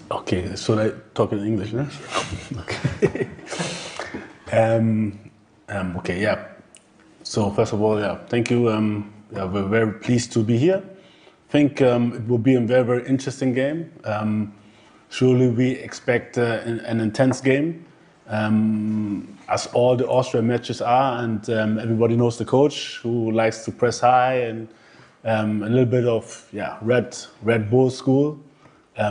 Okay, so I talk in English, no? Okay. Okay, yeah. So first of all, yeah, thank you. Yeah, we're very pleased to be here. I think it will be a very, very interesting game. Surely we expect an intense game, as all the Austrian matches are, and everybody knows the coach who likes to press high and a little bit of Red Bull school.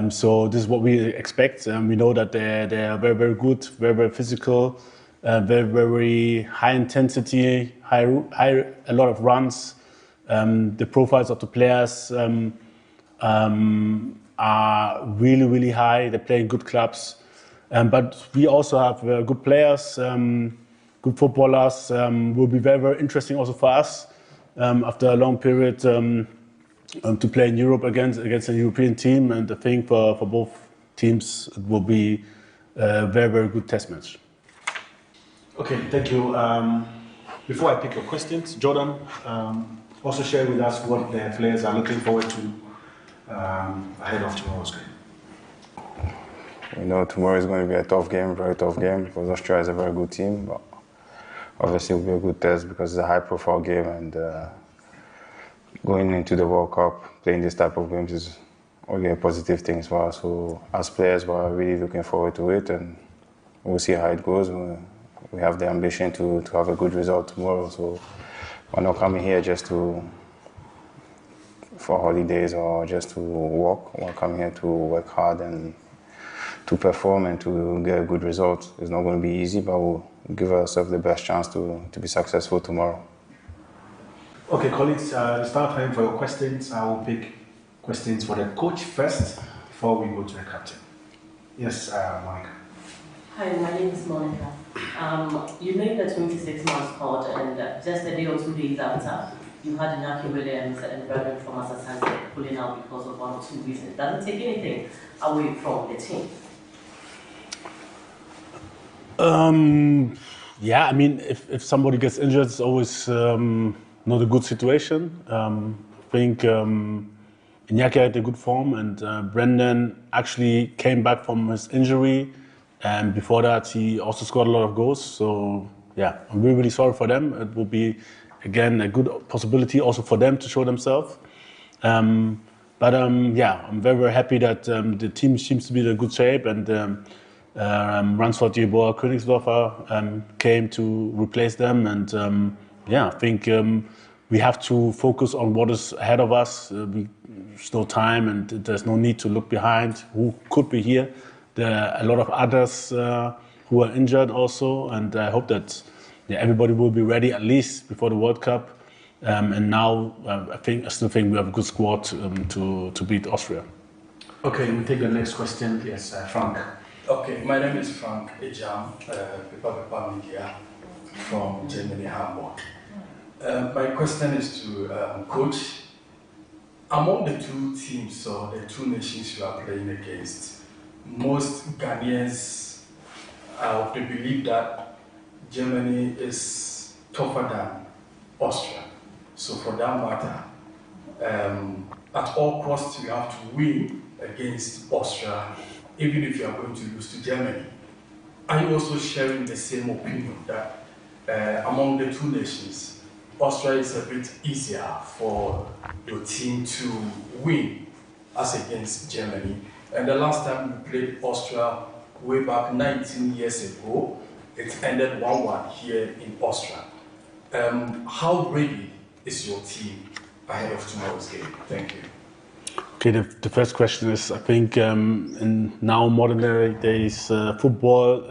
So this is what we expect. We know that they are very, very good, very, very physical, very, very high intensity, a lot of runs. The profiles of the players are really, really high. They play in good clubs. But we also have good players, good footballers. Will be very, very interesting also for us after a long period to play in Europe against a European team. And I think for both teams it will be a very, very good test match. Okay, thank you. Before I pick your questions, Jordan, also share with us what the players are looking forward to ahead of tomorrow's game. We know tomorrow is going to be a tough game, very tough game, because Austria is a very good team. But obviously, it will be a good test because it's a high-profile game, and going into the World Cup, playing this type of games is only a positive thing for us. So, as players, we're really looking forward to it, and we'll see how it goes. We have the ambition to have a good result tomorrow. So, we're not coming here just for holidays or just to walk. We're coming here to work hard and to perform and to get a good result. It's not going to be easy, but we'll give ourselves the best chance to be successful tomorrow. Okay, colleagues, it's now time for your questions. I will pick questions for the coach first before we go to the captain. Yes, Monica. Hi, my name is Monica. You made the 26-man squad, and just a day or 2 days after, you had Inaki Williams and Brendan from Asasante pulling out because of 1 or 2 reasons. Does it take anything away from the team? Yeah, I mean, if somebody gets injured, it's always not a good situation. I think Iñaki had a good form, and Brendan actually came back from his injury, and before that he also scored a lot of goals. So yeah, I'm really, really sorry for them. It will be again a good possibility also for them to show themselves. But yeah, I'm very, very happy that the team seems to be in a good shape, and Ransford Jeboa Königsdorfer came to replace them, and yeah, I think we have to focus on what is ahead of us. There's no time, and there's no need to look behind who could be here. There are a lot of others who are injured also, and I hope that everybody will be ready at least before the World Cup. And now I still think we have a good squad to beat Austria. Okay, we take the next question. Yes, Frank. Okay, my name is Frank Ejam, Paper Media from Germany, Hamburg. My question is to Coach. Among the two teams or the two nations you are playing against, most Ghanaians are of the belief that Germany is tougher than Austria. So for that matter, at all costs you have to win against Austria, even if you are going to lose to Germany. Are you also sharing the same opinion that among the two nations, Austria is a bit easier for your team to win as against Germany? And the last time we played Austria way back 19 years ago, it ended 1-1 here in Austria. How ready is your team ahead of tomorrow's game? Thank you. Okay, the first question is, I think in now modern days football,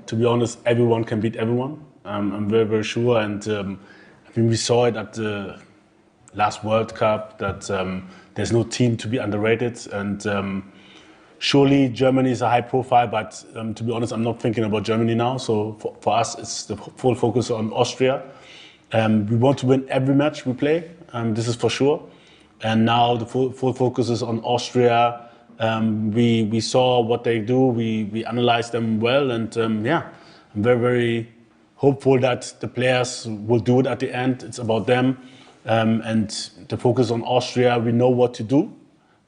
to be honest, everyone can beat everyone. I'm very, very sure, and I think we saw it at the last World Cup that there's no team to be underrated, and surely Germany is a high profile, but to be honest, I'm not thinking about Germany now. So for us, it's the full focus on Austria. We want to win every match we play, this is for sure. And now the full focus is on Austria. We saw what they do, we analyzed them well, and yeah, I'm very, very hopeful that the players will do it at the end. It's about them. And the focus on Austria, we know what to do.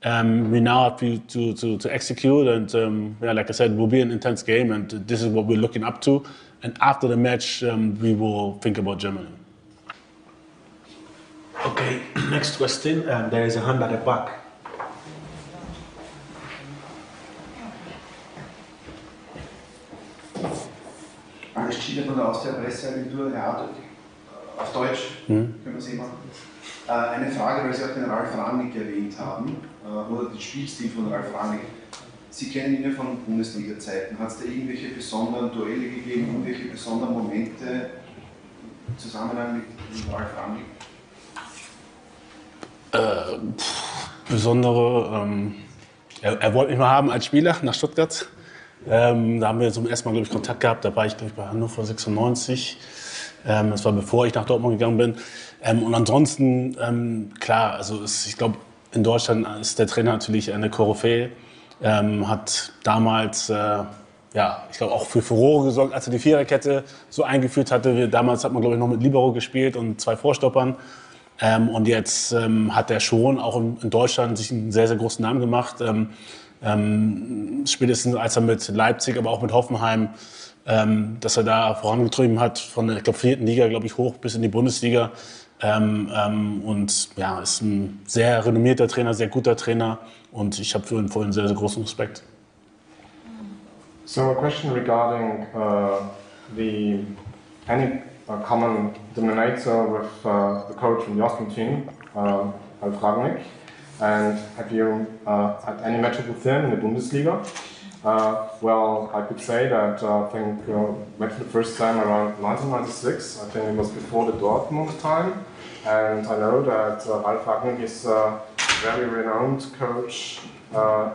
we now have to execute, and yeah, like I said, it will be an intense game, and this is what we're looking up to. And after the match, we will think about Germany. Okay, next question. There is a hand at the back. Ernst Happel von der Austria Presseagentur, Herr Art, auf Deutsch können wir es machen. Eine Frage, weil Sie auch den Ralf Rangnick erwähnt haben, oder den Spielstil von Ralf Rangnick. Sie kennen ihn ja von Bundesliga-Zeiten. Hat es da irgendwelche besonderen Duelle gegeben, irgendwelche besonderen Momente im Zusammenhang mit Ralf Rangnick? Besondere, er wollte mich mal haben als Spieler nach Stuttgart. Da haben wir zum ersten Mal, glaube ich, Kontakt gehabt. Da war ich, glaube ich, bei Hannover 96. Das war bevor ich nach Dortmund gegangen bin. Und ansonsten, klar, also ich glaube, in Deutschland ist der Trainer natürlich eine Koryphäe. Hat damals, ja, ich glaube, auch für Furore gesorgt, als er die Viererkette so eingeführt hatte. Damals hat man, glaube ich, noch mit Libero gespielt und 2 Vorstoppern. Und jetzt hat er schon auch in Deutschland sich einen sehr, sehr großen Namen gemacht. Spätestens als er mit Leipzig, aber auch mit Hoffenheim, dass er da vorangetrieben hat, von der 4. Liga, glaube ich, hoch bis in die Bundesliga. Und ja, ist ein sehr renommierter Trainer, sehr guter Trainer. Und ich habe für ihn vorhin sehr, sehr großen Respekt. So a question regarding any common denominator with the coach from the Austrian team, Ralf Rangnick. And have you had any matches with him in the Bundesliga? Well, I could say that I think met for the first time around 1996. I think it was before the Dortmund time. And I know that Ralf Rangnick is a very renowned coach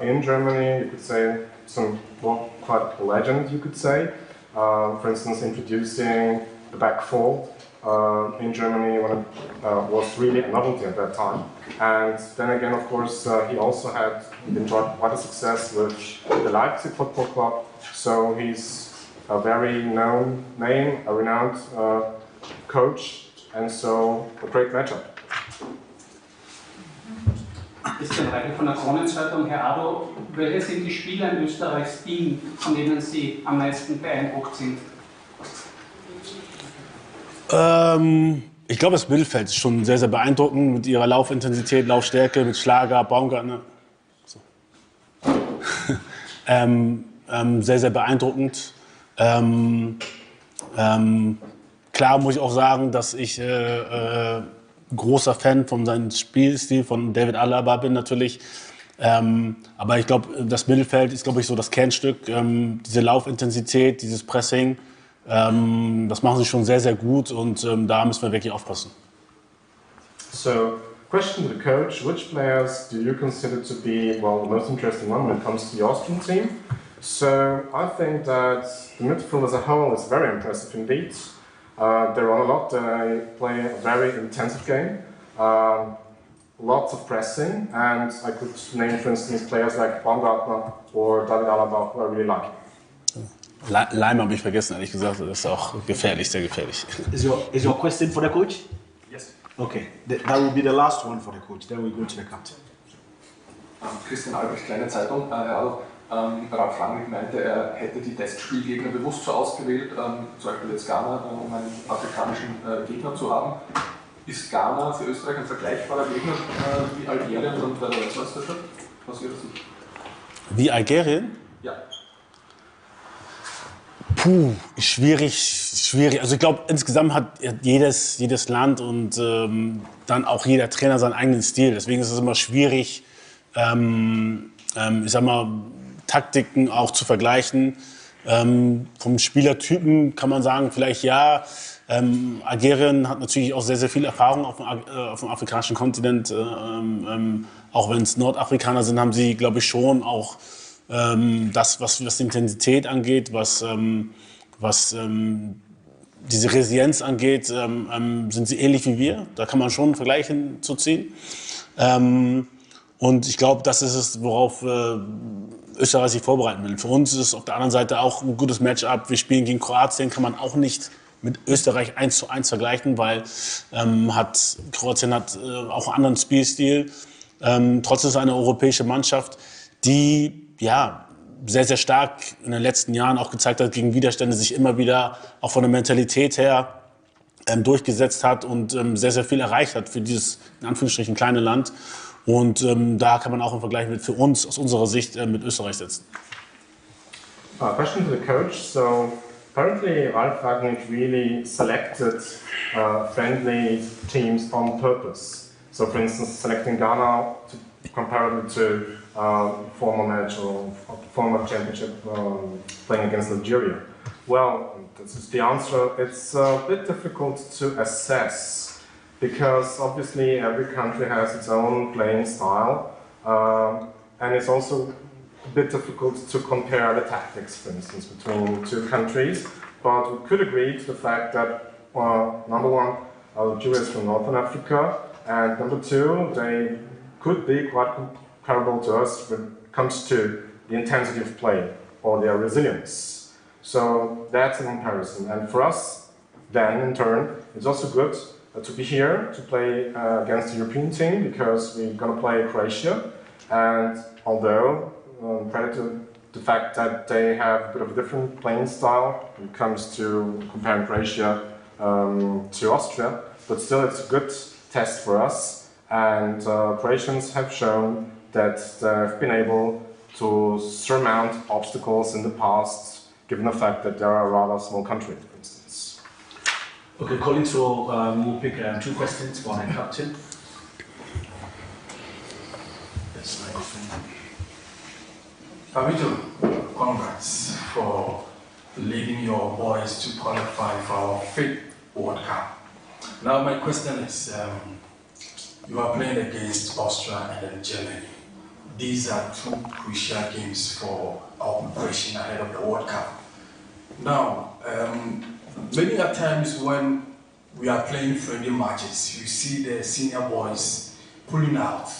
in Germany. You could say quite a legend, you could say. For instance, introducing the back four in Germany when it was really a novelty at that time. And then again, of course, he also had enjoyed quite a success with the Leipzig Football Club. So he's a very known name, a renowned coach, and so a great matchup. Das ist eine Frage von der Kronenzeitung. Herr Ado, welche sind die Spieler in Österreichs Team, von denen Sie am meisten beeindruckt sind? Ich glaube, das Mittelfeld ist schon sehr, sehr beeindruckend mit ihrer Laufintensität, Laufstärke, mit Schlager, Baumgartner. So. Sehr, sehr beeindruckend. Klar muss ich auch sagen, dass ich großer Fan von seinem Spielstil, von David Alaba bin natürlich. Aber ich glaube, das Mittelfeld ist, glaube ich, so das Kernstück. Diese Laufintensität, dieses Pressing. Das machen sie schon sehr, sehr gut und da müssen wir wirklich aufpassen. So, question to the coach, which players do you consider to be, well, the most interesting one when it comes to the Austrian team? So, I think that the midfield as a whole is very impressive indeed. They run a lot, they play a very intensive game, lots of pressing, and I could name, for instance, players like Baumgartner or David Alaba, who I really like. Leim habe ich vergessen, ehrlich gesagt. Das ist auch gefährlich, sehr gefährlich. Is your question for the coach? Yes. Okay, that will be the last one for the coach. Then we go to the captain. Christian Albrecht, Kleine Zeitung. Herr Adolf, Ralf Rangnick meinte, er hätte die Testspielgegner bewusst so ausgewählt, zum Beispiel jetzt Ghana, um einen afrikanischen Gegner zu haben. Ist Ghana für Österreich ein vergleichbarer Gegner wie Algerien und bei der Weltmeisterschaft? Was wäre das? Wie Algerien? Ja. Puh, schwierig. Also ich glaube, insgesamt hat jedes Land und dann auch jeder Trainer seinen eigenen Stil. Deswegen ist es immer schwierig, ich sag mal, Taktiken auch zu vergleichen. Vom Spielertypen kann man sagen, vielleicht ja. Algerien hat natürlich auch sehr, sehr viel Erfahrung auf dem afrikanischen Kontinent. Auch wenn es Nordafrikaner sind, haben sie, glaube ich, schon auch das, was die Intensität angeht, was diese Resilienz angeht, sind sie ähnlich wie wir. Da kann man schon einen Vergleich hinzuziehen. Und ich glaube, das ist es, worauf Österreich sich vorbereiten will. Für uns ist es auf der anderen Seite auch ein gutes Matchup. Wir spielen gegen Kroatien, kann man auch nicht mit Österreich 1:1 vergleichen, weil Kroatien hat auch einen anderen Spielstil. Trotzdem ist es eine europäische Mannschaft, die ja sehr, sehr stark in den letzten Jahren auch gezeigt hat, gegen Widerstände sich immer wieder auch von der Mentalität her durchgesetzt hat und sehr, sehr viel erreicht hat für dieses, in Anführungsstrichen, kleine Land. Und da kann man auch im Vergleich mit für uns, aus unserer Sicht, mit Österreich setzen. Question to the coach. So apparently Ralf Rangnick really selected friendly teams on purpose. So for instance, selecting Ghana comparable to former match or former championship playing against Nigeria. Well, this is the answer. It's a bit difficult to assess because obviously every country has its own playing style, and it's also a bit difficult to compare the tactics, for instance, between two countries. But we could agree to the fact that number one, Algeria is from Northern Africa, and number two, they could be quite comparable to us when it comes to the intensity of play or their resilience. So that's a comparison. And for us, then in turn, it's also good to be here to play against the European team because we're going to play Croatia. And although, credit to the fact that they have a bit of a different playing style when it comes to comparing Croatia to Austria, but still it's a good test for us. And Croatians have shown that they've been able to surmount obstacles in the past, given the fact that they're a rather small country, for instance. Okay, Colin, so we'll pick two questions for the captain. That's my question. Fabito, congrats for leading your boys to qualify for our FIFA World Cup. Now my question is, you are playing against Austria and then Germany. These are two crucial games for our preparation ahead of the World Cup. Now, many a times when we are playing friendly matches, you see the senior boys pulling out,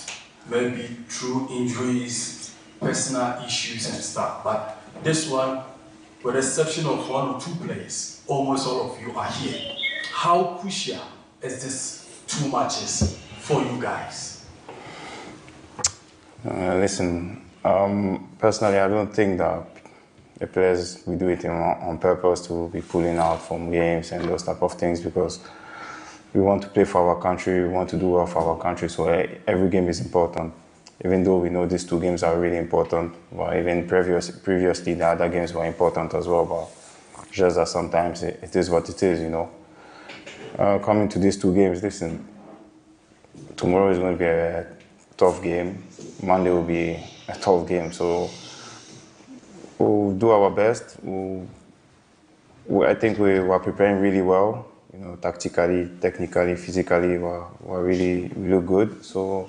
maybe through injuries, personal issues and stuff. But this one, with the exception of one or two players, almost all of you are here. How crucial is this two matches for you guys? Listen, personally, I don't think that the players we do it on purpose to be pulling out from games and those type of things because we want to play for our country, we want to do well for our country, so every game is important. Even though we know these two games are really important, but even previously the other games were important as well, but just that sometimes it is what it is, you know. Coming to these two games, listen, tomorrow is going to be a tough game, Monday will be a tough game, so we'll do our best. I think we are preparing really well, you know, tactically, technically, physically, we look good, so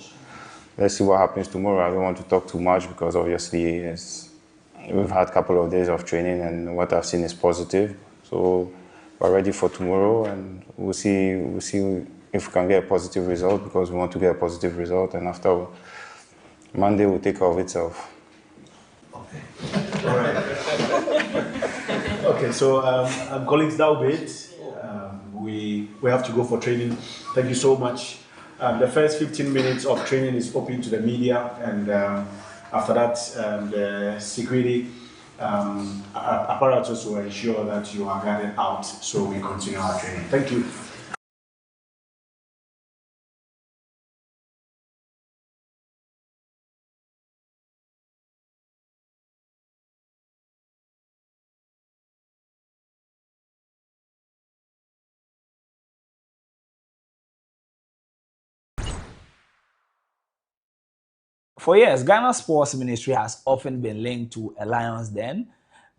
let's see what happens tomorrow. I don't want to talk too much because obviously we've had a couple of days of training and what I've seen is positive. So we're ready for tomorrow and we'll see if we can get a positive result because we want to get a positive result and after Monday will take care of itself. Okay. All right. Okay, so colleagues, that will be it. We have to go for training. Thank you so much. The first 15 minutes of training is open to the media, and after that, the security apparatus will ensure that you are guarded out, so we continue our training. Thank you. For years, Ghana's sports ministry has often been linked to a lion's den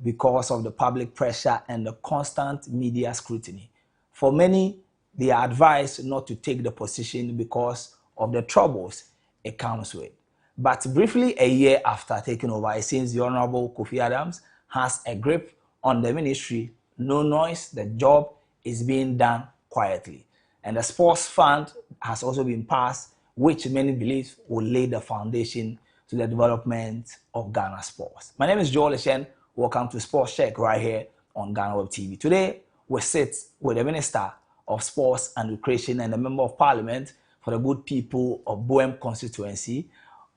because of the public pressure and the constant media scrutiny. For many, they are advised not to take the position because of the troubles it comes with. But briefly, a year after taking over, it seems the Honorable Kofi Adams has a grip on the ministry. No noise, the job is being done quietly. And the sports fund has also been passed, which many believe will lay the foundation to the development of Ghana sports. My name is Joel Eshen. Welcome to Sports Check right here on GhanaWeb TV. Today, we sit with the Minister of Sports and Recreation and the Member of Parliament for the good people of Bohem constituency.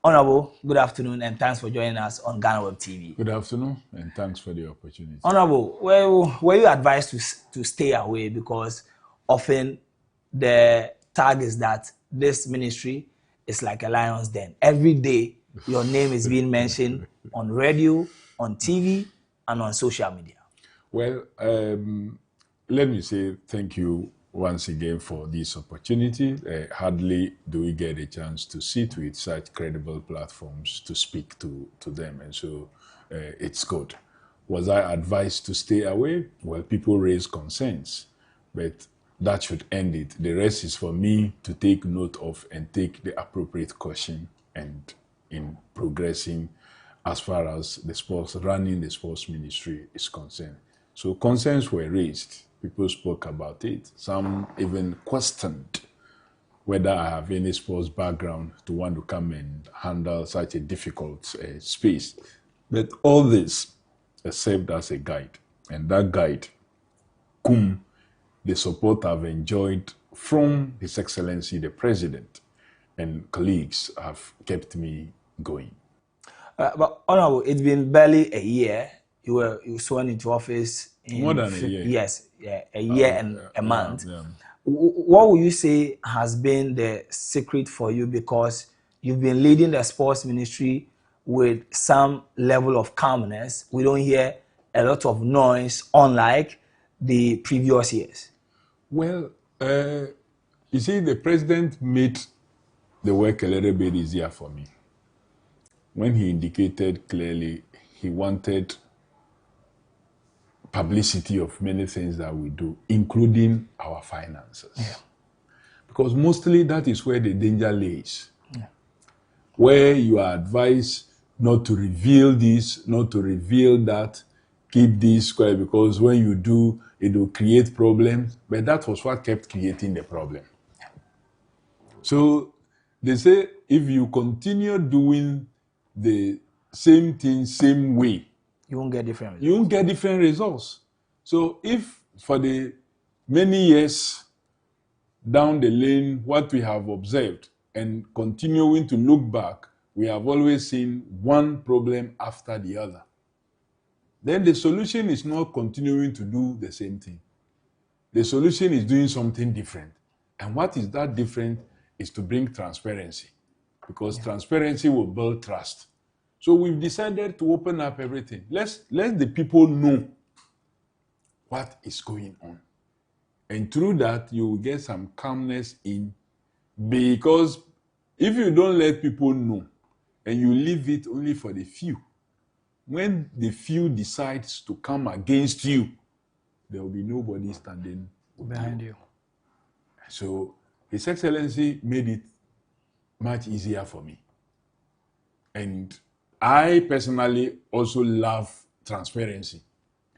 Honorable, good afternoon and thanks for joining us on GhanaWeb TV. Good afternoon and thanks for the opportunity. Honorable, were you advised to stay away because often the tag is that this ministry is like a lion's den. Every day your name is being mentioned on radio, on TV, and on social media. Well, let me say thank you once again for this opportunity. Hardly do we get a chance to sit with such credible platforms to speak to them, and so it's good. Was I advised to stay away? Well, people raise concerns, but that should end it. The rest is for me to take note of and take the appropriate caution and in progressing as far as the sports, running the sports ministry is concerned. So concerns were raised. People spoke about it. Some even questioned whether I have any sports background to want to come and handle such a difficult space. But all this served as a guide. And that guide, the support I've enjoyed from His Excellency the President and colleagues have kept me going. But Honorable, it's been barely a year. You were sworn into office in more than a year. Yes, yeah, a year and a month. Yeah. What would you say has been the secret for you? Because you've been leading the sports ministry with some level of calmness. We don't hear a lot of noise, unlike the previous years. Well, you see, the president made the work a little bit easier for me when he indicated clearly he wanted publicity of many things that we do, including our finances. Yeah. Because mostly that is where the danger lays. Yeah. Where you are advised not to reveal this, not to reveal that, keep this quiet, because when you do, it will create problems. But that was what kept creating the problem. Yeah. So they say if you continue doing the same thing, same way, you won't get different results. You won't get different results. So if for the many years down the lane, what we have observed and continuing to look back, we have always seen one problem after the other. Then the solution is not continuing to do the same thing. The solution is doing something different. And what is that different is to bring transparency. Because transparency will build trust. So we've decided to open up everything. Let the people know what is going on. And through that, you will get some calmness in. Because if you don't let people know and you leave it only for the few, when the few decides to come against you, there will be nobody standing behind you. So His Excellency made it much easier for me. And I personally also love transparency.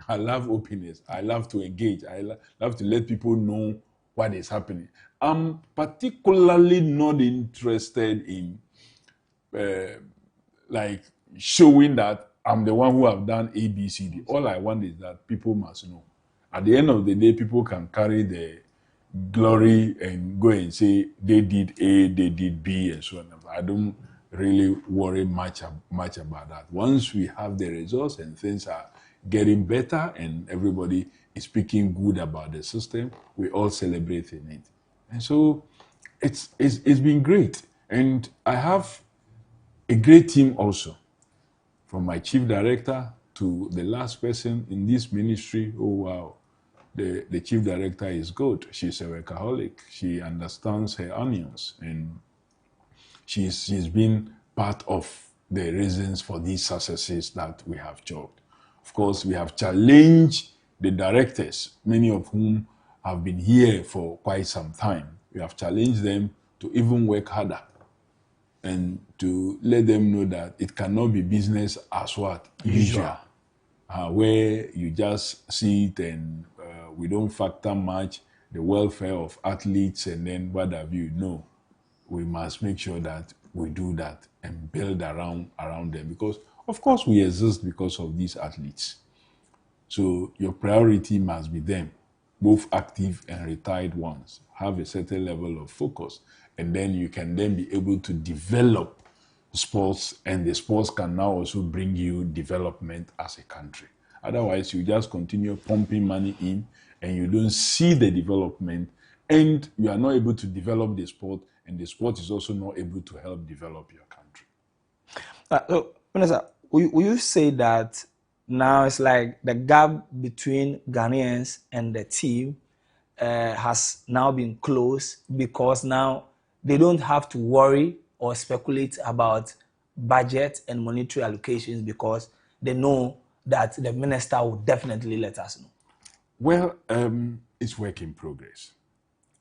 I love openness. I love to engage. I love to let people know what is happening. I'm particularly not interested in like showing that I'm the one who have done A, B, C, D. All I want is that people must know. At the end of the day, people can carry the glory and go and say they did A, they did B, and so on. I don't really worry much about that. Once we have the results and things are getting better and everybody is speaking good about the system, we all celebrate in it. And so it's been great. And I have a great team also, from my chief director to the last person in this ministry. Oh, wow. The chief director is good. She's a workaholic. She understands her onions, and she's been part of the reasons for these successes that we have chalked. Of course, we have challenged the directors, many of whom have been here for quite some time. We have challenged them to even work harder and to let them know that it cannot be business as what? Usual. Where you just see it and we don't factor much the welfare of athletes and then what have you. No, we must make sure that we do that and build around them, because of course we exist because of these athletes. So your priority must be them, both active and retired ones. Have a certain level of focus and then you can then be able to develop sports, and the sports can now also bring you development as a country. Otherwise, you just continue pumping money in, and you don't see the development, and you are not able to develop the sport, and the sport is also not able to help develop your country. So, Minister, will you say that now it's like the gap between Ghanaians and the team has now been closed because now they don't have to worry or speculate about budget and monetary allocations because they know that the minister will definitely let us know? Well, it's work in progress.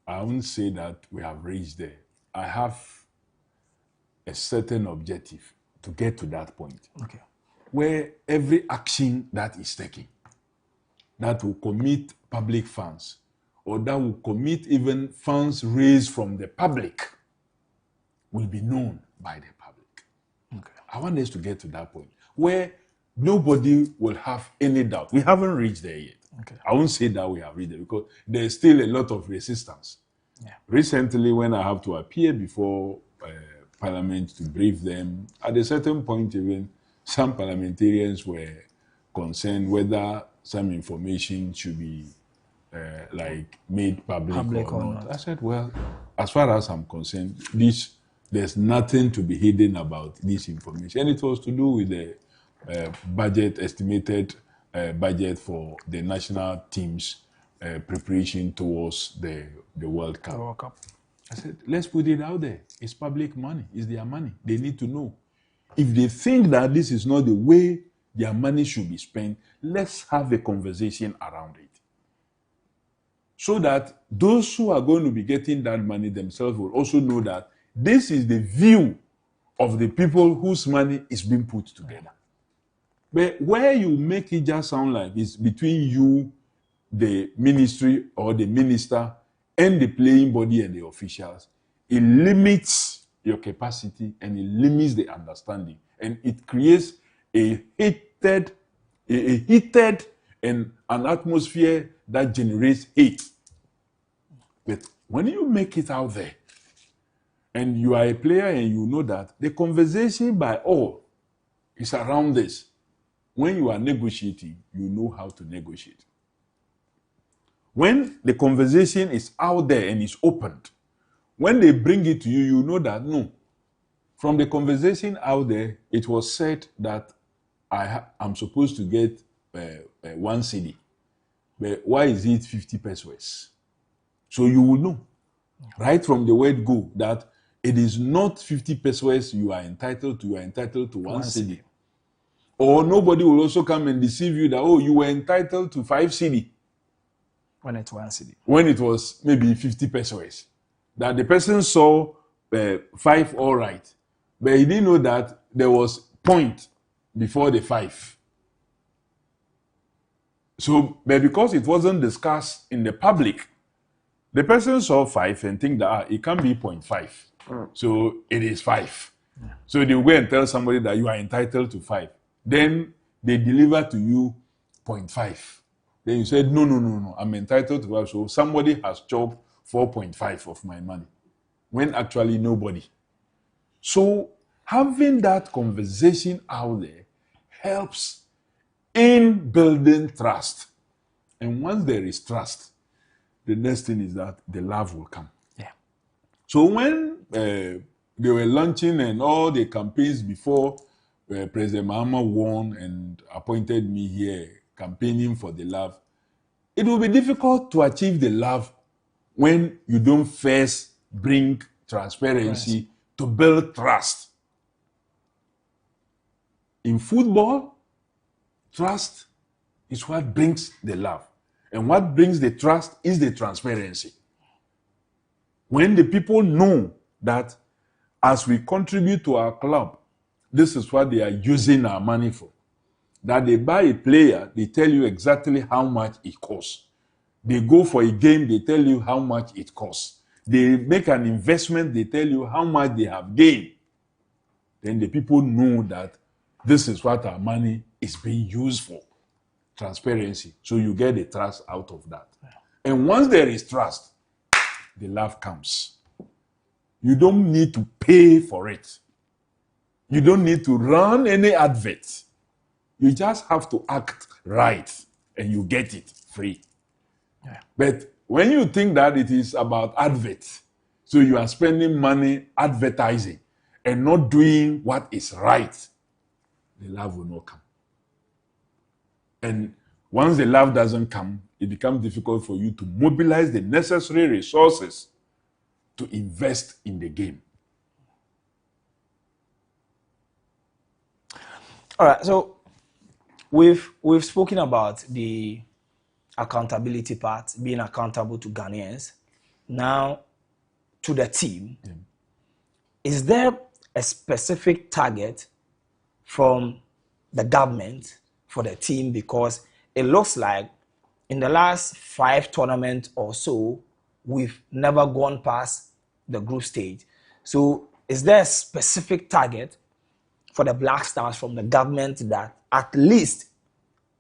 I won't say that we have reached there. I have a certain objective to get to that point. Okay. Where every action that is taken, that will commit public funds, or that will commit even funds raised from the public, will be known by the public. Okay. I want us to get to that point where nobody will have any doubt. We haven't reached there yet. Okay. I won't say that we have reached there because there's still a lot of resistance. Yeah. Recently, when I have to appear before Parliament to brief them, at a certain point even, some parliamentarians were concerned whether some information should be made public or not. I said, well, as far as I'm concerned, there's nothing to be hidden about this information. And it was to do with the estimated budget for the national team's preparation towards the World Cup. The World Cup. I said, let's put it out there. It's public money. It's their money. They need to know. If they think that this is not the way their money should be spent, let's have a conversation around it. So that those who are going to be getting that money themselves will also know that this is the view of the people whose money is being put together. But where you make it just sound like it's between you, the ministry or the minister, and the playing body and the officials, it limits your capacity and it limits the understanding. And it creates a heated and an atmosphere that generates hate. But when you make it out there, and you are a player and you know that, the conversation by all is around this. When you are negotiating, you know how to negotiate. When the conversation is out there and is opened, when they bring it to you, you know that, no, from the conversation out there, it was said that I'm supposed to get 1 cedi. But why is it 50 pesos? So you will know, right from the word go, that it is not 50 pesos you are entitled to 1 cedi. Or nobody will also come and deceive you that, oh, you were entitled to 5 cedi. When it's 1 cedi. When it was maybe 50 pesos. That the person saw 5 all right, but he didn't know that there was point before the 5. So, but because it wasn't discussed in the public, the person saw 5 and think that it can be 0.5. So it is 5. Yeah. So they will go and tell somebody that you are entitled to 5. Then they deliver to you 0.5. Then you said, no, I'm entitled to 5. So somebody has chopped 4.5 of my money, when actually nobody. So having that conversation out there helps in building trust. And once there is trust, the next thing is that the love will come. Yeah. So when they were launching and all the campaigns before President Mahama won and appointed me here campaigning for the love, it will be difficult to achieve the love when you don't first bring transparency to build trust. In football, trust is what brings the love. And what brings the trust is the transparency. When the people know that as we contribute to our club, this is what they are using our money for. That they buy a player, they tell you exactly how much it costs. They go for a game, they tell you how much it costs. They make an investment, they tell you how much they have gained. Then the people know that this is what our money is being used for. Transparency. So you get the trust out of that. And once there is trust, the love comes. You don't need to pay for it. You don't need to run any adverts. You just have to act right and you get it free. Yeah. But when you think that it is about adverts, so you are spending money advertising and not doing what is right, the love will not come. And once the love doesn't come, it becomes difficult for you to mobilize the necessary resources to invest in the game. All right, so we've spoken about the accountability part, being accountable to Ghanaians. Now, to the team, is there a specific target from the government for the team? Because it looks like in the last 5 tournaments or so, we've never gone past the group stage. So is there a specific target for the Black Stars from the government that at least,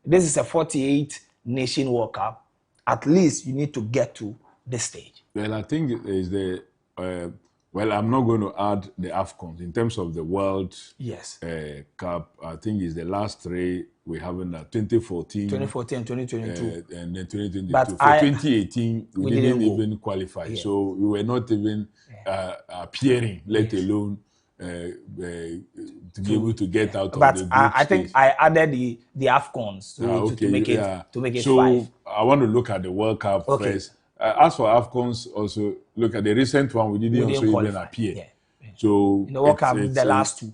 this is a 48 nation World Cup, at least you need to get to this stage? Well, I think it is the, well, I'm not going to add the AFCONs. In terms of the World Cup, I think it's the last 3 we have in 2014. 2014, 2022. And then 2022. But For 2018, we didn't even qualify. Yeah. So we were not even appearing, let alone to be able to get out of the group I think stage. I added the AFCONs to make it so 5. I want to look at the World Cup first. As for AFCONs, also look at the recent one. We didn't also even appear. Yeah. So in the World Cup, the last 2.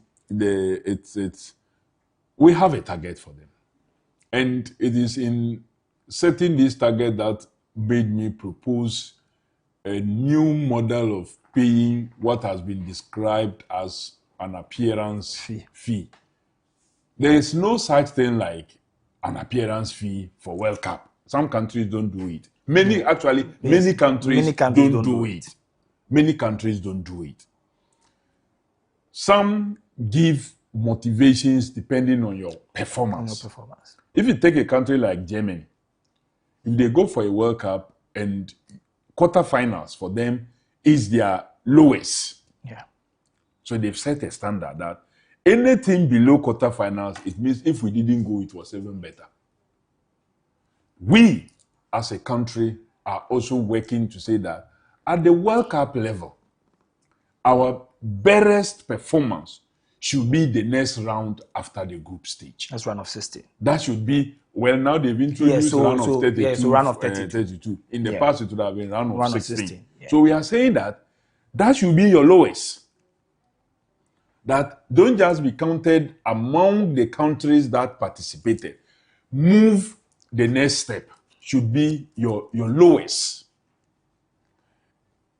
We have a target for them, and it is in setting this target that made me propose a new model of paying what has been described as an appearance fee. There is no such thing like an appearance fee for World Cup. Some countries don't do it. Many countries don't do it. Many countries don't do it. Some give motivations depending on your performance. If you take a country like Germany, if they go for a World Cup and quarterfinals for them is their lowest. Yeah. So they've set a standard that anything below quarterfinals, it means if we didn't go, it was even better. We, as a country, are also working to say that at the World Cup level, our best performance should be the next round after the group stage. That's round of 16. That should be, well, now they've introduced round of 32. So round of 32. In the past, it would have been round of 16. Yeah. So we are saying that should be your lowest. That don't just be counted among the countries that participated. Move the next step should be your lowest.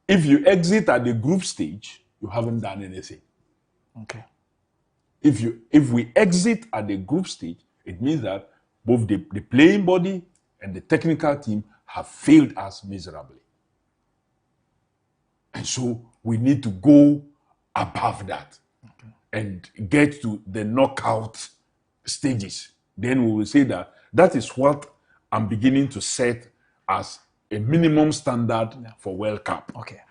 If you exit at the group stage, you haven't done anything. Okay. If we exit at the group stage, it means that both the playing body and the technical team have failed us miserably. And so we need to go above that and get to the knockout stages. Then we will say that is what I'm beginning to set as a minimum standard for World Cup. Okay.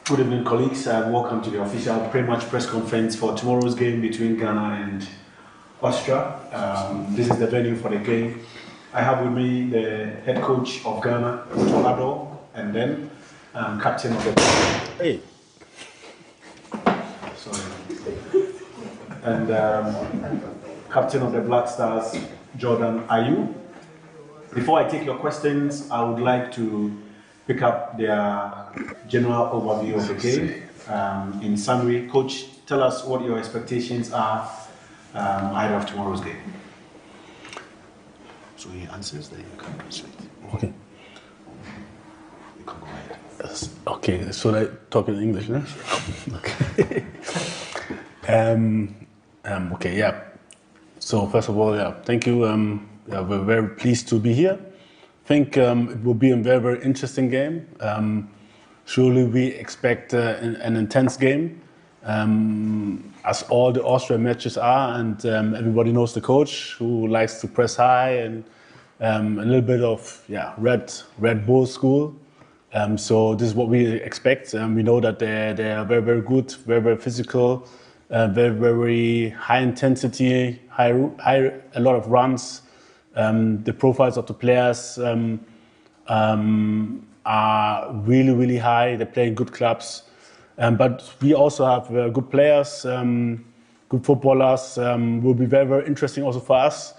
Good evening, colleagues. Welcome to the official pre-match press conference for tomorrow's game between Ghana and Austria. This is the venue for the game. I have with me the head coach of Ghana, Ado, and then captain of the... Hey! Sorry. And captain of the Black Stars, Jordan Ayew. Before I take your questions, I would like to pick up their general overview of the game. In summary, Coach, tell us what your expectations are ahead of tomorrow's game. So he answers, then you can proceed. Okay. You can go ahead. Yes. Okay, so I talk in English, no? Okay. Okay, yeah. So first of all, yeah, thank you. We're very pleased to be here. think it will be a very, very interesting game. Surely we expect an intense game, as all the Austrian matches are, and everybody knows the coach who likes to press high and a little bit of Red Bull school. So this is what we expect. We know that they are very, very good, very, very physical, very, very high intensity, a lot of runs. The profiles of the players are really, really high. They play in good clubs. But we also have good players, good footballers. Will be very, very interesting also for us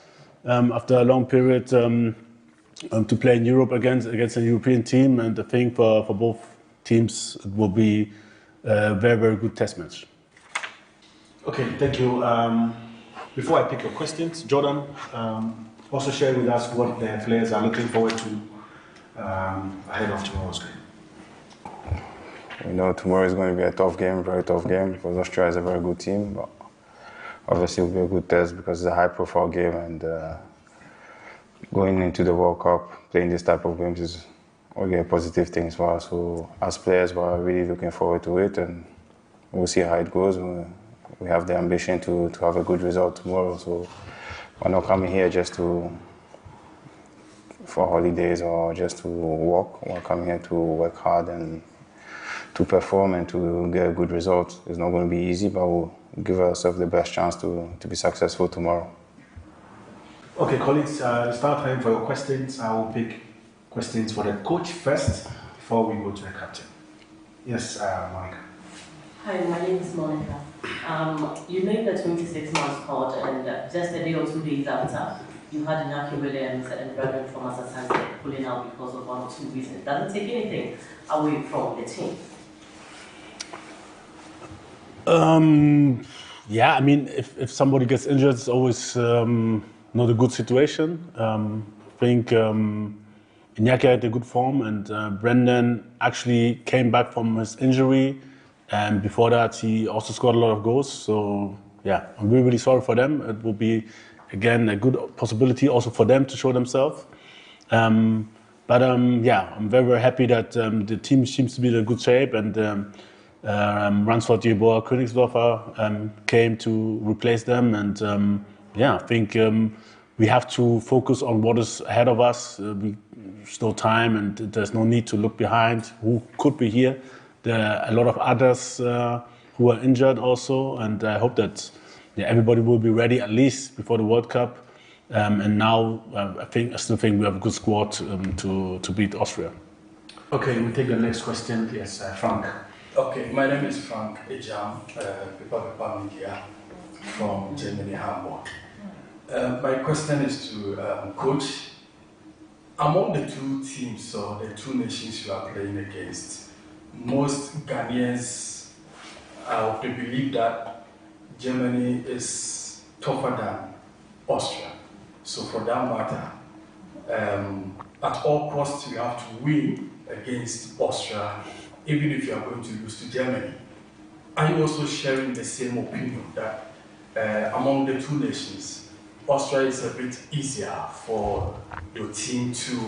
after a long period to play in Europe against a European team. And I think for both teams it will be a very, very good test match. Okay, thank you. Before I pick your questions, Jordan, also share with us what the players are looking forward to ahead of tomorrow's game. We know tomorrow is going to be a tough game, very tough game, because Austria is a very good team. But obviously it will be a good test because it's a high-profile game, and going into the World Cup, playing this type of games is only a positive thing for us. So as players, we're really looking forward to it, and we'll see how it goes. We have the ambition to have a good result tomorrow. So we're not coming here just for holidays or just to walk. We're coming here to work hard and to perform and to get a good result. It's not going to be easy, but we'll give ourselves the best chance to be successful tomorrow. Okay, colleagues, it's now time for your questions. I will pick questions for the coach first before we go to the captain. Yes, Monica. Hi, my name is Monica. You made the 26-man squad, and just a day or 2 days after, you had Inaki Williams and Brendan from Asasante pulling out because of 1 or 2 reasons. Does it take anything away from the team? Yeah, I mean, if somebody gets injured, it's always not a good situation. I think Inaki had a good form, and Brendan actually came back from his injury, and before that he also scored a lot of goals. So yeah, I'm really, really sorry for them. It will be again a good possibility also for them to show themselves. Yeah, I'm very, very happy that the team seems to be in a good shape, and Ransford, Jeboa, Königsdorfer came to replace them, and yeah, I think we have to focus on what is ahead of us. There's no time, and there's no need to look behind who could be here. There are a lot of others who are injured also, and I hope that everybody will be ready at least before the World Cup. And now I still think we have a good squad to beat Austria. Okay, we take the next question. Yes, Frank. Okay, my name is Frank Ejam, FIFA Media from Germany, Hamburg. My question is to Coach. Among the two teams or the two nations you are playing against, most Ghanaians are of the belief that Germany is tougher than Austria. So for that matter, at all costs you have to win against Austria, even if you are going to lose to Germany. Are you also sharing the same opinion that among the two nations, Austria is a bit easier for your team to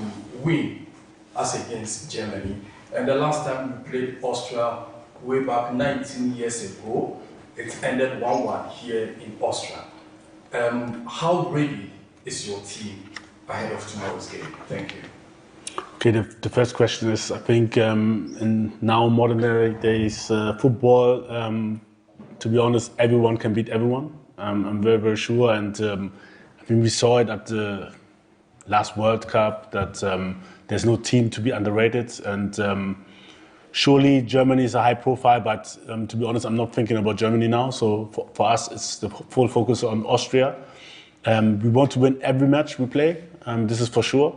win as against Germany? And the last time we played Austria way back 19 years ago, it ended 1-1 here in Austria. How ready is your team ahead of tomorrow's game? Thank you. Okay, the first question is, I think in now modern days football, to be honest, everyone can beat everyone. I'm very, very sure, and I think we saw it at the last World Cup that there's no team to be underrated, and surely Germany is a high profile, but to be honest, I'm not thinking about Germany now. So for us, it's the full focus on Austria. We want to win every match we play, this is for sure.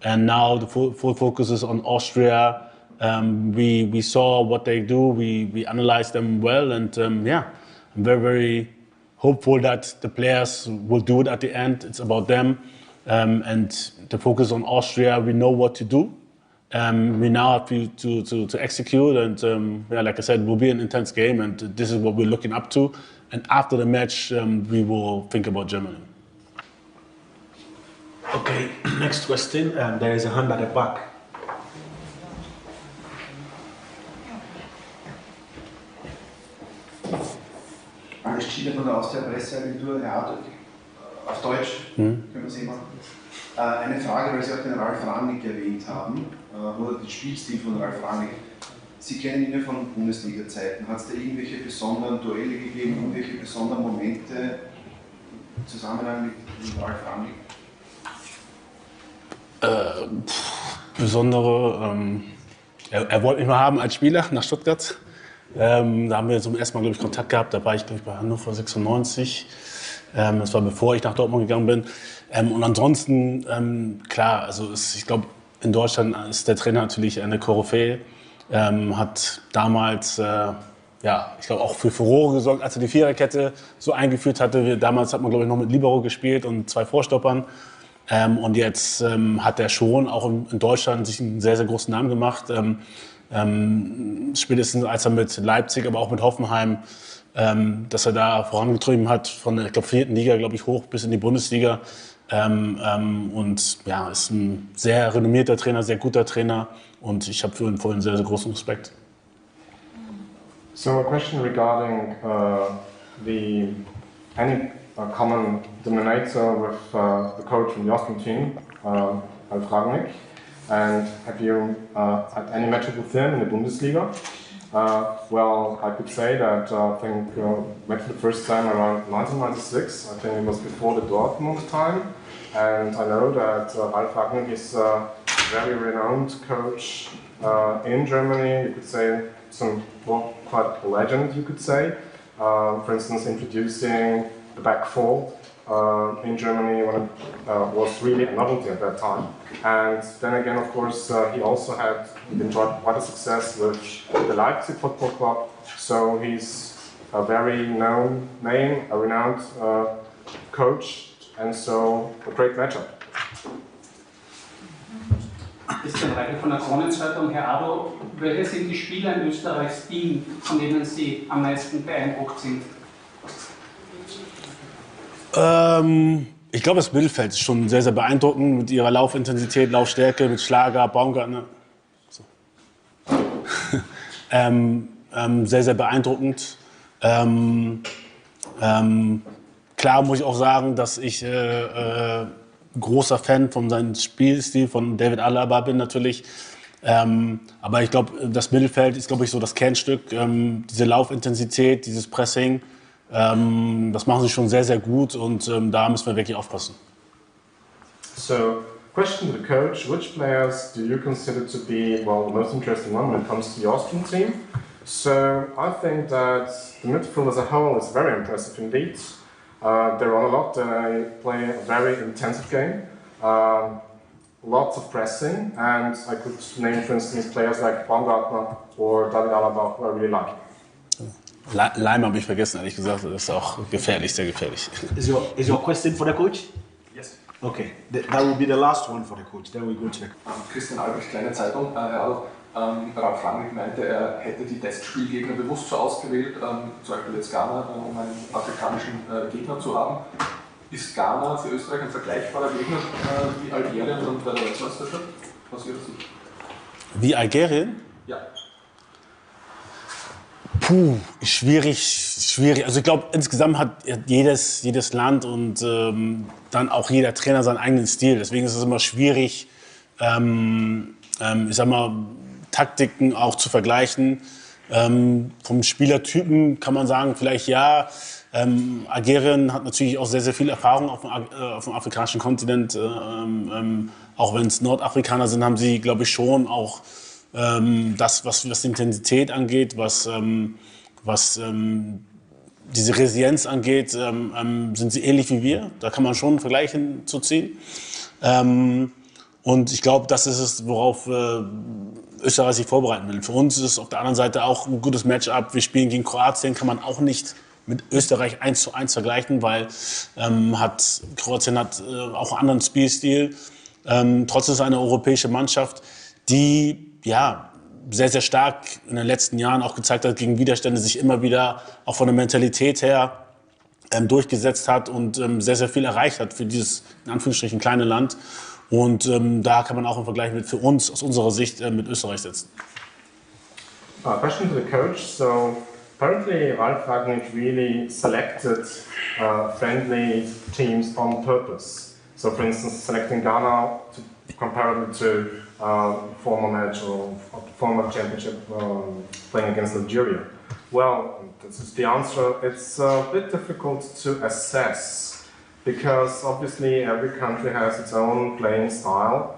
And now the full focus is on Austria. We saw what they do, we analyzed them well, and yeah, I'm very, very hopeful that the players will do it at the end. It's about them. And the focus on Austria, we know what to do. We now have to execute, and yeah, like I said, it will be an intense game, and this is what we're looking up to. And after the match, we will think about Germany. Okay, next question. There is a hand at the back. Ernst Happel von der Austria Presseagentur, Herr Adolf, auf Deutsch können wir es immer. Eine Frage, weil Sie auch den Ralf Rangnick erwähnt haben, oder den Spielstil von Ralf Rangnick. Sie kennen ihn ja von Bundesliga-Zeiten. Hat es da irgendwelche besonderen Duelle gegeben, irgendwelche besonderen Momente im Zusammenhang mit Ralf Rangnick? Besondere, er wollte mich mal haben als Spieler nach Stuttgart. Da haben wir zum ersten Mal, glaube ich, Kontakt gehabt. Da war ich, glaube ich, bei Hannover 96. Das war bevor ich nach Dortmund gegangen bin. Und ansonsten, klar, also ich glaube, in Deutschland ist der Trainer natürlich eine Koryphäe. Hat damals, ja, ich glaube, auch für Furore gesorgt, als er die Viererkette so eingeführt hatte. Damals hat man, glaube ich, noch mit Libero gespielt und 2 Vorstoppern. Und jetzt hat er schon auch in Deutschland sich einen sehr, sehr großen Namen gemacht. Spätestens als er mit Leipzig, aber auch mit Hoffenheim, dass er da vorangetrieben hat, von der 4. Liga, glaube ich, hoch bis in die Bundesliga. Und ja, ist ein sehr renommierter Trainer, sehr guter Trainer. Und ich habe für ihn vorhin sehr, sehr großen Respekt. So a question regarding any common denominator with the coach from the Austrian team, Ralf Rangnick, and have you had any matches with him in the Bundesliga? Well, I could say that I think met for the first time around 1996. I think it was before the Dortmund time, and I know that Ralf Rangnick is a very renowned coach in Germany. You could say quite a legend, you could say. For instance, introducing the back four in Germany when it was really a novelty at that time. And then again, of course, he also had enjoyed quite a success with the Leipzig Football Club. So he's a very known name, a renowned coach, and so a great matchup. Christian Reichel von der Kronenzeitung. Herr Ado, welche sind die Spieler in Österreichs Team, von denen Sie am meisten beeindruckt sind? Ich glaube, das Mittelfeld ist schon sehr, sehr beeindruckend mit ihrer Laufintensität, Laufstärke, mit Schlager, Baumgartner. So. Sehr, sehr beeindruckend. Klar muss ich auch sagen, dass ich großer Fan von seinem Spielstil, von David Alaba bin natürlich. Aber ich glaube, das Mittelfeld ist, glaube ich, so das Kernstück. Diese Laufintensität, dieses Pressing. Das machen sie schon sehr, sehr gut und da müssen wir wirklich aufpassen. So, question to the coach, which players do you consider to be, well, the most interesting one when it comes to the Austrian team? So, I think that the midfield as a whole is very impressive indeed. They run a lot, they play a very intensive game, lots of pressing, and I could name, for instance, players like Baumgartner or David Alaba, who I really like. Leim habe ich vergessen, ehrlich gesagt. Das ist auch gefährlich, sehr gefährlich. Is your question for the coach? Yes. Okay, that will be the last one for the coach. Then we go to the... Christian Albrecht, kleine Zeitung. Ralf Rangnick meinte, er hätte die Testspielgegner bewusst so ausgewählt, zum Beispiel jetzt Ghana, um einen afrikanischen Gegner zu haben. Ist Ghana für Österreich ein vergleichbarer Gegner wie Algerien und bei der Weltmeisterschaft? Was Ihre Sicht? Wie Algerien? Ja. Puh, schwierig. Also ich glaube, insgesamt hat jedes Land und dann auch jeder Trainer seinen eigenen Stil. Deswegen ist es immer schwierig, ich sag mal, Taktiken auch zu vergleichen. Vom Spielertypen kann man sagen, vielleicht ja. Algerien hat natürlich auch sehr, sehr viel Erfahrung auf dem afrikanischen Kontinent. Auch wenn es Nordafrikaner sind, haben sie, glaube ich, schon auch das, was die Intensität angeht, was diese Resilienz angeht, sind sie ähnlich wie wir. Da kann man schon einen Vergleich hinzuziehen. Und ich glaube, das ist es, worauf Österreich sich vorbereiten will. Für uns ist es auf der anderen Seite auch ein gutes Matchup. Wir spielen gegen Kroatien, kann man auch nicht mit Österreich 1:1 vergleichen, weil Kroatien hat auch einen anderen Spielstil. Trotzdem ist es eine europäische Mannschaft, die ja sehr, sehr stark in den letzten Jahren auch gezeigt hat, gegen Widerstände sich immer wieder, auch von der Mentalität her, durchgesetzt hat und sehr, sehr viel erreicht hat für dieses, in Anführungsstrichen, kleine Land. Und da kann man auch im Vergleich mit für uns, aus unserer Sicht, mit Österreich setzen. Question to the coach. So apparently Ralf Rangnick really selected friendly teams on purpose. So for instance, selecting Ghana to comparable to former match or former championship playing against Nigeria. Well, this is the answer. It's a bit difficult to assess because obviously every country has its own playing style,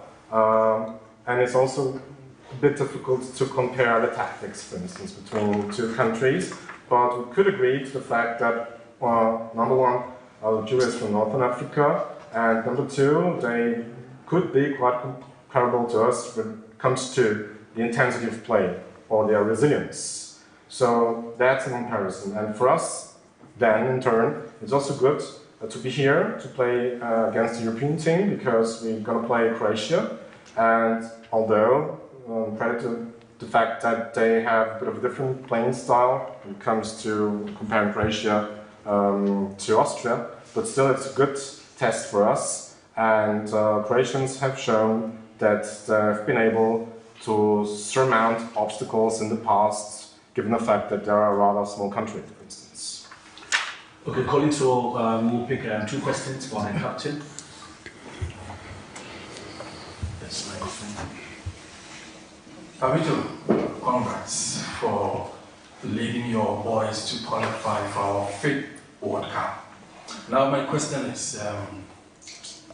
and it's also a bit difficult to compare the tactics, for instance, between two countries. But we could agree to the fact that number one, Algeria is from Northern Africa, and number two, they could be quite comparable to us when it comes to the intensity of play or their resilience. So that's a comparison. And for us, then in turn, it's also good to be here to play against the European team because we're going to play Croatia. And although, credit to the fact that they have a bit of a different playing style when it comes to comparing Croatia to Austria, but still it's a good test for us. And Croatians have shown that they've been able to surmount obstacles in the past, given the fact that they're a rather small country, for instance. Okay, colleagues, so we'll pick 2 questions for the captain. That's my question. Fabito, congrats for leading your boys to qualify for our FIFA World Cup. Now my question is,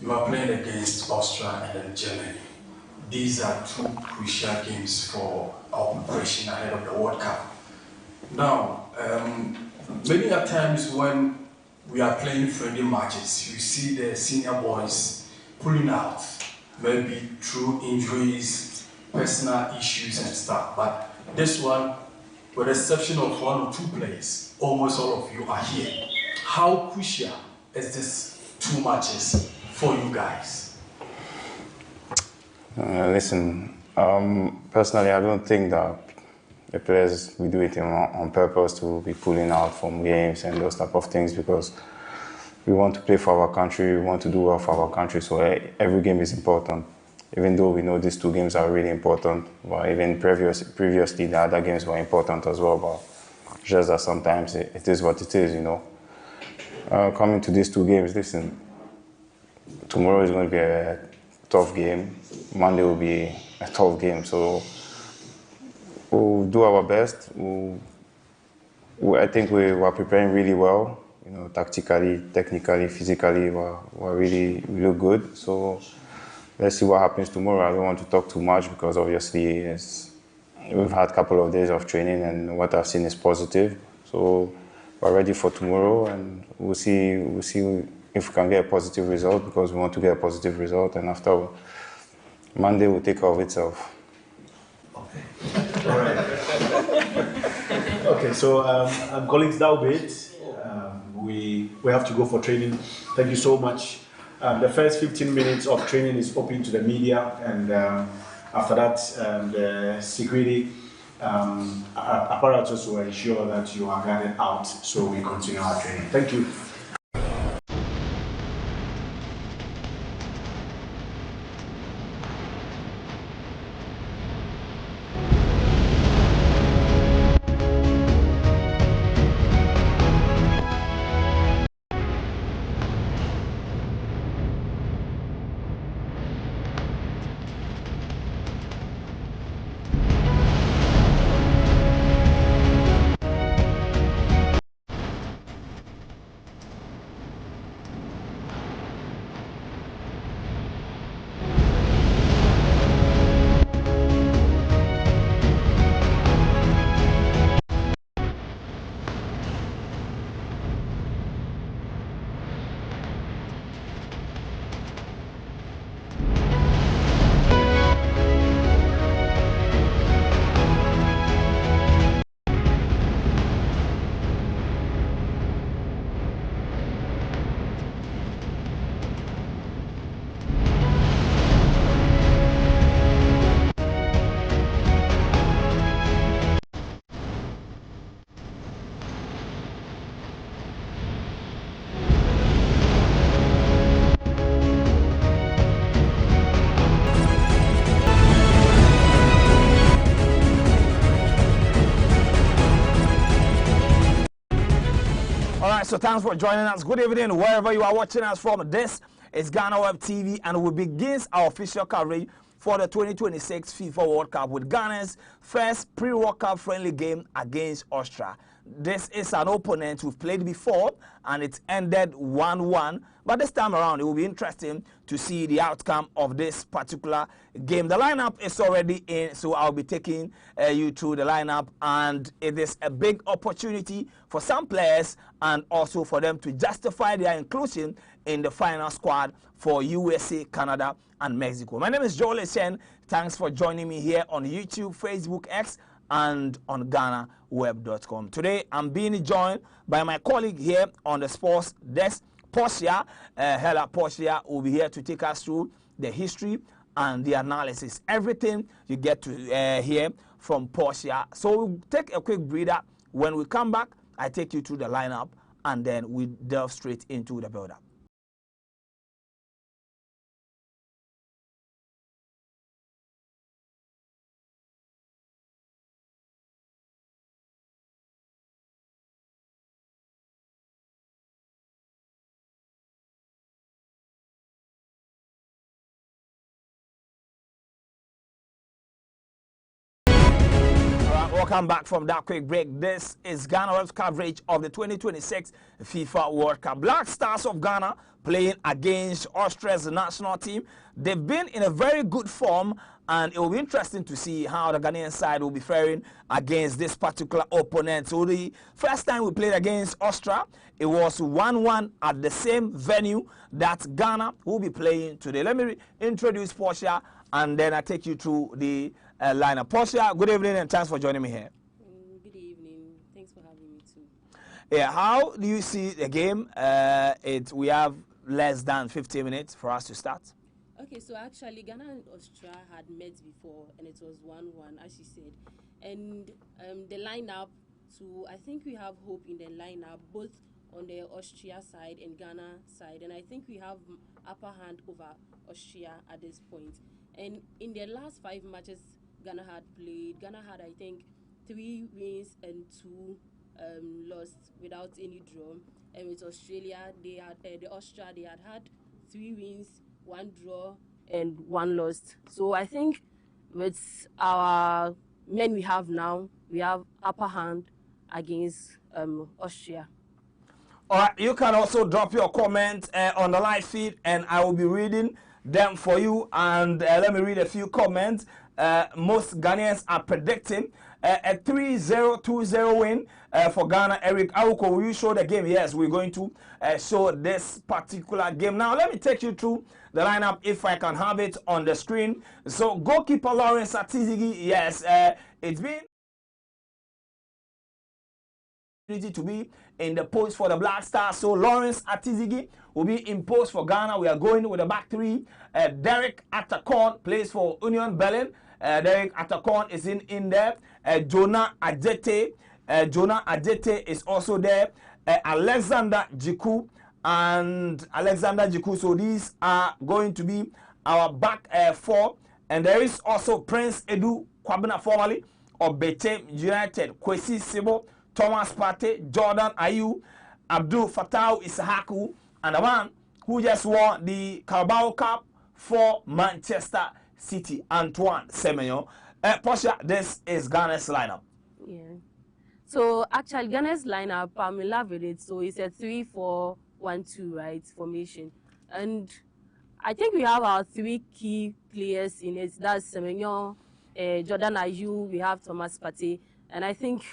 you are playing against Austria and then Germany. These are 2 crucial games for our preparation ahead of the World Cup. Now, many a times when we are playing friendly matches, you see the senior boys pulling out, maybe through injuries, personal issues and stuff. But this one, with the exception of 1 or 2 players, almost all of you are here. How crucial is this 2 matches for you guys? Listen, personally, I don't think that the players we do it on purpose to be pulling out from games and those type of things because we want to play for our country, we want to do well for our country, so every game is important. Even though we know these 2 games are really important, but even previously the other games were important as well, but just that sometimes it is what it is, you know. Coming to these 2 games, listen, tomorrow is going to be a tough game, Monday will be a tough game, so we'll do our best. I think we are preparing really well, you know, tactically, technically, physically, we look good. So let's see what happens tomorrow. I don't want to talk too much because obviously we've had a couple of days of training and what I've seen is positive. So we're ready for tomorrow and we'll see if we can get a positive result because we want to get a positive result, and after Monday will take care of itself. Okay. All right. Okay, so colleagues, that will be it. We have to go for training. Thank you so much. The first 15 minutes of training is open to the media, and after that, the security apparatus will ensure that you are guarded out, so we continue our training. Thank you. right, so thanks for joining us. Good evening, wherever you are watching us from. This is GhanaWeb TV, and we begin our official coverage for the 2026 FIFA World Cup with Ghana's first pre-World Cup friendly game against Austria. This is an opponent we've played before, and it ended 1-1. But this time around, it will be interesting to see the outcome of this particular game. The lineup is already in, so I'll be taking you to the lineup, and it is a big opportunity for some players and also for them to justify their inclusion in the final squad for USA, Canada, and Mexico. My name is Joel Chen. Thanks for joining me here on YouTube, Facebook, X, and on GhanaWeb.com. Today, I'm being joined by my colleague here on the sports desk, Portia. Hella Portia will be here to take us through the history and the analysis. Everything you get to hear from Portia. So we'll take a quick breather. When we come back, I take you through the lineup, and then we delve straight into the build-up. Welcome back from that quick break. This is GhanaWeb's coverage of the 2026 FIFA World Cup. Black Stars of Ghana playing against Austria's national team. They've been in a very good form, and it will be interesting to see how the Ghanaian side will be faring against this particular opponent. So the first time we played against Austria, it was 1-1 at the same venue that Ghana will be playing today. Let me introduce Portia, and then I take you through the lineup. Portia, good evening and thanks for joining me here. Good evening. Thanks for having me too. Yeah, how do you see the game? We have less than 15 minutes for us to start. Okay, so actually Ghana and Austria had met before, and it was 1-1, as you said. And the lineup, so I think we have hope in the lineup, both on the Austria side and Ghana side. And I think we have upper hand over Austria at this point. And in the last 5 matches Ghana had played, Ghana had, I think, 3 wins and 2 lost without any draw. And with Australia, they had Austria had 3 wins, 1 draw, and 1 lost. So I think with our men we have now, we have upper hand against Austria. All right, you can also drop your comment on the live feed, and I will be reading them for you. And let me read a few comments. Most Ghanaians are predicting a 3-0-2-0 win for Ghana. Eric Awuko, will you show the game? Yes, we're going to show this particular game. Now, let me take you through the lineup if I can have it on the screen. So, goalkeeper Lawrence Atizigi, yes, it's been to be in the post for the Black Stars. So Lawrence Atizigi will be in post for Ghana. We are going with the back 3. Derek Atacon plays for Union Berlin. Derek Atacon is in there. Jonah Adjete is also there. Alexander Jiku and Alexander Jiku. So these are going to be our back 4. And there is also Prince Edu Kwabena, formerly of Bechem United. Kwesi Sibo, Thomas Partey, Jordan Ayew, Abdul Fattah Isahaku, and the man who just won the Carabao Cup for Manchester City, Antoine Semenyo. Portia, this is Ghana's lineup. Yeah. So actually, Ghana's lineup, I'm in love with it. So it's a 3-4-1-2, right, formation. And I think we have our 3 key players in it. That's Semenyo, Jordan Ayew, we have Thomas Partey, and I think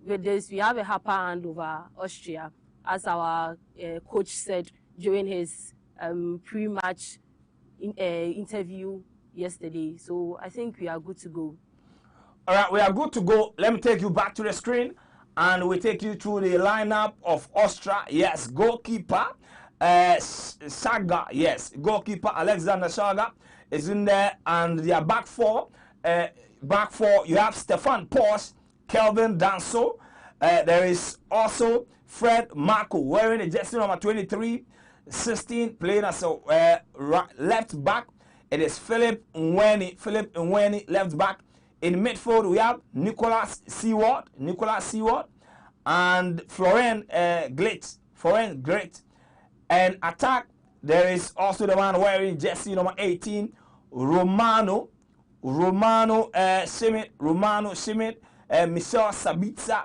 with this, we have a upper hand over Austria, as our coach said during his pre-match interview yesterday. So I think we are good to go. All right, we are good to go. Let me take you back to the screen, and we take you through the lineup of Austria. Yes, goalkeeper Shaga. Yes, goalkeeper Alexander Shaga is in there, and their back 4. You have Stefan Posch, Kelvin Danso. There is also Fred Marco wearing the jersey number 23, 16, playing as a left back. It is Philip Nweni, left back. In midfield, we have Nicholas Seward, and Florent Great. And attack, there is also the man wearing jersey number 18, Romano Schmidt, Michel Sabitzer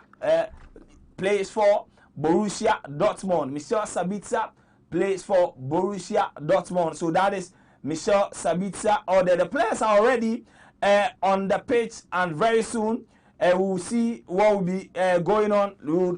plays for Borussia Dortmund. Michel Sabitzer plays for Borussia Dortmund. So that is Michel Sabitzer. The players are already on the pitch, and very soon we will see what will be going on.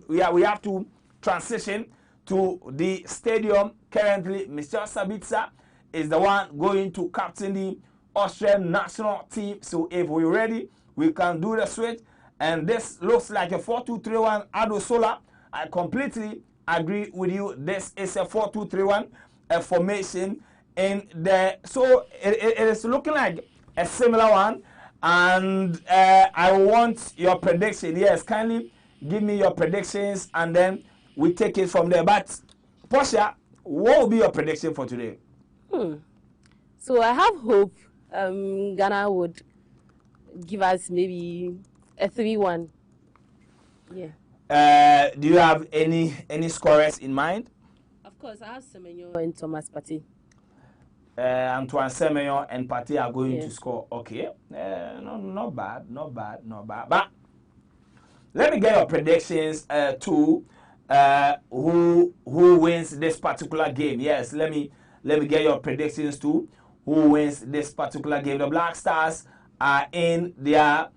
We have to transition to the stadium. Currently, Michel Sabitzer is the one going to captain the Austrian national team. So if we're ready, we can do the switch. And this looks like a 4-2-3-1 Ado Sola. I completely agree with you. This is a 4-2-3-1 formation. So it is looking like a similar one. And I want your prediction. Yes, kindly give me your predictions, and then we take it from there. But Portia, what will be your prediction for today? So I have hope Ghana would give us maybe a 3-1. Yeah. Do you have any scorers in mind? Of course, I have Semenyo and Thomas Partey. Antoine Semenyo and Partey are going to score. Okay. No, not bad. But let me get your predictions too. Who wins this particular game? Yes, let me get your predictions too. Who wins this particular game? The Black Stars are in their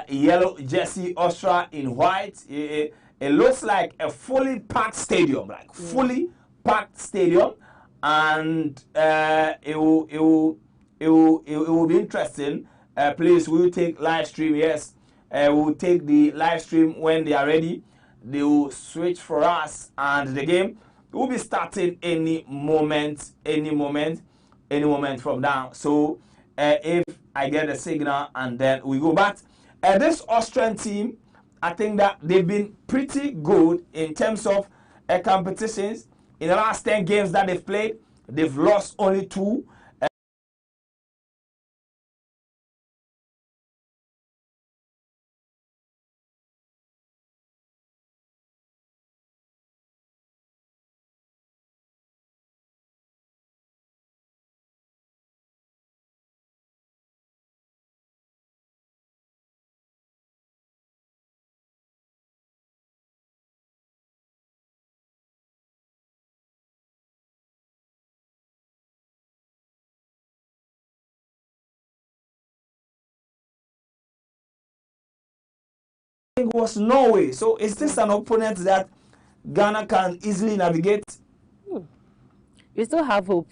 yellow jersey, Austria in white. It looks like a fully packed stadium, fully packed stadium, and it will be interesting. Please, we will take live stream. Yes, we will take the live stream when they are ready. They will switch for us, and the game will be starting any moment from now. So if I get a signal, and then we go back. This Austrian team, I think that they've been pretty good in terms of competitions. In the last 10 games that they've played, they've lost only 2. It was Norway. So is this an opponent that Ghana can easily navigate? We still have hope.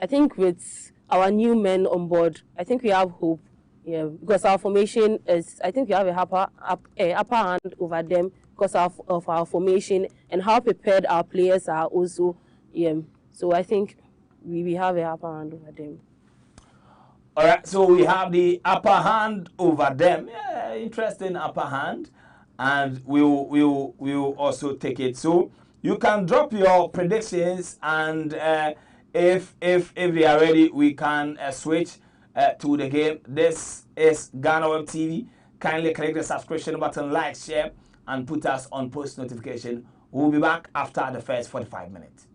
I think with our new men on board, I think we have hope. Yeah, because our formation is, I think we have a upper hand over them because of our formation and how prepared our players are also. Yeah, so I think we have a upper hand over them. All right, so we have the upper hand over them. Yeah, interesting upper hand, and we'll also take it. So you can drop your predictions, and if they are ready, we can switch to the game. This is GhanaWeb TV. Kindly click the subscription button, like, share, and put us on post notification. We'll be back after the first 45 minutes.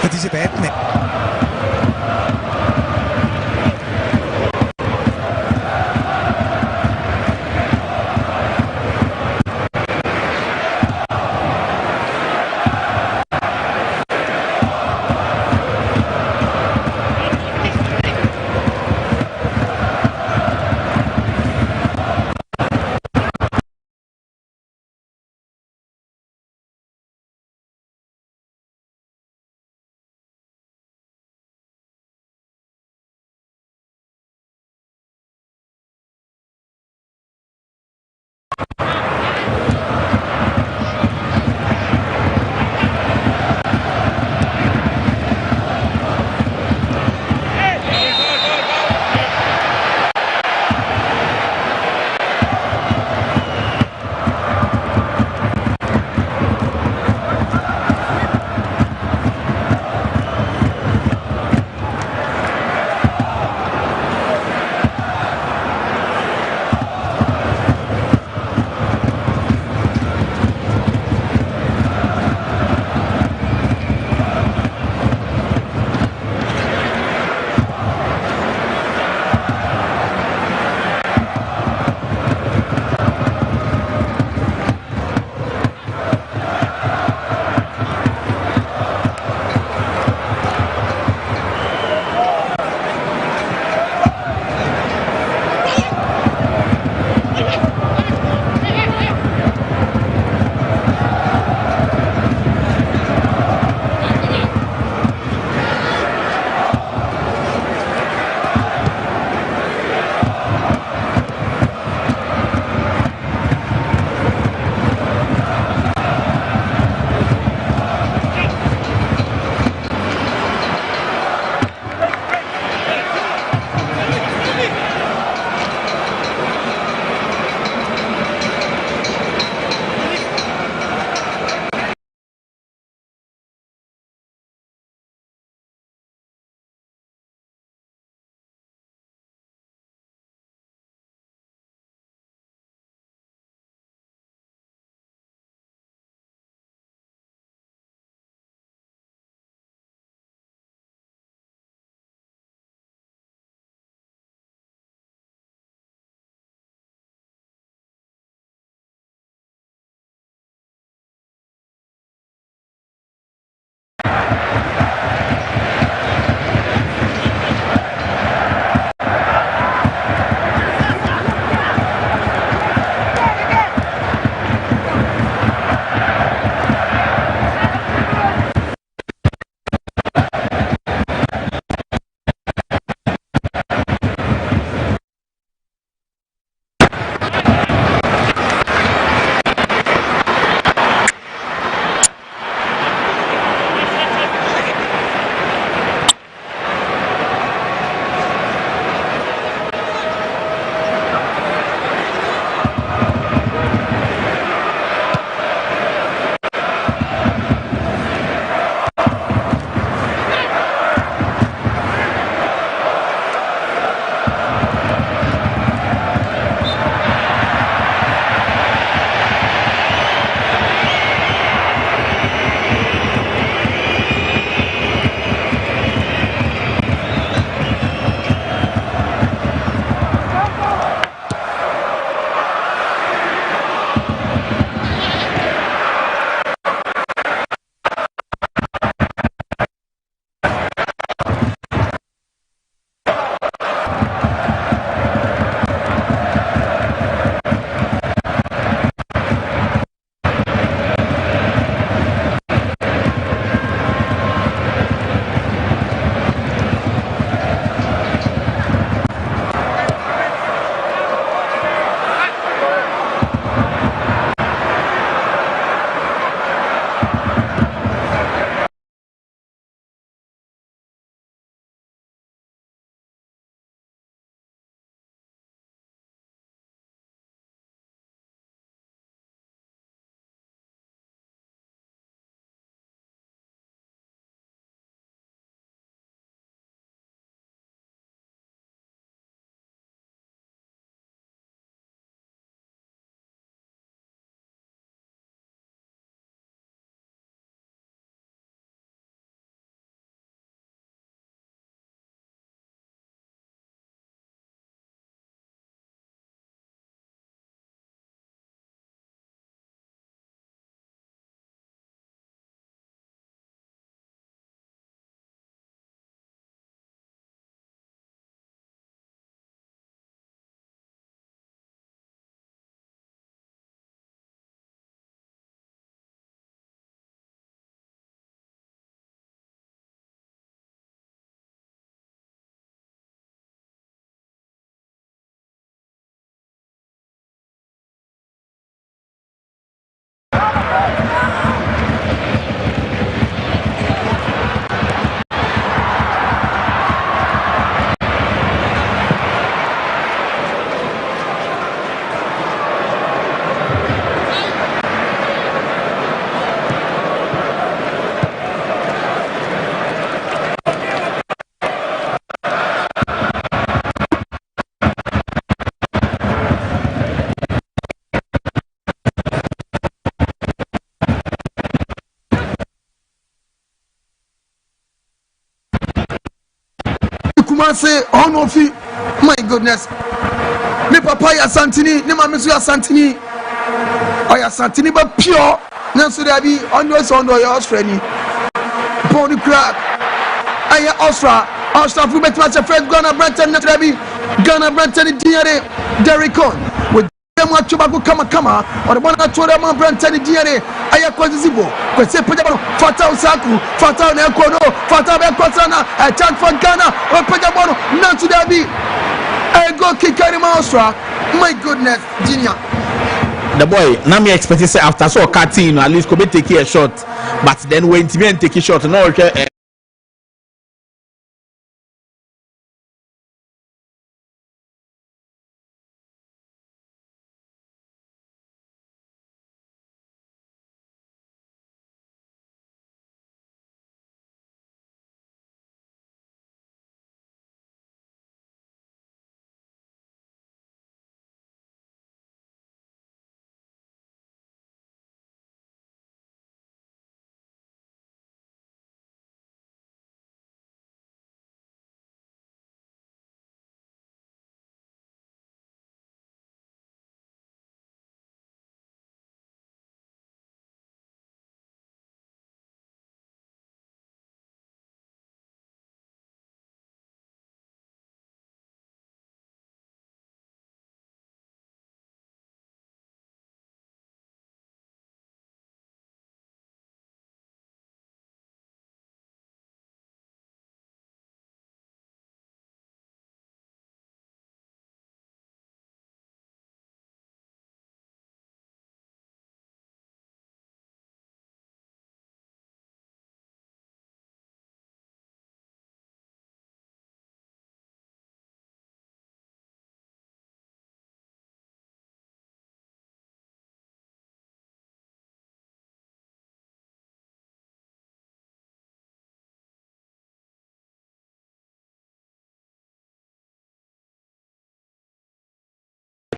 For diese beiden say, oh no, my goodness. Me papa ya santini, ni mami su ya santini. Oh ya santini but pure. Nanso there be on your Australia. Pony crack. Aya Austria for bet match first Ghana Brenton not there be Ghana Brenton diare Derrick on with them what Chubago kama or the one that told them Brenton diare Aya Kwazibo. Kwese Pajabano Fatao Saku Fatao Nekono Fatao Bekosana a chance for Ghana or Pajabano not to there be a goal kicker in Austria. My goodness, Genia. The boy, now me expect to say after so cutting, at least could take a shot, but then when Timmy take a shot, no.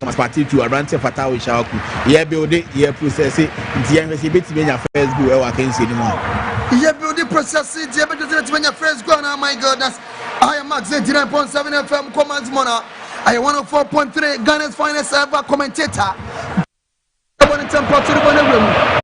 Thomas Party to Arante Fatawi Shaku. Yeah, build it, yeah, process it. The embassy bit to be your first go. I can't see anymore. Yeah, build it, process it. Yeah, but it's when your first go. Oh my goodness. I am Max 89.7 FM Commands Mona. I am 104.3 Ghana's finest ever commentator. I want to temper to the room.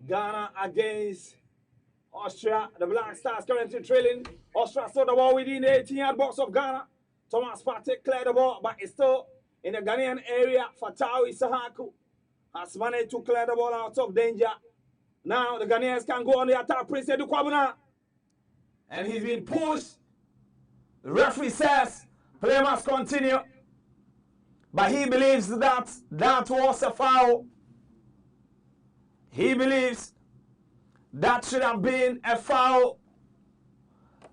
Ghana against Austria. The Black Stars currently trailing. Austria saw the ball within the 18-yard box of Ghana. Thomas Partey cleared the ball, but it's still in the Ghanaian area. Fatawi Sahaku has managed to clear the ball out of danger. Now the Ghanaians can go on the attack. Prince Edu Kwabena. And he's been pushed. The referee says play must continue. But he believes that that was a foul. He believes that should have been a foul.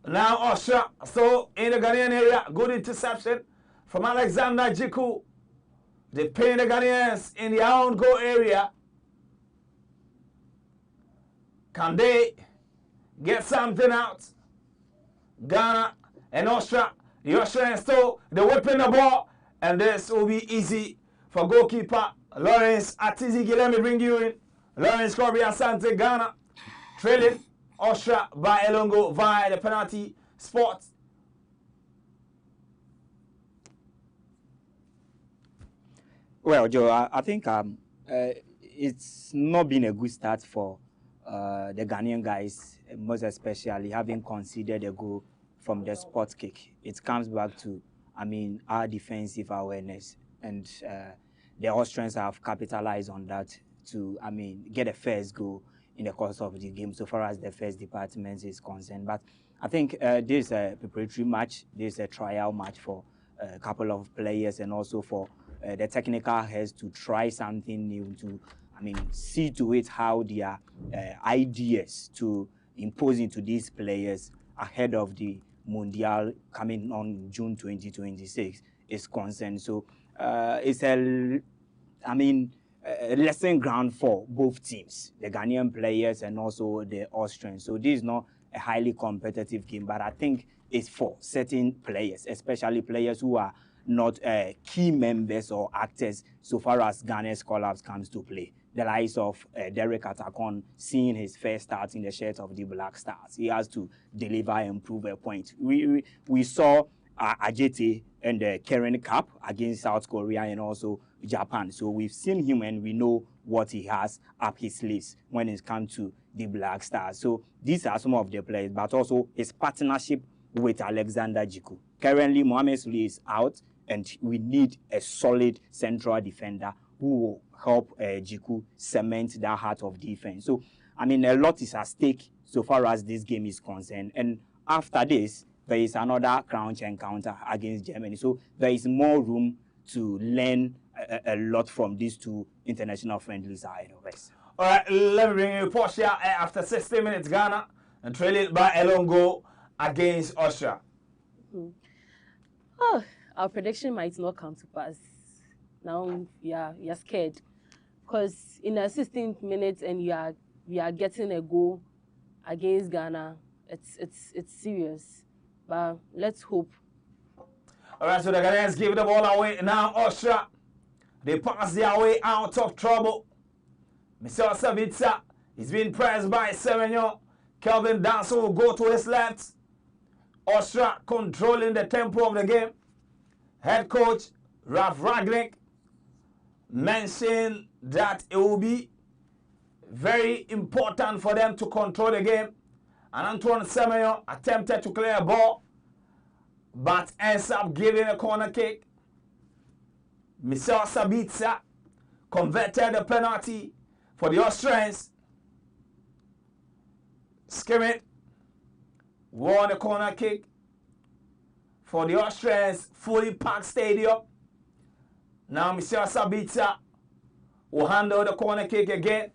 Now Austria, so in the Ghanaian area, good interception from Alexander Jiku. They pin the Ghanaians in their own goal area. Can they get something out? Ghana and Austria. The Austrians still, they're whipping the ball. And this will be easy for goalkeeper Lawrence Atizigi. Let me bring you in. Lawrence Corby Asante, Ghana. Trailing Austria by Elongo via the penalty spot. Well, Joe, I think it's not been a good start for the Ghanaian guys, most especially having conceded a goal from the spot kick. It comes back to, our defensive awareness, and the Austrians have capitalized on that to, get a first goal in the course of the game, so far as the first department is concerned. But I think this is a preparatory match, this is a trial match for a couple of players, and also for the technical heads to try something new, to, see to it how their ideas to impose into these players ahead of the Mundial coming on June 2026 is concerned. So it's a lesson ground for both teams, the Ghanaian players and also the Austrians. So this is not a highly competitive game, but I think it's for certain players, especially players who are not key members or actors so far as Ghana's call-ups comes to play. The likes of Derek Atakon, seeing his first start in the shirt of the Black Stars. He has to deliver and prove a point. We saw Ajete in the Karen Cup against South Korea and also Japan. So we've seen him and we know what he has up his sleeves when it comes to the Black Stars. So these are some of the players, but also his partnership with Alexander Jiku. Currently, Mohamed Suli is out, and we need a solid central defender who will help Jiku cement that heart of defense. So, a lot is at stake so far as this game is concerned. And after this, there is another crunch encounter against Germany. So there is more room to learn a lot from these two international friendlies ahead of us. All right, let me bring you Portia after 60 minutes, Ghana, and trailing by a long goal against Austria. Oh, our prediction might not come to pass. Now you're scared, because in the 16th minute and we are getting a goal against Ghana. It's serious, but let's hope. All right, so the Ghanaians give the ball away now. Austria, they pass their way out of trouble. Mr. Sabitza is being pressed by Semenyo. Kelvin Danso will go to his left. Austria controlling the tempo of the game. Head coach Ralf Ragnick mentioned that it will be very important for them to control the game. And Antoine Semenyo attempted to clear a ball, but ends up giving a corner kick. Michel Sabitza converted the penalty for the Austrians. Skimmit won the corner kick for the Austrians, fully packed stadium. Now Michel Sabitza will handle the corner kick again.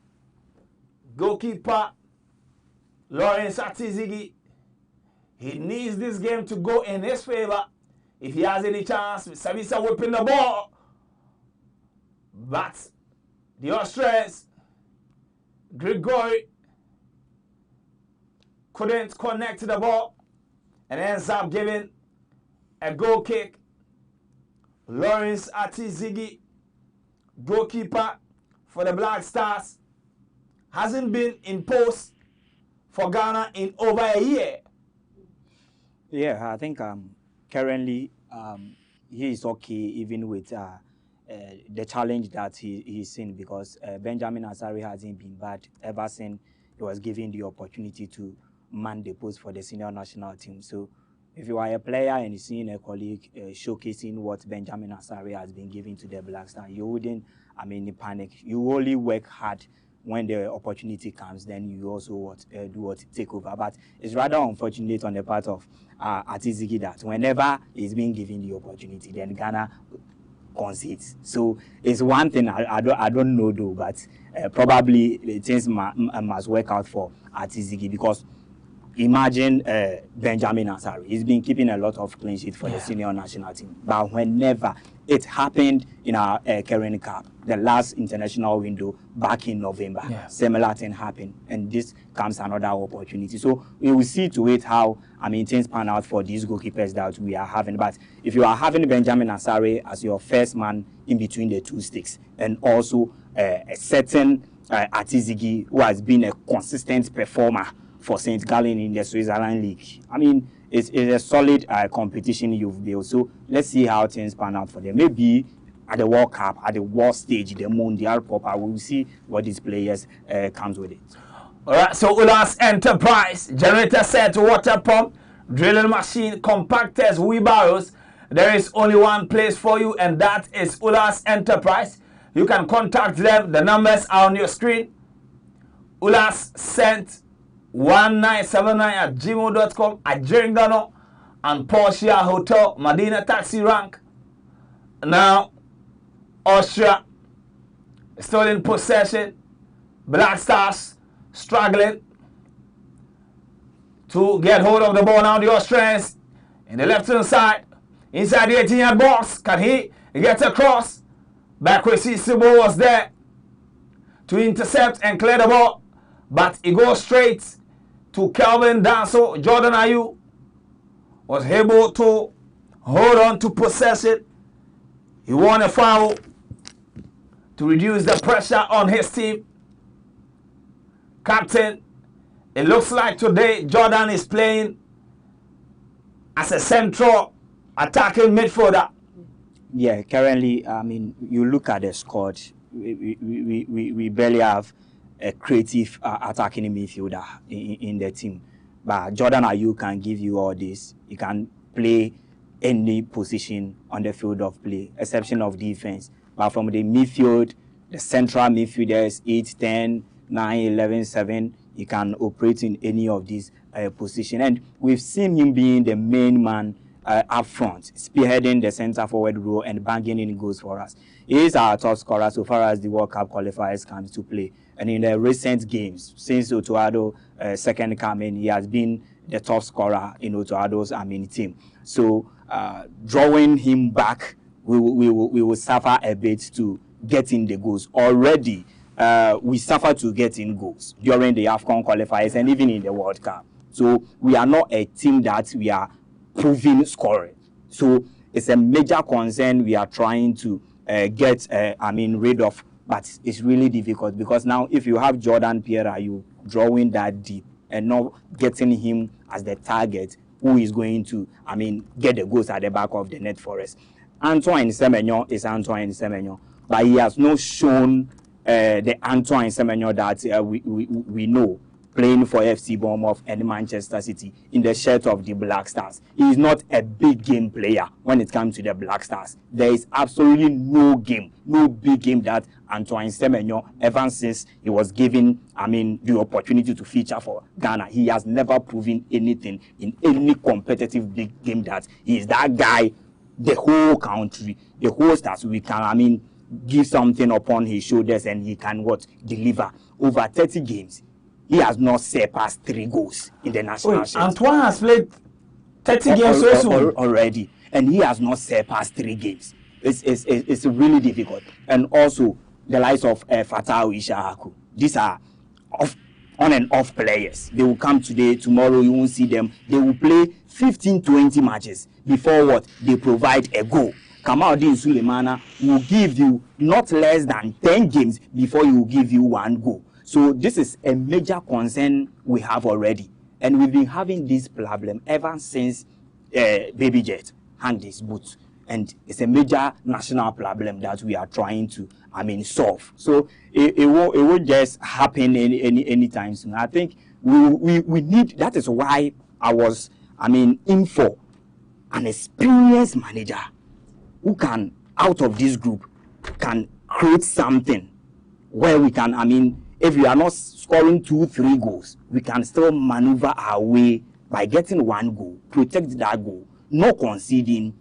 Goalkeeper Lawrence Atizigi, he needs this game to go in his favor if he has any chance. Sabitza whipping the ball, but the Austrians, Grigori, couldn't connect to the ball and ends up giving a goal kick. Lawrence Atizigi, goalkeeper for the Black Stars, hasn't been in post for Ghana in over a year. Yeah, I think currently he is okay even with the challenge that he's seen, because Benjamin Asare hasn't been bad ever since he was given the opportunity to man the post for the senior national team. So if you are a player and you're seeing a colleague showcasing what Benjamin Asare has been giving to the Black Stars, you wouldn't, panic. You only work hard. When the opportunity comes, then you also take over. But it's rather unfortunate on the part of Atizigi that whenever he's being given the opportunity, then Ghana concedes. So it's one thing I don't know though, but probably things must work out for Atizigi, because imagine Benjamin Asare. He's been keeping a lot of clean sheets for the senior national team. But whenever it happened in our Karen Cup, the last international window back in November, similar thing happened. And this comes another opportunity. So we will see to it how, things pan out for these goalkeepers that we are having. But if you are having Benjamin Asare as your first man in between the two sticks, and also a certain Atizigi who has been a consistent performer for St. Gallen in the Switzerland League, it's a solid competition you've built. So let's see how things pan out for them. Maybe at the World Cup, at the world stage, the Mondial proper, we will see what these players comes with it. All right, so Ulas Enterprise, generator set, water pump, drilling machine, compactors, wheelbarrows. There is only one place for you, and that is Ulas Enterprise. You can contact them. The numbers are on your screen. Ulas sent 1979@gmail.com, at Jeringano and Porsche Hotel, Medina Taxi Rank. Now, Austria still in possession. Black Stars struggling to get hold of the ball. Now the Austrians in the left-hand side, inside the 18-yard box. Can he get across? Bakwesi Sibo was there to intercept and clear the ball, but it goes straight to Kelvin Danso. Jordan Ayew was able to hold on to possession. He won a foul to reduce the pressure on his team. Captain, it looks like today Jordan is playing as a central attacking midfielder. Yeah, currently, you look at the squad, we barely have a creative attacking midfielder in the team. But Jordan Ayew can give you all this. He can play any position on the field of play, exception of defense. But from the midfield, the central midfielders, 8, 10, 9, 11, 7, he can operate in any of these positions. And we've seen him being the main man up front, spearheading the center forward role and banging in goals for us. He is our top scorer so far as the World Cup qualifiers comes to play. And in the recent games, since Otuado second coming, he has been the top scorer in Otuado's team. So drawing him back, we will suffer a bit to get in the goals. Already, we suffer to get in goals during the AFCON qualifiers and even in the World Cup. So we are not a team that we are proving scoring. So it's a major concern we are trying to get rid of, but it's really difficult because now if you have Jordan Pierre, you drawing that deep and not getting him as the target, who is going to get the goals at the back of the net for us. Antoine Semenyo is Antoine Semenyo, but he has not shown the Antoine Semenyo that we know, playing for FC Bournemouth and Manchester City in the shirt of the Black Stars. He is not a big game player when it comes to the Black Stars. There is absolutely no big game that Antoine Semenyo, ever since he was given, the opportunity to feature for Ghana, he has never proven anything in any competitive big game that he is that guy, the whole country, the whole stars, we can, give something upon his shoulders and he can deliver. Over 30 games, he has not surpassed 3 goals in the national shirt. Antoine has played 30 games so soon already, and he has not surpassed 3 games. It's really difficult. And also, the likes of Fatau Ishahaku. These are on and off players. They will come today, tomorrow you won't see them. They will play 15-20 matches before they provide a goal. Kamaldeen Sulemana will give you not less than 10 games before he will give you 1 goal. So this is a major concern we have already. And we've been having this problem ever since Baby Jet hung his boots. and it's a major national problem that we are trying to, solve. So it won't just happen anytime soon. I think we need. That is why I was, in for an experienced manager who can, out of this group, can create something where we can, if we are not scoring 2-3 goals, we can still maneuver our way by getting 1 goal, protect that goal, not conceding.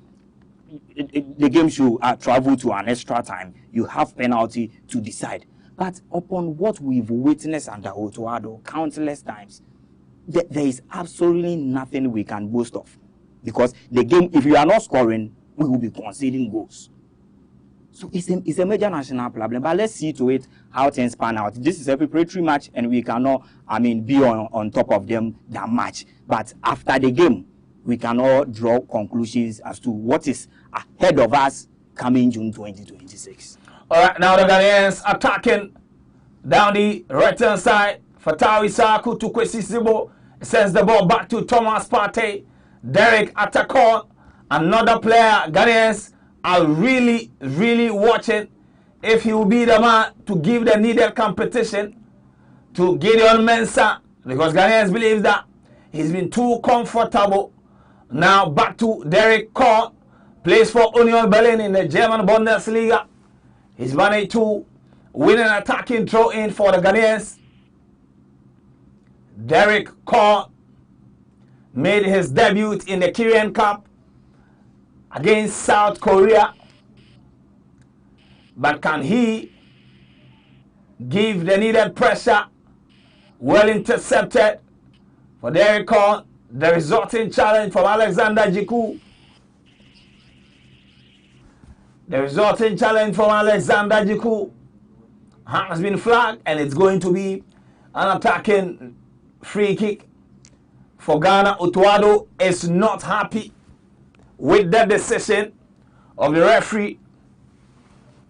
The game should travel to an extra time. You have penalty to decide. But upon what we've witnessed under Otuado countless times, there is absolutely nothing we can boast of. Because the game, if you are not scoring, we will be conceding goals. So it's a major national problem. But let's see to it how things pan out. This is a preparatory match, and we cannot, be on top of them that much. But after the game, we can all draw conclusions as to what is ahead of us coming June 2026. All right, now the Ghanaians attacking down the right-hand side. Fatawi Saku to Kwesi Sibo sends the ball back to Thomas Partey. Derek Atakon, another player. Ghanaians are really, really watching if he will be the man to give the needed competition to Gideon Mensah, because Ghanaians believe that he's been too comfortable. Now back to Derek Korn, plays for Union Berlin in the German Bundesliga. He's managed to win an attacking throw-in for the Ghanaians. Derek Korn made his debut in the Korean Cup against South Korea. But can he give the needed pressure? Well intercepted for Derek Korn. The resulting challenge from Alexander Jiku. The resulting challenge from Alexander Jiku has been flagged, and it's going to be an attacking free kick for Ghana. Otuado is not happy with the decision of the referee.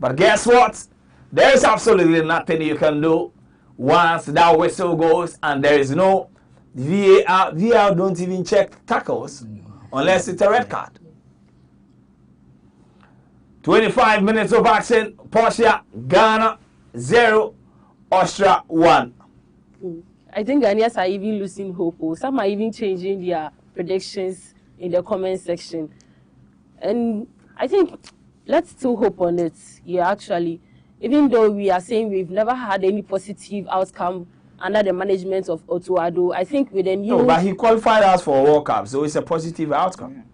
But guess what? There is absolutely nothing you can do once that whistle goes and there is no VAR. VAR don't even check tackles unless it's a red card. 25 minutes of action. Portia, Ghana 0, Austria 1. I think Ghanaians are even losing hope. Some are even changing their predictions in the comment section. And I think let's still hope on it. Yeah, actually, even though we are saying we've never had any positive outcome under the management of Otuado, I think with the new... No, but he qualified us for a World Cup, so it's a positive outcome.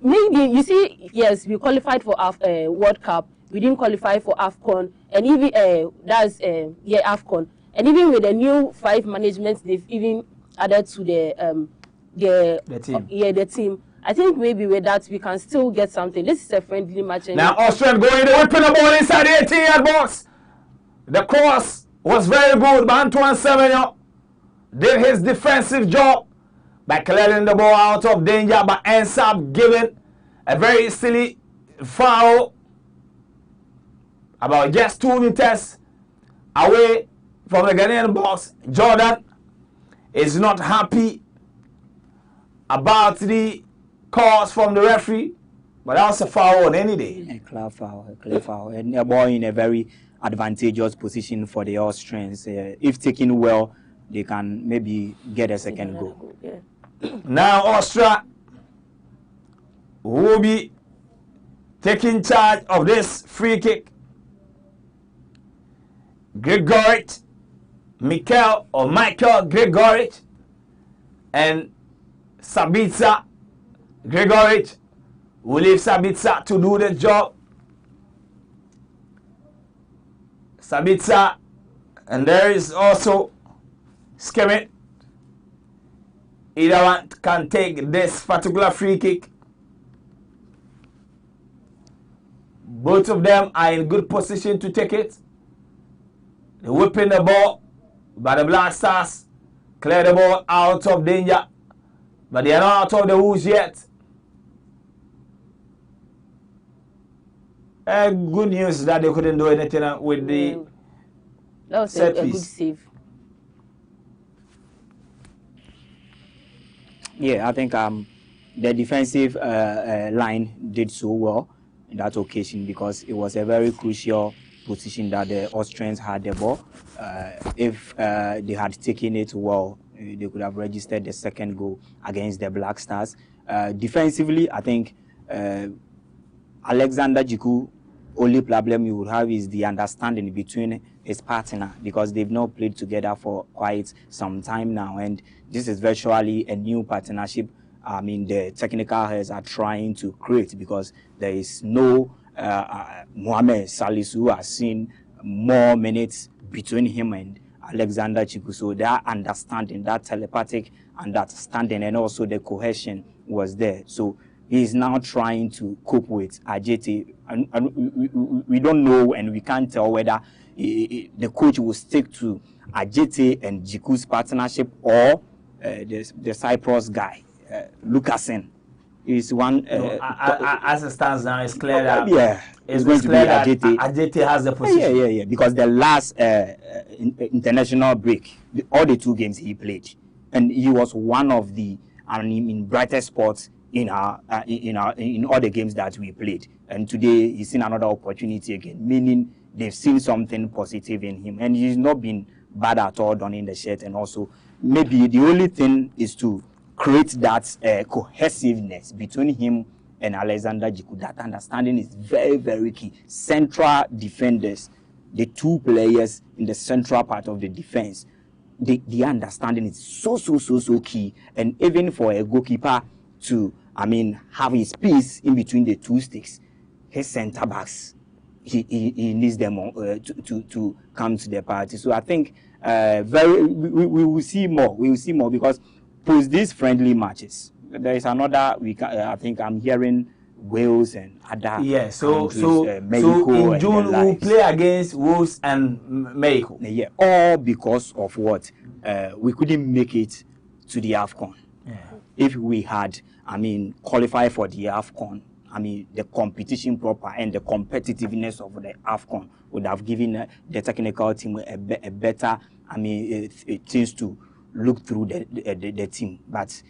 Maybe, you see, yes, we qualified for World Cup. We didn't qualify for AFCON. And even, AFCON. And even with the new 5 managements, they've even added to the team. The team. I think maybe with that, we can still get something. This is a friendly match. Now, Austria going to whipping the ball inside the 18-yard box. The cross was very good, but Antoine Semenyo did his defensive job by clearing the ball out of danger, but ends up giving a very silly foul about just 2 meters away from the Ghanaian box. Jordan is not happy about the calls from the referee, but that was a foul on any day. A clear foul. And a ball in a very advantageous position for the Austrians. If taken well, they can maybe get a second goal. Yeah. Now Austria will be taking charge of this free kick. Michael Grigoric and Sabitzer Grigoric will leave Sabitzer to do the job. Sabitzer, and there is also Skimit. Either one can take this particular free kick. Both of them are in good position to take it. They're whipping the ball, but the Black Stars clear the ball out of danger. But they are not out of the woods yet. Good news that they couldn't do anything with the that was set a piece. good save. Yeah, I think the defensive line did so well in that occasion because it was a very crucial position that the Austrians had the ball. If they had taken it well, they could have registered the second goal against the Black Stars. Defensively, I think Alexander Jiku, only problem you would have is the understanding between his partner because they've not played together for quite some time now, and this is virtually a new partnership. I mean, the technical heads are trying to create because there is no Mohamed Salisu who has seen more minutes between him and Alexander Chiku. So that understanding, that telepathic understanding, and also the cohesion was there. So he is now trying to cope with Ajete, and we don't know and we can't tell whether the coach will stick to Ajete and Jiku's partnership or the Cyprus guy, Lucasen. Is one as it stands now, it's clear that it's going to be Ajete. Ajete has the position. Yeah. Because the last international break, all the 2 games he played, and he was one of the brightest spots in all the games that we played. And today he's seen another opportunity again, meaning they've seen something positive in him, and he's not been bad at all donning the shirt. And also, maybe the only thing is to create that cohesiveness between him and Alexander Jiku. That understanding is very, very key. Central defenders, the 2 players in the central part of the defense, the understanding is so key. And even for a goalkeeper to, have his piece in between the 2 sticks, his center backs, he needs them to come to the party. So I think we will see more. We will see more because post these friendly matches, there is another week. I think I'm hearing Wales and other countries, so Mexico in June we'll play against Wales and Mexico. Yeah, all because of what we couldn't make it to the AFCON. Yeah. If we had, qualified for the AFCON, the competition proper and the competitiveness of the AFCON would have given the technical team a better, things to look through the team. But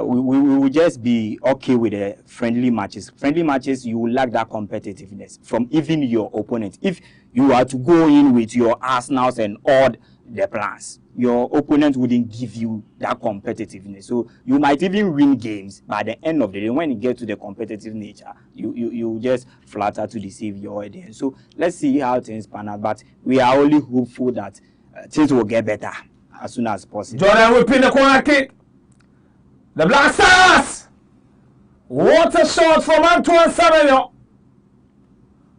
we will just be okay with the friendly matches. Friendly matches, you will lack that competitiveness from even your opponent. If you are to go in with your arsenals and all the plans, your opponent wouldn't give you that competitiveness. So you might even win games, but at the end of the day, when you get to the competitive nature, you just flatter to deceive your audience. So let's see how things pan out. But we are only hopeful that things will get better as soon as possible. Jordan will pin the corner kick. The Black Stars! What a shot from Antoine Semenyo.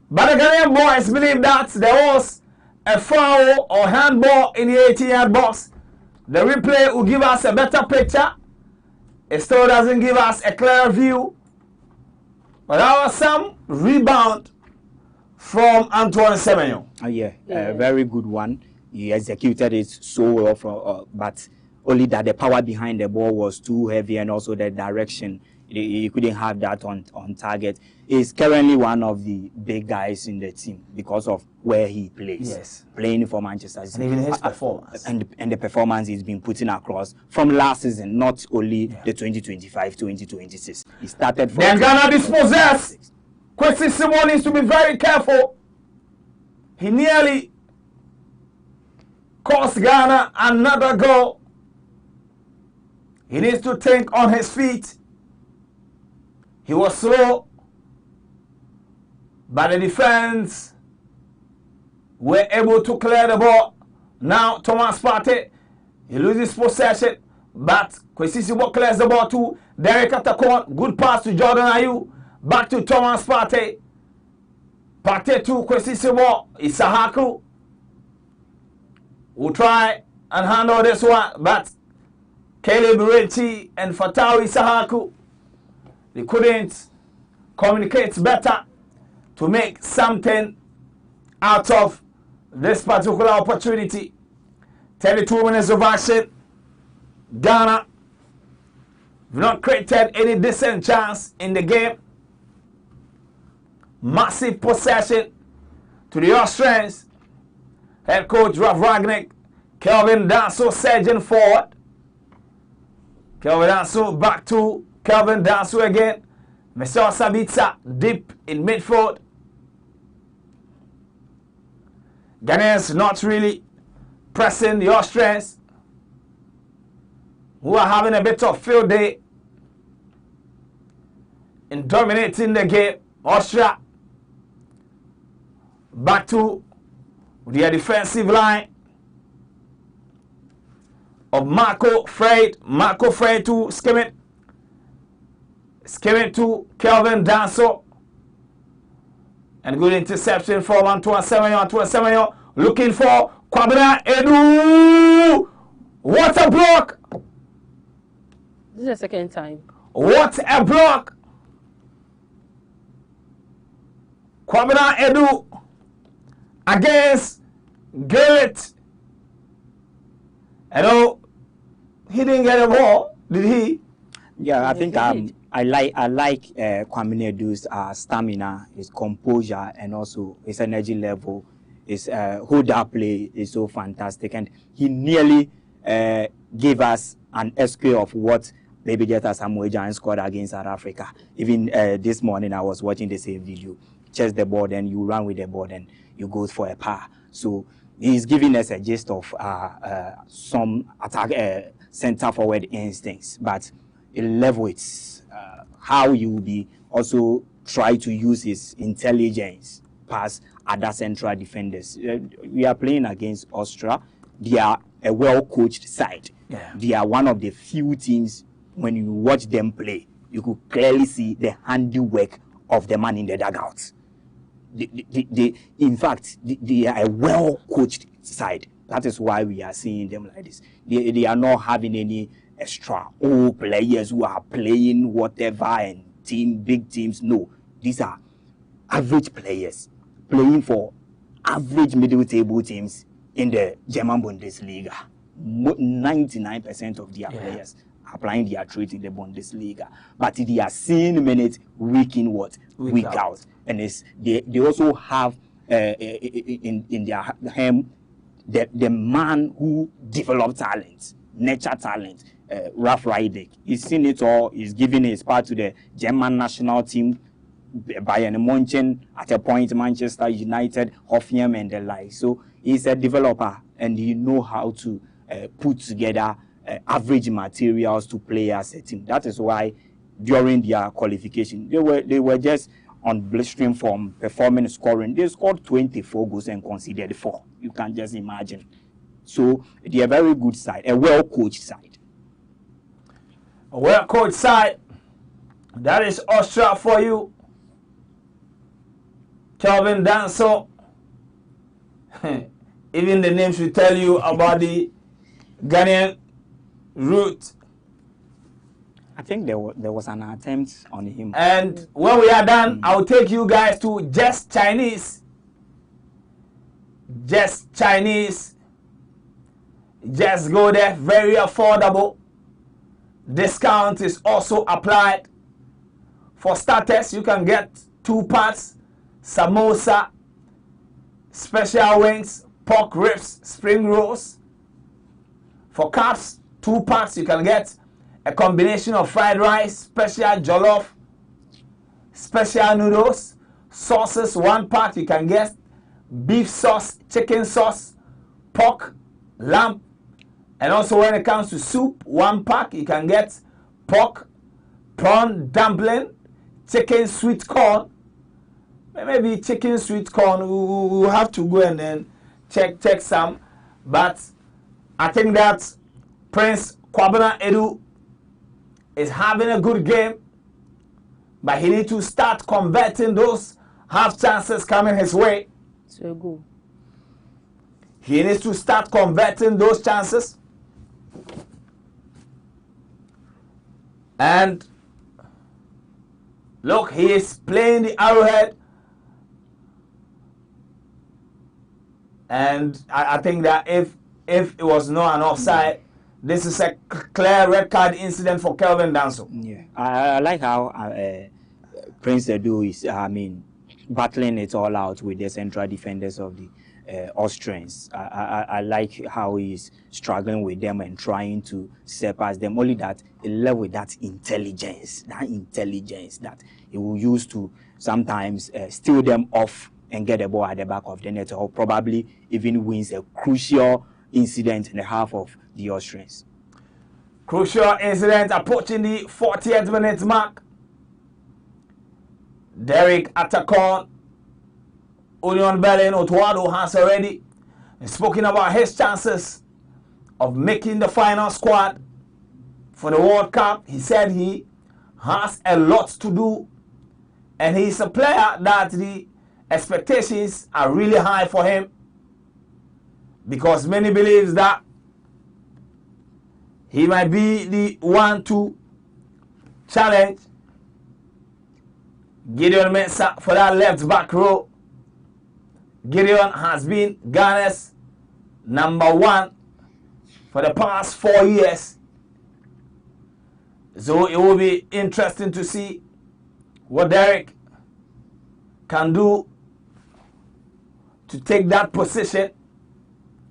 But the Ghanaian boys believe that there was a foul or handball in the 18-yard box. The replay will give us a better picture. It still doesn't give us a clear view. But there was some rebound from Antoine Semenyo. A very good one. He executed it so well, but only that the power behind the ball was too heavy, and also the direction. He couldn't have that on target. He's currently one of the big guys in the team because of where he plays. Yes. Playing for Manchester City. And even his performance. And the performance he's been putting across from last season, not only the 2025-2026. He started from... Then Ghana dispossessed. Kwesi Simon needs to be very careful. He nearly cost Ghana another goal. He needs to think on his feet. He was slow, but the defense were able to clear the ball. Now Thomas Partey, he loses possession, but Kwesi Simon clears the ball to Derek Atakon. Good pass to Jordan Ayew. Back to Thomas Partey. Partey to Kwesi Simon. Isahaku will try and handle this one, but Caleb Ritchie and Fatawi Isahaku, they couldn't communicate better to make something out of this particular opportunity. 32 minutes of action. Ghana have not created any decent chance in the game. Massive possession to the Austrians. Head coach Ralf Rangnick, Kelvin Danso surging forward. Kelvin Danso back to Kelvin Danso again. Mr. Sabitza deep in midfield. Ghanaians not really pressing the Austrians, who are having a bit of field day in dominating the game. Austria back to their defensive line of Marco Freid. Marco Freid to skim it. Skim it to Kelvin Danso. And good interception for Antoine Semenyo. Looking for Kwabena Edu. What a block! This is the second time. What a block! Kwabena Edu against Garrett. Hello, he didn't get a ball, did he? Yeah, I think I like Kwame Edu's stamina, his composure, and also his energy level. His hold-up play is so fantastic, and he nearly gave us an SQ of what Baby Jetta Samuel Jan scored against South Africa. Even this morning, I was watching the same video. Chase the ball, and you run with the ball, and you go for a par. So he's giving us a gist of some attack center forward instincts, but a level it's how you will be also try to use his intelligence past other central defenders. We are playing against Austria. They are a well-coached side. Yeah. They are one of the few teams, when you watch them play, you could clearly see the handiwork of the man in the dugout. In fact, they are a well-coached side. That is why we are seeing them like this. They are not having any extra players who are playing whatever and big teams. No, these are average players playing for average middle table teams in the German Bundesliga. 99% of their players are applying their trade in the Bundesliga, but they are seeing minutes week in, week out. And they also have in their hand the man who developed talent, nature talent, Ralf Rangnick. He's seen it all. He's giving his part to the German national team, Bayern Munich, at a point Manchester United, Hoffenheim, and the like. So he's a developer, and he knows how to put together average materials to play as a team. That is why during their qualification, they were just on blistering form, performing, scoring. They scored 24 goals and conceded 4. You can just imagine. So they are a very good side, a well-coached side. A well-coached side. That is Austria for you. Kelvin Danso. Even the names will tell you about the Ghanaian route. I think there was an attempt on him. And when we are done, I'll take you guys to Just Chinese. Just Chinese. Just go there. Very affordable. Discount is also applied. For starters, you can get 2 parts, samosa, special wings, pork ribs, spring rolls. For carbs, 2 parts, you can get a combination of fried rice, special jollof, special noodles. Sauces, 1 part, you can get beef sauce, chicken sauce, pork, lamb. And also when it comes to soup, 1 pack, you can get pork, prawn dumpling, chicken sweet corn. Maybe chicken sweet corn, we'll have to go and then check some. But I think that Prince Kwabena Edu is having a good game, but he needs to start converting those half chances coming his way. So good. He needs to start converting those chances. And look, he is playing the Arrowhead. And I think that if it was not an offside, this is a clear red card incident for Kelvin Danso. Yeah, I like how Prince Edu is, battling it all out with the central defenders of the Austrians. I like how he's struggling with them and trying to surpass them. Only that he left with that intelligence that he will use to sometimes steal them off and get the ball at the back of the net, or probably even wins a crucial incident in the half of the Austrians. Crucial incident approaching the 40th minute mark. Derek Atacon, Union Berlin, Otuado has already spoken about his chances of making the final squad for the World Cup. He said he has a lot to do, and he's a player that the expectations are really high for him, because many believes that he might be the one to challenge Gideon Mensah for that left back row. Gideon has been Ghana's #1 for the past 4 years. So it will be interesting to see what Derek can do to take that position.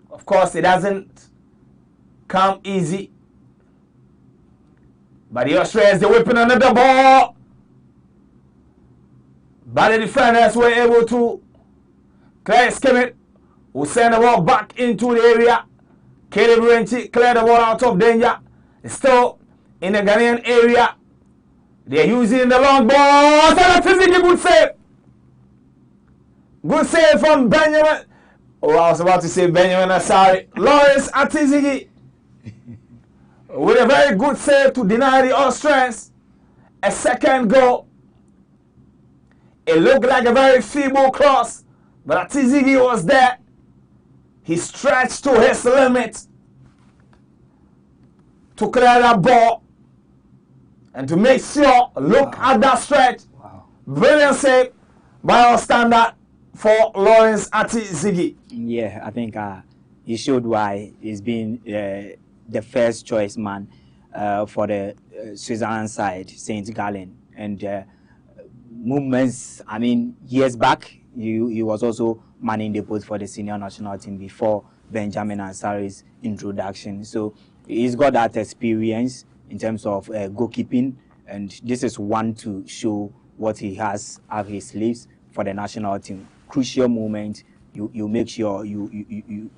Of course, it doesn't come easy. But the Australians, they're whipping another ball. But the defenders were able to clear it. Will send the ball back into the area. Caleb Renchi cleared the ball out of danger. It's still in the Ghanaian area. They're using the long ball. And a physical good save. Good save from Benjamin. Oh, I was about to say Benjamin Asari. Lawrence Atizigi with a very good save to deny the Austrians a second goal. It looked like a very feeble cross, but Atizigi was there. He stretched to his limit to clear that ball and to make sure, look at that stretch. Wow. Brilliant save by our standard for Lawrence Atizigi. Yeah, I think he showed why he's been the first choice man for the Switzerland side, St. Gallen. And movements, I mean, years back, he was also manning the post for the senior national team before Benjamin Ansari's introduction. So he's got that experience in terms of goalkeeping, and this is one to show what he has up his sleeves for the national team. Crucial moment, you make sure you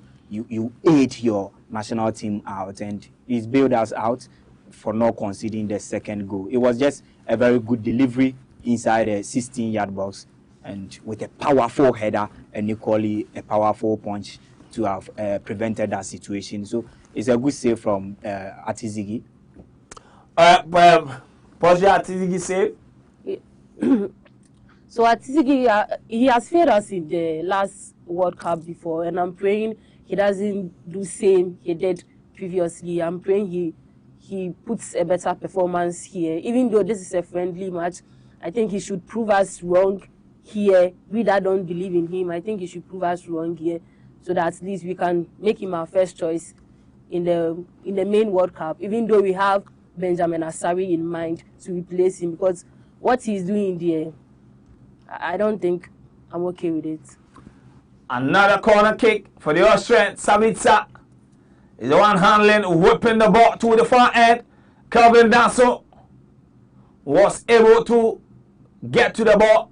aid your national team out, and he's bailed us out for not conceding the second goal. It was just a very good delivery inside a 16-yard box, and with a powerful header and equally a powerful punch to have prevented that situation. So it's a good save from Atizigi. What's your Atizigi save? So Atizigi, he has failed us in the last World Cup before, and I'm praying he doesn't do same he did previously. I'm praying he puts a better performance here. Even though this is a friendly match, I think he should prove us wrong here. We that don't believe in him, I think he should prove us wrong here, so that at least we can make him our first choice in the main World Cup. Even though we have Benjamin Asari in mind to replace him, because what he's doing there, I don't think I'm okay with it. Another corner kick for the Austrians. Savitsa is the one handling, whipping the ball to the far end. Calvin Danso was able to get to the ball,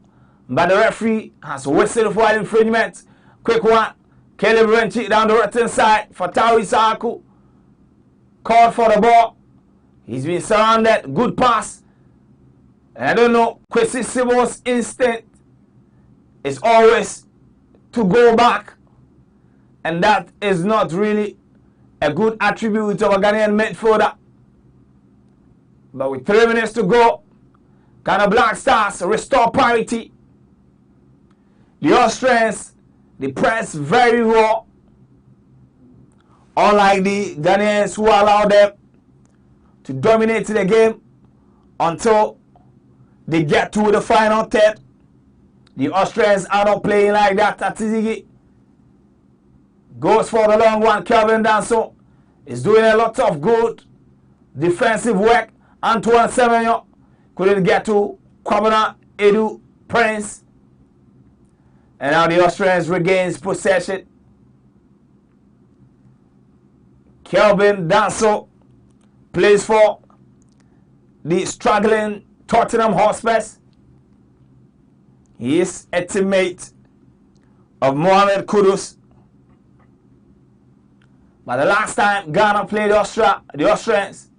but the referee has whistled for an infringement. Quick one. Caleb Renchi down the right-hand side for Tawi Saku. Called for the ball. He's been surrounded. Good pass. And I don't know, Kwesi Sibo's instinct is always to go back. And that is not really a good attribute of a Ghanaian midfielder. But with 3 minutes to go, Ghana Black Stars restore parity. The Austrians, they press very well. Unlike the Ghanaians who allow them to dominate the game until they get to the final third. The Austrians are not playing like that. Atizigi goes for the long one. Kelvin Danso is doing a lot of good defensive work. Antoine Semenyo couldn't get to Kwabena Edu Prince. And now the Austrians regains possession Kelvin Danso plays for the struggling Tottenham Hotspurs. He is a teammate of Mohamed Kudus. But the last time Ghana played Austria, the Austrians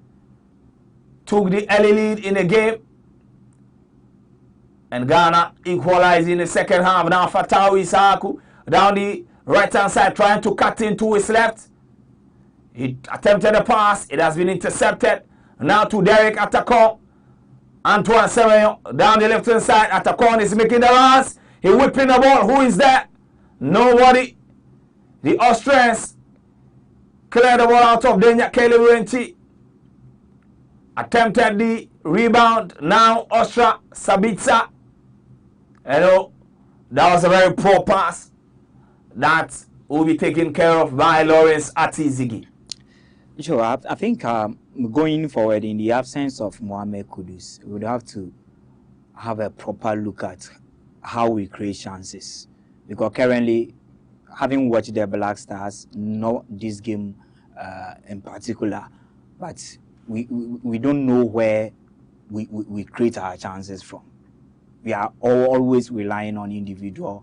took the early lead in the game. And Ghana equalized in the second half. Now Fatawu Isaaku down the right-hand side trying to cut into his left. He attempted a pass. It has been intercepted. Now to Derek Atakon. Antoine Semenyo down the left-hand side. Atakon is making the runs. He whipping the ball. Who is there? Nobody. The Austrians cleared the ball out of danger. Kelly Renchi attempted the rebound. Now Austria, Sabitzer. Hello. That was a very poor pass. That will be taken care of by Lawrence Atizigi. Sure, I think going forward, in the absence of Mohamed Kudus, we would have to have a proper look at how we create chances. Because currently, having watched the Black Stars, not this game in particular, but we don't know where we create our chances from. We are always relying on individual,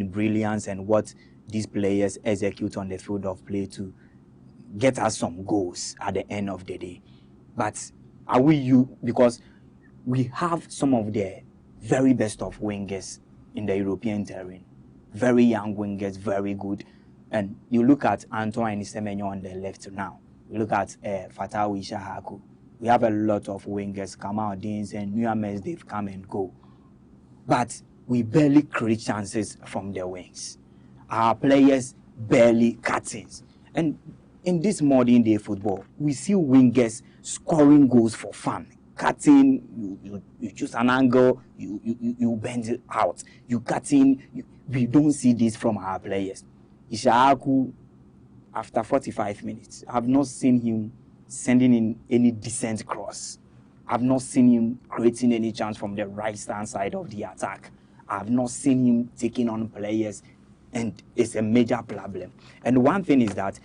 brilliance and what these players execute on the field of play to get us some goals at the end of the day. But are because we have some of the very best of wingers in the European terrain. Very young wingers, very good. And you look at Antoine Semenyo on the left now. You look at Fatawu Isaaku. We have a lot of wingers, Kamal Deans and Newamers, they've come and go. But we barely create chances from the wings. Our players barely cut in. And in this modern day football, we see wingers scoring goals for fun. Cutting, you choose an angle, you bend it out. You cut in, we don't see this from our players. Isaaku, after 45 minutes, I've not seen him sending in any decent cross. I've not seen him creating any chance from the right-hand side of the attack. I've not seen him taking on players, and it's a major problem. And one thing is that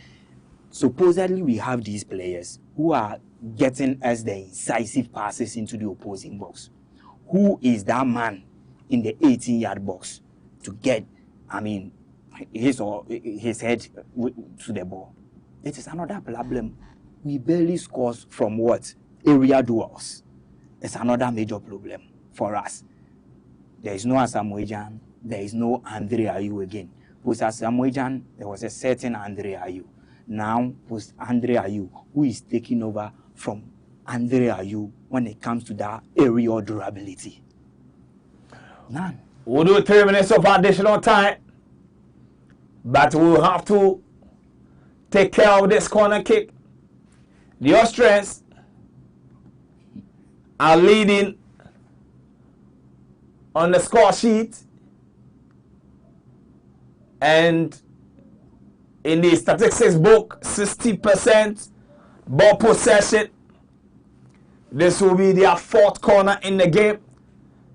supposedly we have these players who are getting us the incisive passes into the opposing box. Who is that man in the 18-yard box to get, his head to the ball? It is another problem. We barely score from what? Area duels. It's another major problem for us. There is no Asamoah, there is no Andre Ayew again. Post Asamoah, there was a certain Andre Ayew. Now, post Andre Ayew, who is taking over from Andre Ayew when it comes to that aerial durability? None. We'll do 3 minutes of additional time, but we'll have to take care of this corner kick. The Austrians are leading on the score sheet, and in the statistics book, 60% ball possession. This will be their fourth corner in the game.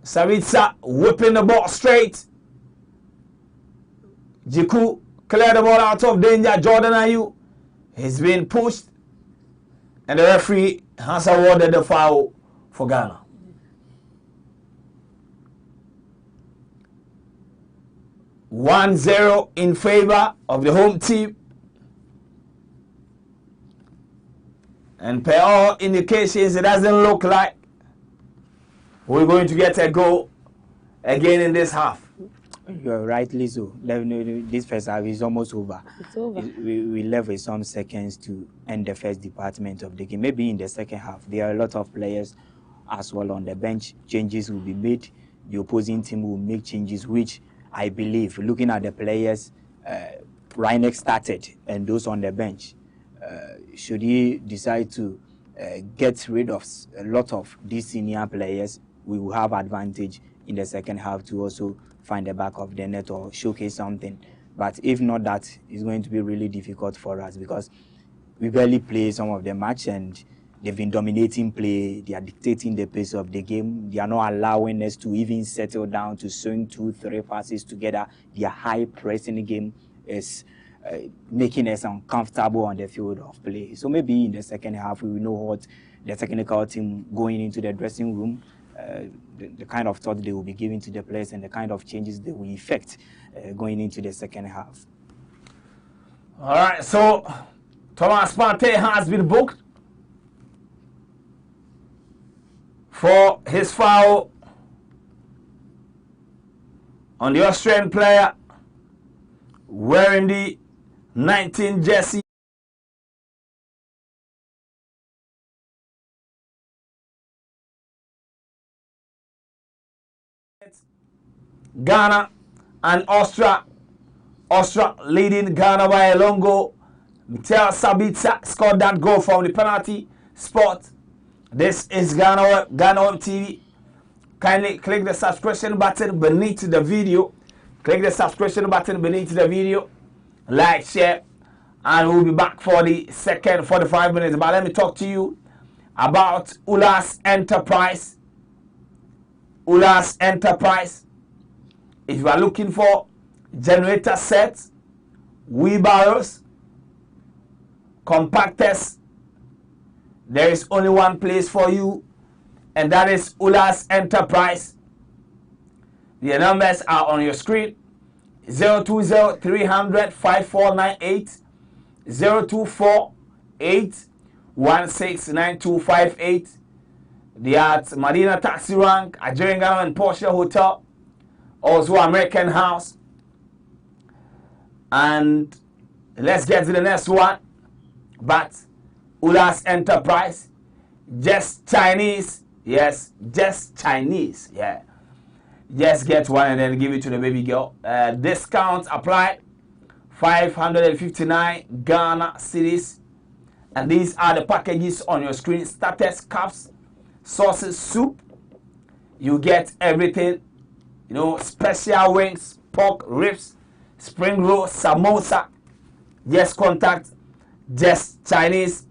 Savitsa whipping the ball straight. Jiku cleared the ball out of danger. Jordan Ayew has been pushed, and the referee has awarded the foul for Ghana. (1-0) in favor of the home team. And per all indications, it doesn't look like we're going to get a goal again in this half. You're rightly so. This first half is almost over. It's over. We left with some seconds to end the first department of the game. Maybe in the second half, there are a lot of players as well on the bench. Changes will be made. The opposing team will make changes, which I believe, looking at the players, Reineck started and those on the bench, should he decide to get rid of a lot of these senior players, we will have advantage in the second half to also find the back of the net or showcase something. But if not that, it's going to be really difficult for us because we barely play some of the match and they've been dominating play. They are dictating the pace of the game. They are not allowing us to even settle down to swing 2-3 passes together. Their high pressing game is making us uncomfortable on the field of play. So maybe in the second half, we will know what the technical team going into the dressing room, the kind of thought they will be giving to the players and the kind of changes they will effect going into the second half. All right, so Thomas Partey has been booked for his foul on the Austrian player wearing the 19 jersey. Ghana and Austria. Austria leading Ghana by a long goal. Mitel Sabitzer scored that goal from the penalty spot. This is GhanaWeb TV. Kindly click the subscription button beneath the video. Click the subscription button beneath the video. Like, share, and we'll be back for the second 45 minutes. But let me talk to you about Ulas Enterprise. Ulas Enterprise. If you are looking for generator sets, wheelbarrows, compactors, there is only one place for you, and that is Ulas Enterprise. The numbers are on your screen: 020-300-5498, 024-816-9258. They are at Medina Taxi Rank, Nigerian Ghana and Porsche Hotel, also American House. And let's get to the next one. But Ulas Enterprise, just Chinese. Yes, just Chinese. Yeah. Just get one and then give it to the baby girl. Discounts applied. 559 Ghana cedis. And these are the packages on your screen: starters, cups, sauces, soup. You get everything. You know, special wings, pork ribs, spring roll, samosa. Just contact Just Chinese.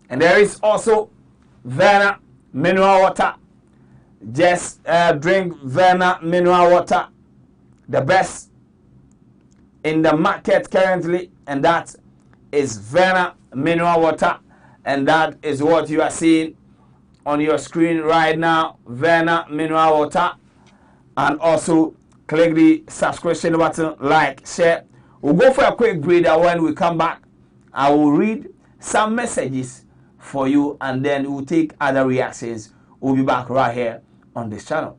And there is also Vienna mineral water. Just drink Vienna mineral water, the best in the market currently, and that is Vienna mineral water, and that is what you are seeing on your screen right now. Vienna mineral water. And also click the subscription button, like, share. We'll go for a quick break, and when we come back, I will read some messages for you, and then we'll take other reactions. We'll be back right here on this channel.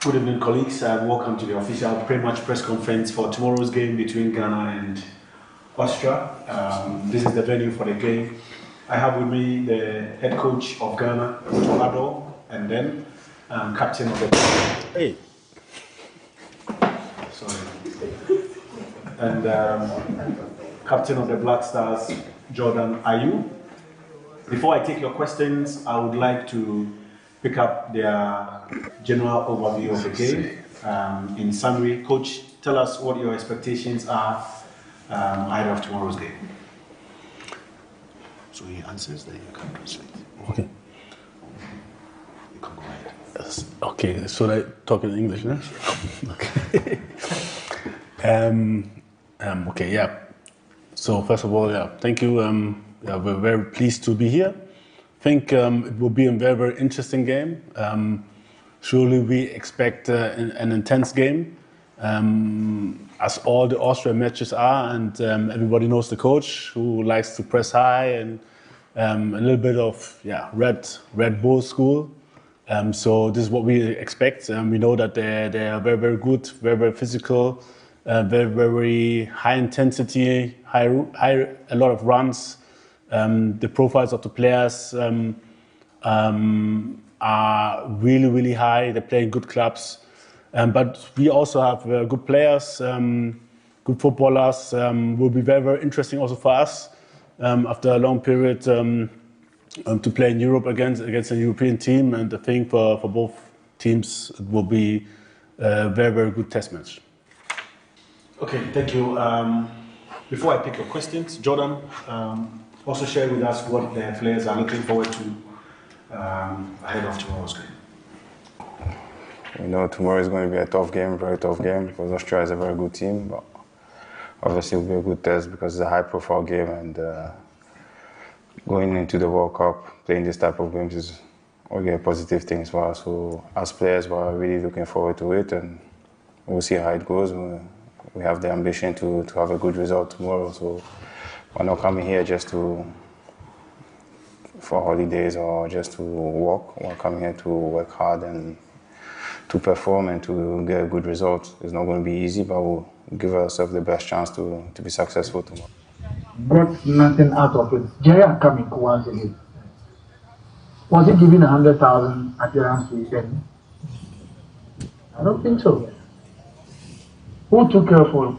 Good evening, colleagues. Welcome to the official pre-match press conference for tomorrow's game between Ghana and Austria. This is the venue for the game. I have with me the head coach of Ghana, Ado, and then captain of the... Hey! Sorry. And captain of the Black Stars, Jordan Ayew. Before I take your questions, I would like to pick up their general overview of the game. In summary, Coach, tell us what your expectations are ahead of tomorrow's game. So he answers, then you can translate. Okay. You can go ahead. Yes. Okay, so I talk in English, no? Okay. Okay, yeah. So first of all, yeah, thank you. Yeah, we're very pleased to be here. I think it will be a very, very interesting game. Surely we expect an intense game, as all the Austrian matches are, and everybody knows the coach who likes to press high and a little bit of Red Bull school. So this is what we expect. We know that they are very, very good, very, very physical, very, very high intensity, a lot of runs. The profiles of the players are really, really high. They play in good clubs. But we also have good players, good footballers. Will be very, very interesting also for us after a long period to play in Europe against a European team. And I think for both teams it will be a very, very good test match. Okay, thank you. Before I pick your questions, Jordan, also share with us what the players are looking forward to ahead of tomorrow's game. We know tomorrow is going to be a tough game, very tough game, because Austria is a very good team. But obviously it will be a good test because it's a high-profile game, and going into the World Cup, playing this type of games is only a positive thing for us. So as players, we're really looking forward to it, and we'll see how it goes. We have the ambition to have a good result tomorrow. So we're not coming here just for holidays or just to walk. We're coming here to work hard and to perform and to get a good result. It's not going to be easy, but we'll give ourselves the best chance to be successful tomorrow. Got nothing out of it. Jaya coming once again. Was he given 100,000 appearance weekend? I don't think so. Who took care for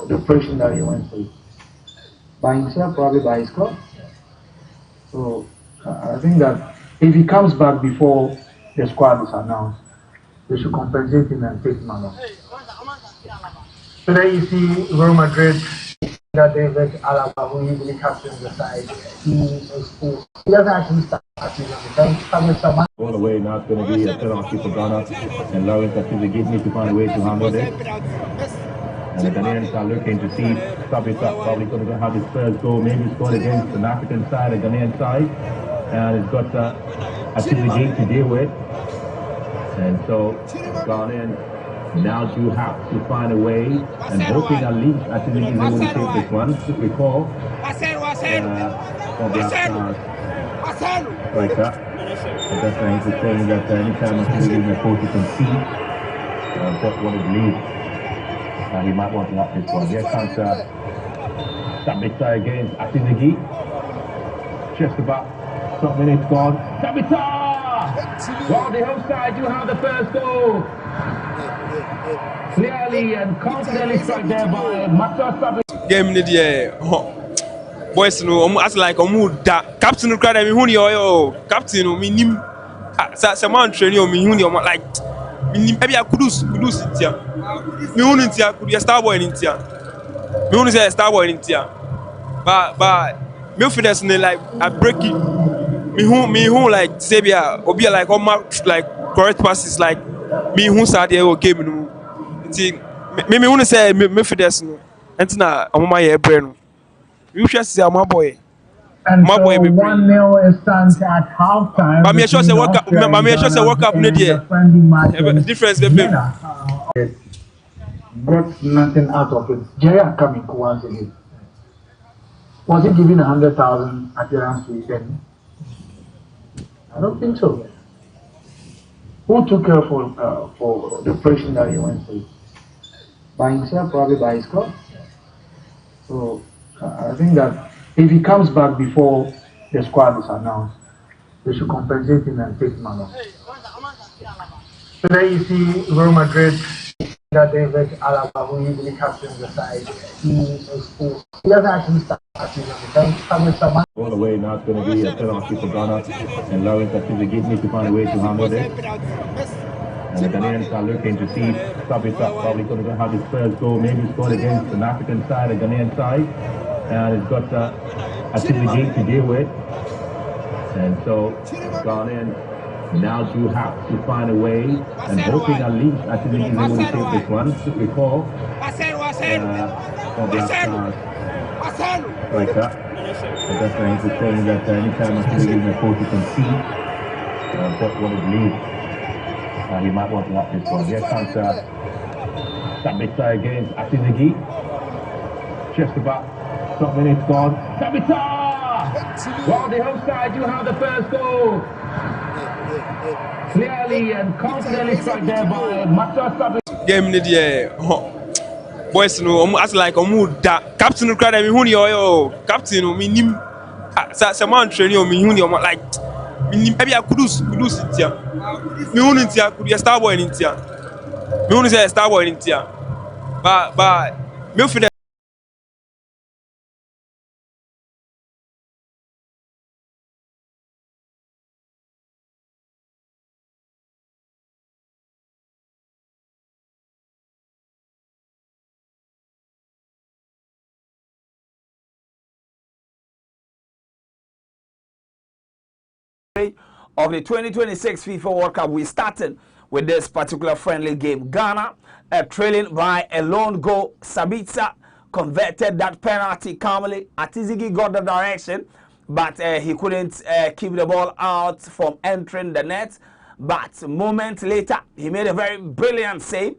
the operation that he went through? By himself, probably by his club. So I think that if he comes back before the squad is announced, they should compensate him and take him along. So then you see Real Madrid, that David Alaba, who usually captains the side, he doesn't actually start all the way, now it's going to be a penalty for Ghana, and Lawrence, I think they need to find a way to handle this. And the Ghanaians are looking to see Sabitzer probably going to have his first goal, maybe scored against an African side, a Ghanaian side, and he's got a game to deal with. And so Ghanaians now do have to find a way, and hoping at least I think he's able to take this one. Just recall for Black Stars striker. That's why he's saying that anytime I think he's a coach can see what it leads, he might want to have this one. Here comes Sabitzer against Atinegi. Just about some minutes gone. Sabitzer! Well, the home side do have the first goal. Clearly and confidently struck there by Master Sabitzer. Game in the boys no as like da captain crowd me hu yo captain no me nim say man train yo me hu like me nim e bia kudus ntia me hu ntia kudu star boy ntia me hu say star boy ntia but me fitness like I break it me hu like say bia obi like all like correct passes like me hu say dey game no nti me hu say me fitness no entina amoma ye bre no. You should see my boy. And so 1-0 stands at halftime. But me sure say World Cup. But me sure say World Cup no there. Difference be pay. Got nothing out of it. Jaya coming once again. Was he given 100,000 appearance weekend? I don't think so. Who took care for the pressure that he went through? By himself, probably by his club. So I think that if he comes back before the squad is announced, they should compensate him and take him along. So then you see Real Madrid, that David Alaba, who usually captains the side, he doesn't actually start the season. All the way now it's going to be a penalty for Ghana, and Lawrence Akizigi needs to find a way to handle this. And the Ghanaians are looking to see Sabitzer probably going to have his first goal, maybe scored against an African side, a Ghanaian side, and he's got Akizigi to deal with. And so Ghanaians now do have to find a way, and hoping at least Akizigi is able to take this one. To recall, for Black Stars striker, Augusta is saying that anytime Akizigi is in a coach, you can see what it leaves. He might want to watch this one. Here comes Sabitzer against Akizigi. Just about some minutes gone. Sabitzer! Well, the home side, you have the first goal. Clearly and confidently struck there by Master Sabitzer. Game in the boys, no, as like that captain cried at me, yo, captain, me nim, someone training me, like, maybe I could do it. Me who in tia could be a star boy in tia. Me who say a star boy in tia. But me for that. Of the 2026 FIFA World Cup, we started with this particular friendly game. Ghana trailing by a lone goal. Sabitzer converted that penalty calmly. Akizigi got the direction, but he couldn't keep the ball out from entering the net. But a moment later, he made a very brilliant save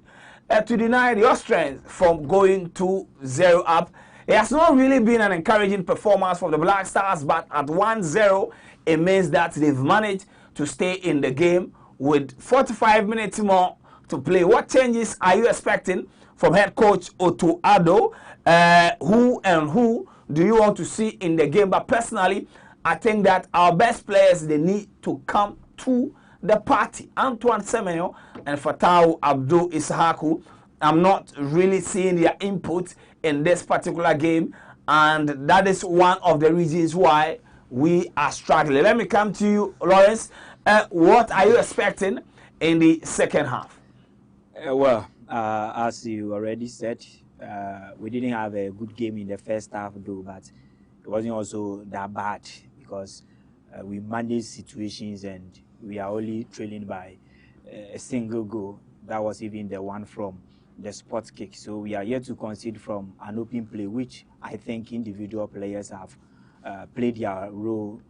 to deny the Austrians from going 2-0 up. It has not really been an encouraging performance from the Black Stars, but at 1-0, it means that they've managed to stay in the game with 45 minutes more to play. What changes are you expecting from head coach Otto Addo? Who do you want to see in the game? But personally, I think that our best players, they need to come to the party. Antoine Semenyo and Fatau Abdul Isahaku, I'm not really seeing their input in this particular game, and that is one of the reasons why we are struggling. Let me come to you, Lawrence. What are you expecting in the second half? As you already said, we didn't have a good game in the first half, though, but it wasn't also that bad because we managed situations and we are only trailing by a single goal. That was even the one from the spot kick. So we are yet to concede from an open play, which I think individual players have played their role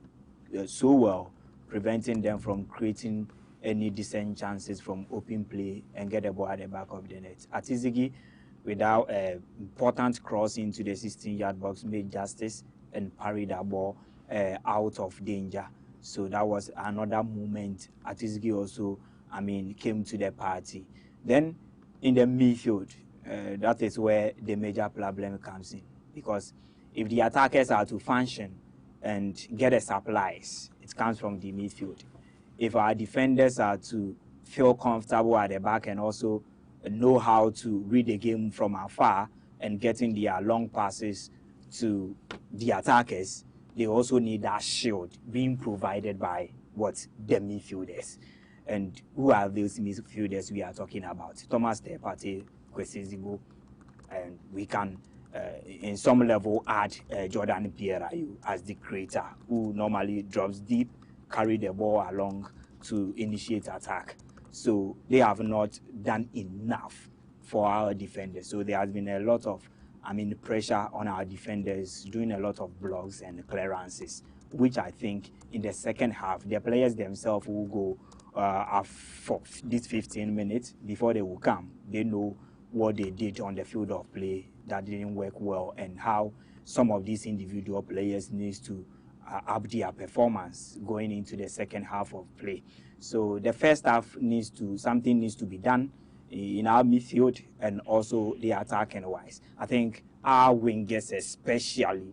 so well, preventing them from creating any decent chances from open play and get the ball at the back of the net. Akizigi, without an important cross into the 16-yard box, made justice and parried that ball out of danger. So that was another moment. Akizigi also, came to the party. Then in the midfield, that is where the major problem comes in, because if the attackers are to function and get the supplies, it comes from the midfield. If our defenders are to feel comfortable at the back and also know how to read the game from afar and getting their long passes to the attackers, they also need that shield being provided by the midfielders. And who are those midfielders we are talking about? Thomas Tepate, Kwesizigo, and we can in some level add Jordan Pierayu as the creator, who normally drops deep, carry the ball along to initiate attack. So they have not done enough for our defenders. So there has been a lot of pressure on our defenders, doing a lot of blocks and clearances, which I think in the second half, the players themselves will go for these 15 minutes before they will come. They know what they did on the field of play that didn't work well, and how some of these individual players needs to up their performance going into the second half of play. So the first half something needs to be done in our midfield and also the attacking wise. I think our wingers especially,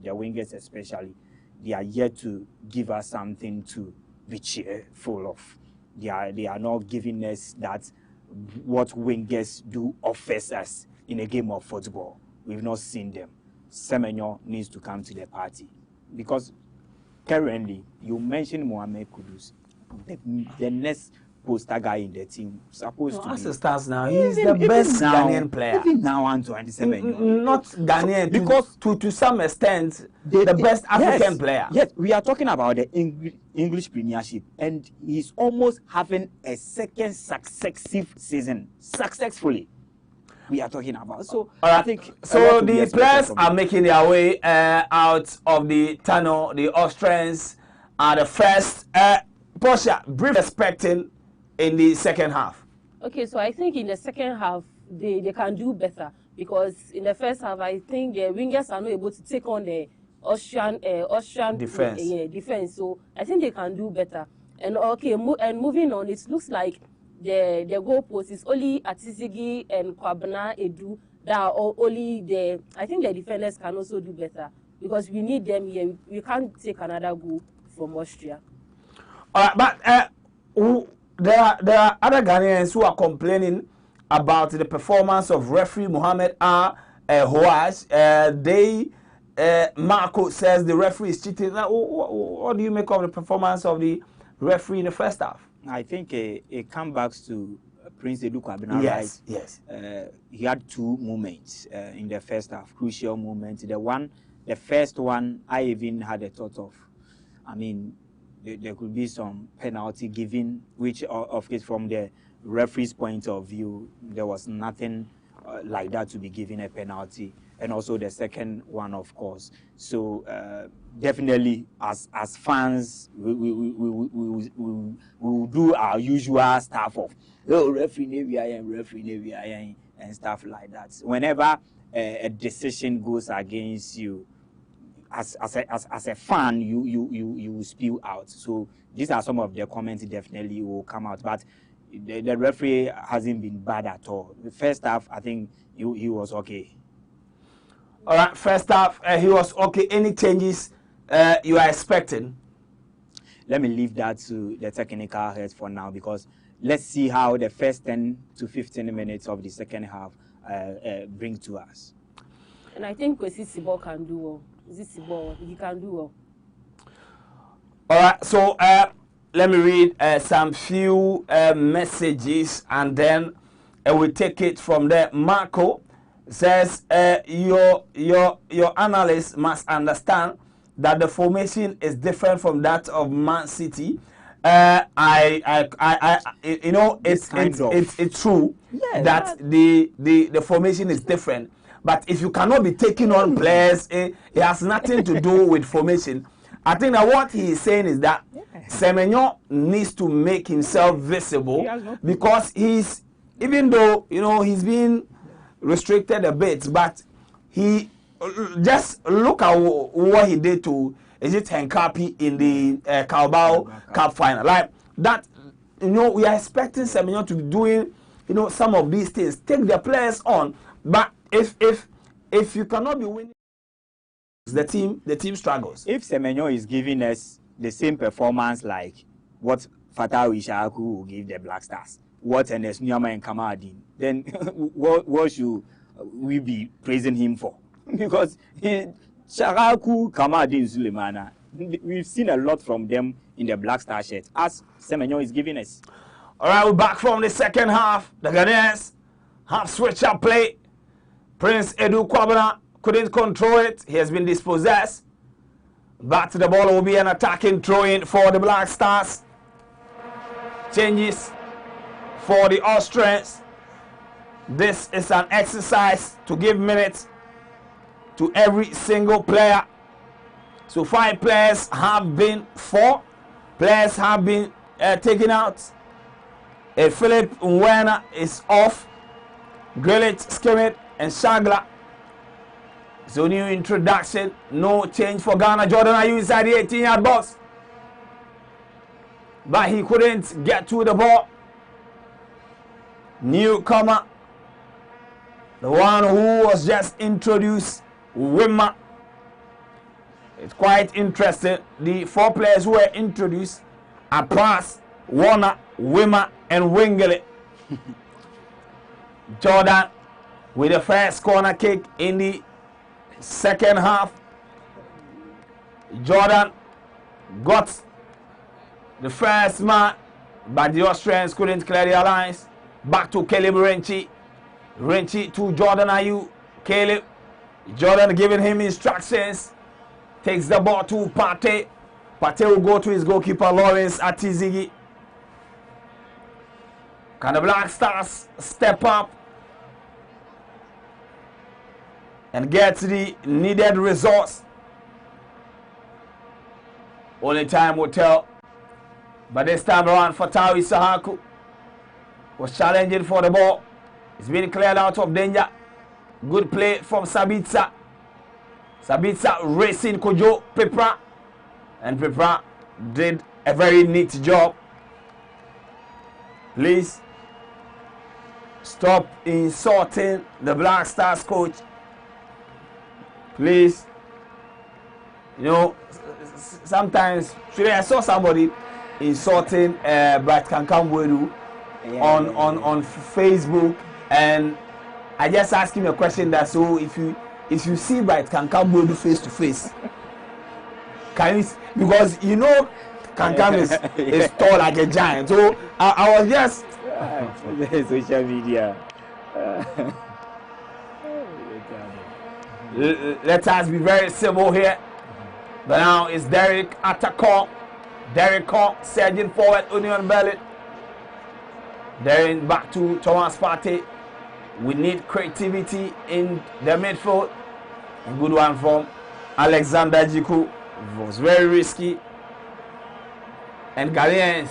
they are yet to give us something to be cheerful of. They are not giving us that what wingers do offers us in a game of football. We've not seen them. Semenyo needs to come to the party because currently you mentioned Mohamed Kudus, the next poster guy in the team supposed to be. As it stands now, he's the best Ghanaian player. Even now, Antoine Semenyo. Not Ghanaian, because to some extent, the best African player. Yes, we are talking about the English Premiership, and he's almost having a second successive season successfully. We are talking about. So I think so. The players are making their way out of the tunnel. The Austrians are the first. Portia, brief expecting in the second half. Okay, so I think in the second half they can do better, because in the first half I think the wingers are not able to take on the Austrian defense. So I think they can do better. And okay, and moving on, it looks like the goalpost is only Atisigi and Kwabena Edu that are only the. I think the defenders can also do better, because we need them here. We can't take another goal from Austria. All right, but there are other Ghanaians who are complaining about the performance of referee Mohamed Houaj. Marco says the referee is cheating. What do you make of the performance of the referee in the first half? I think it comes back to Prince Edu Kwabena. Yes, right? yes. He had two moments in the first half, crucial moments. The first one, I even had a thought of. I mean, there could be some penalty given, which, of course, from the referee's point of view, there was nothing like that to be given a penalty. And also the second one, of course. So definitely, as fans, we will do our usual stuff of referee and stuff like that. Whenever a decision goes against you, as a fan, you will spill out. So these are some of the comments definitely will come out. But the referee hasn't been bad at all. The first half, I think he was okay. All right, first half, he was okay. Any changes you are expecting? Let me leave that to the technical heads for now, because let's see how the first 10 to 15 minutes of the second half bring to us. And I think Kwesi Sibo can do well. He can do well. All right, so let me read some few messages, and then we'll take it from there. Marco says your analyst must understand that the formation is different from that of Man City. It's true that the formation is different. But if you cannot be taking on players, it has nothing to do with formation. I think that what he is saying is that Semenyo needs to make himself visible, because he's, even though he's been restricted a bit, but he just look at what he did to Henkapi in the Carabao Cup final. Like that, we are expecting Semenyo to be doing some of these things, take the players on, but if you cannot be winning, the team struggles. If Semenyo is giving us the same performance like what Fatah Ishaku will give the Black Stars, what Ernest Nyama and Kamadin, then what should we be praising him for? Because Sharaku, Kamadin, Sulemana, we've seen a lot from them in the Black Star shirt, as Semenyo is giving us. All right, we're back from the second half. The Ghanaians have switched up play. Prince Edu Kwabena couldn't control it. He has been dispossessed. Back to the ball will be an attacking throw-in for the Black Stars. Changes for the Austrians. This is an exercise to give minutes to every single player. So 4 players have been taken out. Philip Nwena is off. Grelit, Skimit, and Shagla So new introduction, no change for Ghana. Jordan Ayew inside the 18-yard box. But he couldn't get to the ball. Newcomer, the one who was just introduced, Wimmer. It's quite interesting. The 4 players who were introduced are Pras, Warner, Wimmer, and Wingley. Jordan with the first corner kick in the second half. Jordan got the first man, but the Austrians couldn't clear their lines. Back to Caleb Renchi. Renchi to Jordan Ayew. Caleb. Jordan giving him instructions. Takes the ball to Partey. Partey will go to his goalkeeper, Lawrence Atizigi. Can the Black Stars step up and get the needed results? Only time will tell. But this time around, Fatawu Issahaku was challenging for the ball. It's been cleared out of danger. Good play from Sabitzer. Sabitzer racing Kojo Pepra. And Pepra did a very neat job. Please stop insulting the Black Stars coach. Please. You know, sometimes today I saw somebody insulting Bright Kankam on Facebook, and I just asked him a question that, so if you see Bright Kankam face to face, can you, because you know Kankam is tall like a giant, so I was just social media. Let us be very civil here. But now it's Derek Atakor. Derek Cock surging forward, Union Berlin. Then back to Thomas Partey. We need creativity in the midfield. A good one from Alexander Jiku. It was very risky. And Ghanaians,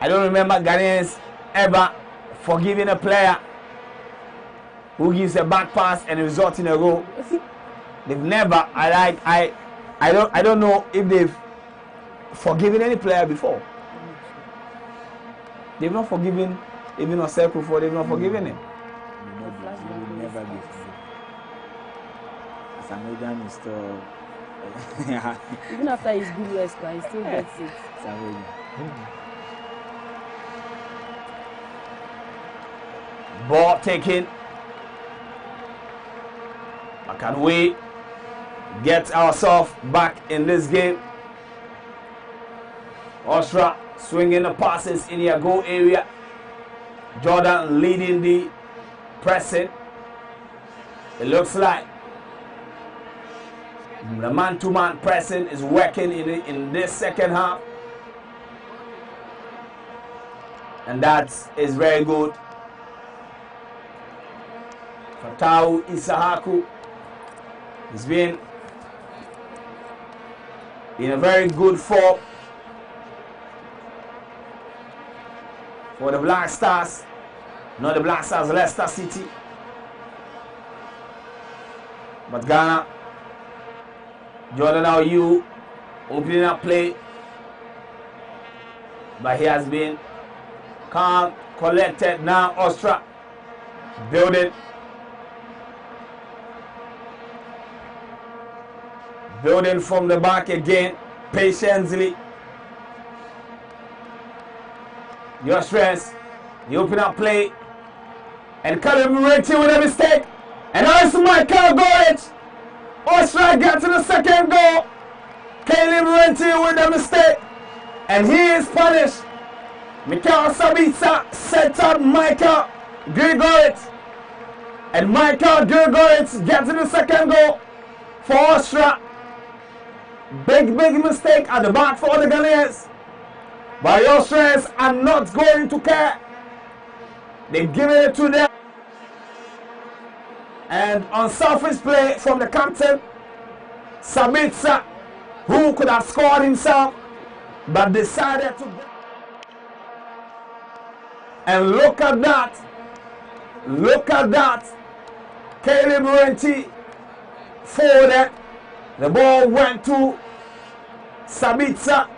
I don't remember Ghanaians ever forgiving a player who gives a back pass and results in a goal. They've never. I don't know if they've forgiven any player before. They've not forgiven even on circle before. They've not forgiven him. Will never be forgiven. Samojan is still. Even after his good rest, he still gets it. Samojan. Ball taken. But can we get ourselves back in this game? Austria swinging the passes in your goal area. Jordan leading the pressing. It looks like the man-to-man pressing is working in this second half. And that is very good. Fatawu Issahaku has been in a very good form for the Black Stars. Not the Black Stars, Leicester City. But Ghana, Jordan Ayew opening up play. But he has been calm, collected. Now Austria building. Building from the back again, patiently. Your stress, you open up play, and calibrating with a mistake. And now it's Michael Gorich. Austria get to the second goal. Caleb Renty with a mistake, and he is punished. Mikel Sabitzer set up Michael Grigorit, and Michael Grigorit gets to the second goal for Austria. Big mistake at the back for the Ghanaians. But the Austrians are not going to care. They've given it to them. And unselfish play from the captain, Sabitzer, who could have scored himself, but decided to. And look at that. Look at that. Caleb Renty forwarded. The ball went to Sabitzer,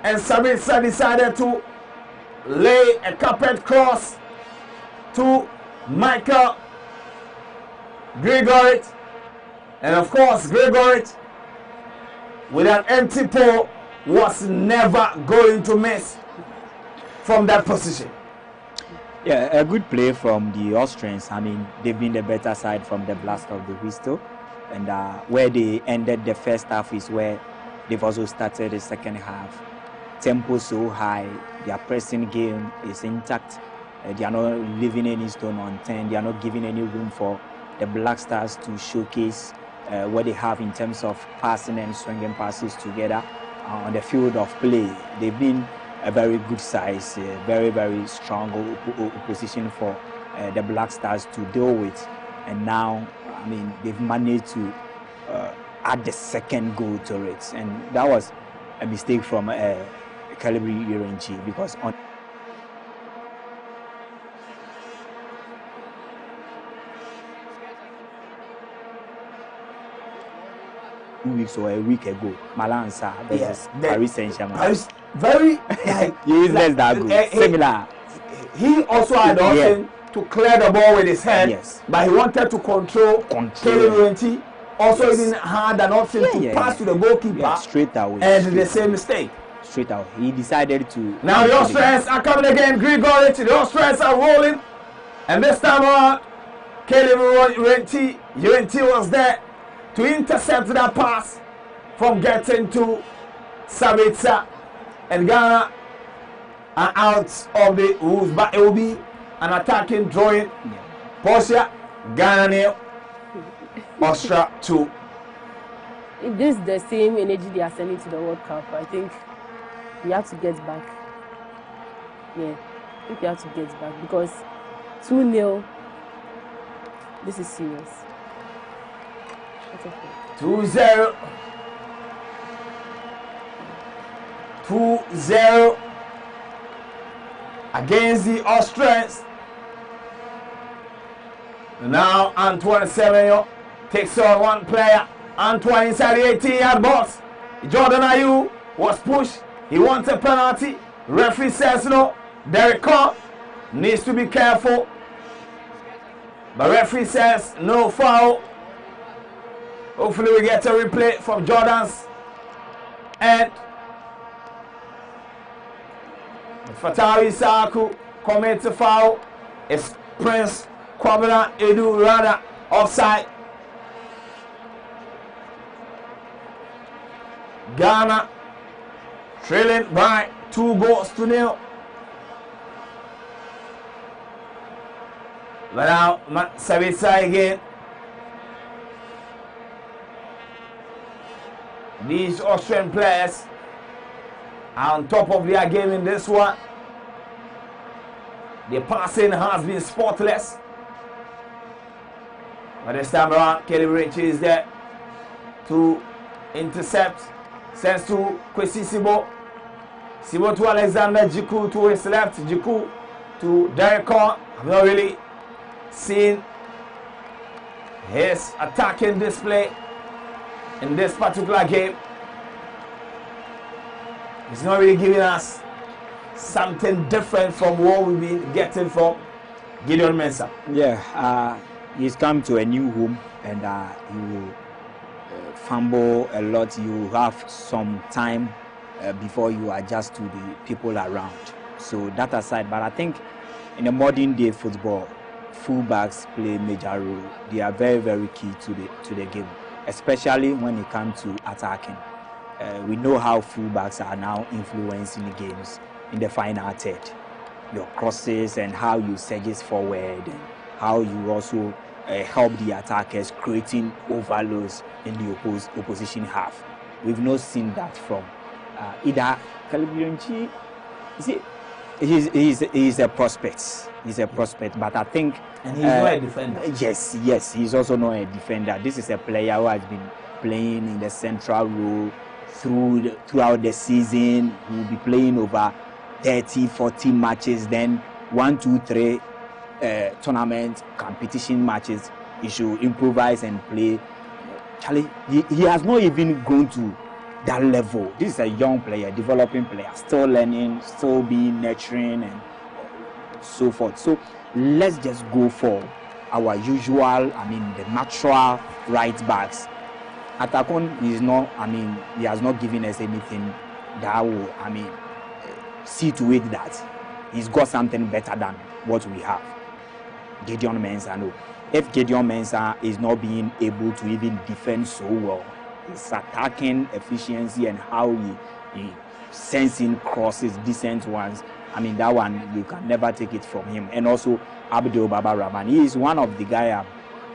and Sabitzer decided to lay a carpet cross to Michael Gregorit. And of course, Gregorit, with an empty pole, was never going to miss from that position. Yeah, a good play from the Austrians. I mean, they've been the better side from the blast of the whistle. And where they ended the first half is where they've also started the second half. Tempo so high, their pressing game is intact. They are not leaving any stone unturned. They are not giving any room for the Black Stars to showcase what they have in terms of passing and swinging passes together on the field of play. They've been a very good size, very, very strong opposition for the Black Stars to deal with. And now, I mean, they've managed to add the second goal to it. And that was a mistake from Calibri Urenchi, because on 2 weeks or a week ago, Malansa versus Paris Saint-Germain. Very useless that goal. Similar. He also had the option to clear the ball with his head, but he wanted to control Kelly. Also, he didn't have an option to pass to the goalkeeper straight away. And the same mistake. Straight out. He decided to. Now the Austrians are coming again. Grigoric. The Austrians are rolling. And this time around, UNT was there to intercept that pass from getting to Sabitzer. And Ghana are out of the rules, but it will be an attacking drawing. Portia, Ghana nil, Austria 2. If this is the same energy they are sending to the World Cup, I think we have to get back. Yeah, I think we have to get back, because 2-0, this is serious. 2-0. 2-0 against the Austrians. Now Antoine Semenyo takes on one player. Antoine inside the 18-yard box. Jordan Ayew was pushed. He wants a penalty. Referee says no. Derek Carr needs to be careful. But referee says no foul. Hopefully we get a replay from Jordan's end. Fatawi Saku commits a foul. It's Prince Kwabena Edu Rada offside. Ghana trailing by 2-0. But now Sabitzer again. These Austrian players are on top of their game in this one. The passing has been spotless. But this time around, Kelly Rich is there to intercept. Sends to Kwesi Sibo. Sibo to Alexander Jiku to his left. Jiku to Derek Carr. I've not really seen his attacking display in this particular game. He's not really giving us something different from what we've been getting from Gideon Mensah. Yeah, he's come to a new home, and he will fumble a lot. You have some time before you adjust to the people around. So that aside, but I think in a modern day football, fullbacks play a major role. They are very, very key to the game, especially when it comes to attacking. We know how fullbacks are now influencing the games in the final third. Your crosses and how you surge forward, and how you also help the attackers creating overloads in the opposition half. We've not seen that from either Kalibionchi. He's a prospect. He's a prospect, but I think. And he's not a defender. Yes, he's also not a defender. This is a player who has been playing in the central role throughout the season. He will be playing over 30, 40 matches, then 1, 2, 3 tournament competition matches. He should improvise and play Charlie, he has not even gone to that level. This is a young player, developing player, still learning, still being nurturing and so forth. So let's just go for our usual, the natural right backs. Atakon is not, he has not given us anything that will, see to it that he's got something better than what we have. Gideon Mensah, no. If Gideon Mensah is not being able to even defend so well, his attacking efficiency and how he sends in crosses, decent ones, that one, you can never take it from him. And also, Abdul Baba Rahman, he is one of the guys I'm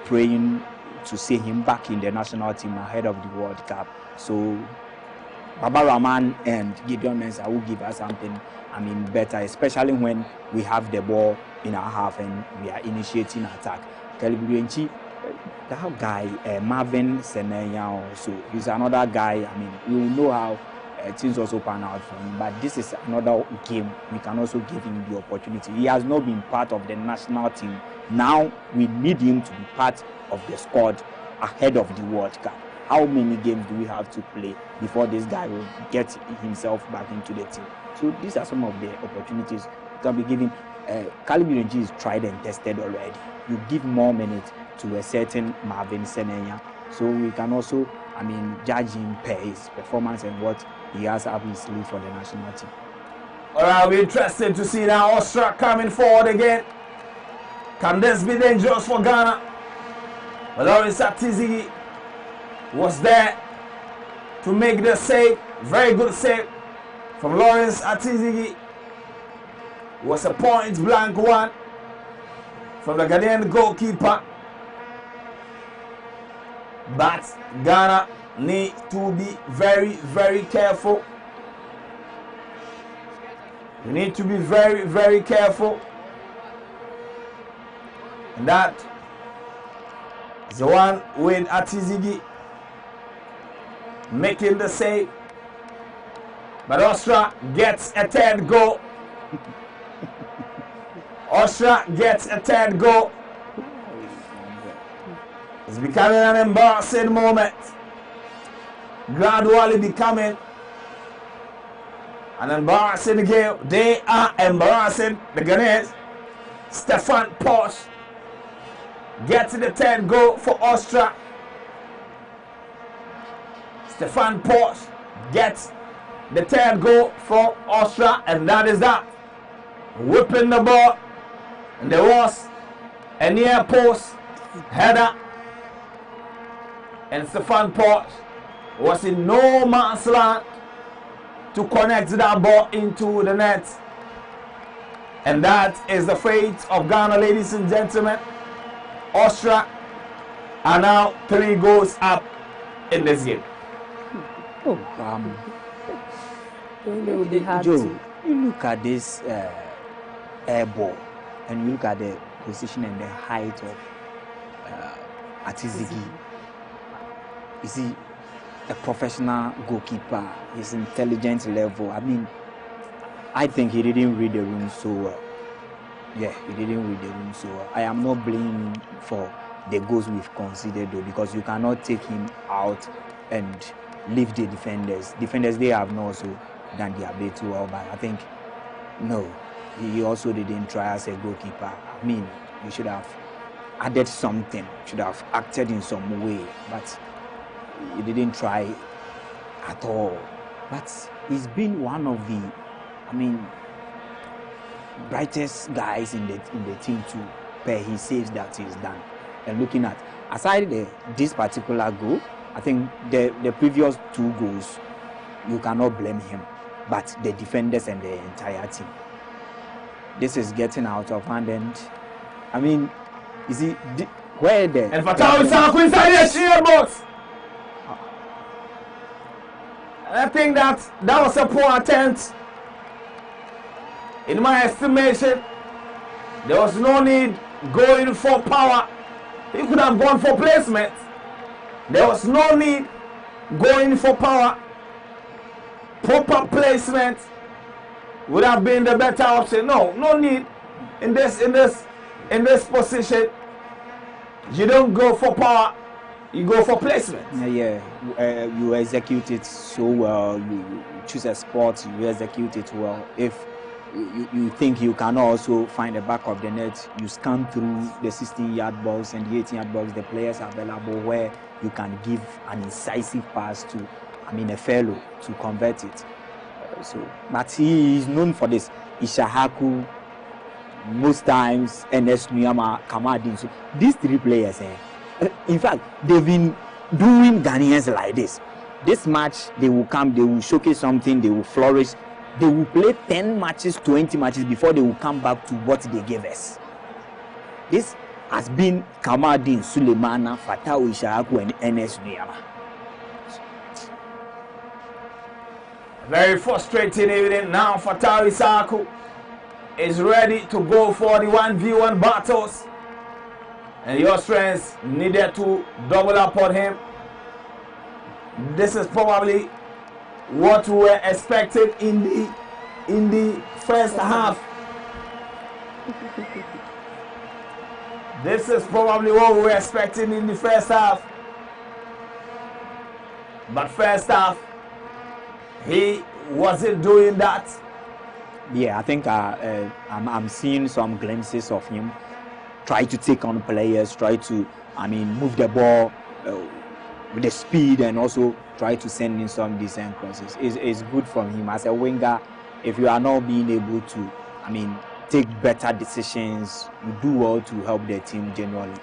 praying to see him back in the national team ahead of the World Cup. So, Baba Rahman and Gideon Mensah will give us something, better, especially when we have the ball in our half and we are initiating attack. That guy, Marvin Senenya also, he's another guy, you know how things also pan out for him, but this is another game we can also give him the opportunity. He has not been part of the national team. Now we need him to be part of the squad ahead of the World Cup. How many games do we have to play before this guy will get himself back into the team? So these are some of the opportunities you can be given. Calibre is tried and tested already. You give more minutes to a certain Marvin Senenya, so we can also, judge him per his performance and what he has up his sleeve for the national team. All right, we're interested to see now Austria coming forward again. Can this be dangerous for Ghana? But Ernst Happel was there to make the save. Very good save from Ernst Happel. Was a point blank one from the Ghanaian goalkeeper. But Ghana need to be very, very careful. We need to be very, very careful. And that is the one with Atizigi making the save. But Austria gets a third goal. Austria gets a third goal. It's becoming an embarrassing moment. Gradually becoming an embarrassing game. They are embarrassing the Ghanaians. Stefan Posch gets the third goal for Austria. Stefan Posch gets the third goal for Austria, and that is that. Whipping the ball, and there was a near post header, and Stefan Posch was in no man's land to connect that ball into the net. And that is the fate of Ghana, ladies and gentlemen. Austria are now 3 goals up in this game. Joe, you look at this air ball and you look at the position and the height of Atizigi. You see, a professional goalkeeper, his intelligence level. I think he didn't read the room so well. Yeah, he didn't read the room so well. I am not blaming him for the goals we've conceded though, because you cannot take him out and leave the defenders. Defenders, they have not also done their bit too well, but I think, no, he also didn't try as a goalkeeper. You should have added something, should have acted in some way, but he didn't try at all. But he's been one of the, brightest guys in the team too, per his saves that he's done. And looking at, aside this particular goal, I think the previous 2 goals, you cannot blame him, but the defenders and the entire team. This is getting out of hand, and you see where the and Fatah is inside the shield box. I think that was a poor attempt. In my estimation, there was no need going for power. He could have gone for placement. There was no need going for power. Proper placement would have been the better option. No need in this position. You don't go for power. you go for placement. You execute it so well. You choose a spot, you execute it well. If you think you can also find the back of the net, you scan through the 16-yard box and the 18-yard box, the players are available where you can give an incisive pass to, a fellow to convert it. But he is known for this. Ishahaku, most times, Ernst Happel. So these three players, in fact, they've been doing Ghanaians like this. This match, they will come, they will showcase something, they will flourish. They will play 10 matches, 20 matches before they will come back to what they gave us. This has been Kamaldeen Sulemana, Fatau Ishahaku, and Ernst Happel. Very frustrating evening now. Fatau Ishahaku is ready to go for the 1v1 battles. And the Austrians needed to double up on him. This is probably what we were expecting in the first half. This is probably what we were expecting in the first half. But first half, he wasn't doing that. Yeah, I think I'm seeing some glimpses of him try to take on players, try to, move the ball with the speed, and also try to send in some decent crosses. It's good from him as a winger. If you are not being able to, take better decisions, you do well to help the team generally.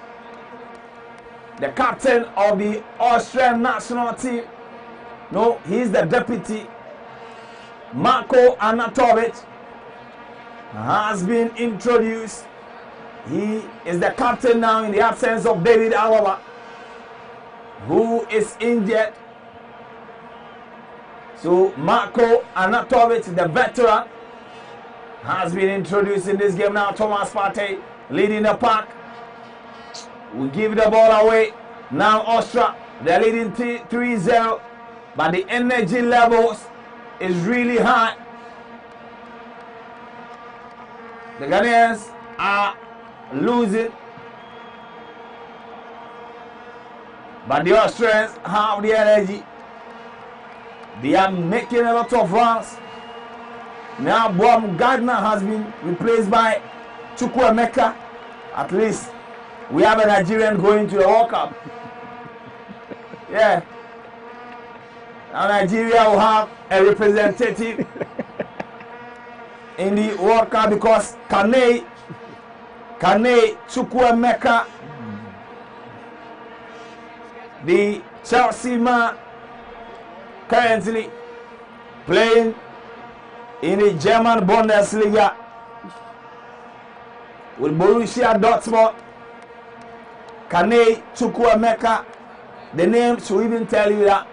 The captain of the Austrian national team, no, he's the deputy. Marko Arnautovic has been introduced. He is the captain now in the absence of David Alaba, who is injured. So Marko Arnautovic, the veteran, has been introduced in this game now. Thomas Partey leading the pack. We give the ball away. Now Austria, they're leading 3-0, but the energy levels is really high. The Ghanaians are losing, but the Austrians have the energy. They are making a lot of runs. Now Boam Gardner has been replaced by Chukwuemeka. At least we have a Nigerian going to the World Cup. Yeah. Now Nigeria will have a representative in the World Cup because Kane Chukwuemeka, the Chelsea man, currently playing in the German Bundesliga with Borussia Dortmund. Kane Chukwuemeka, the name should even tell you that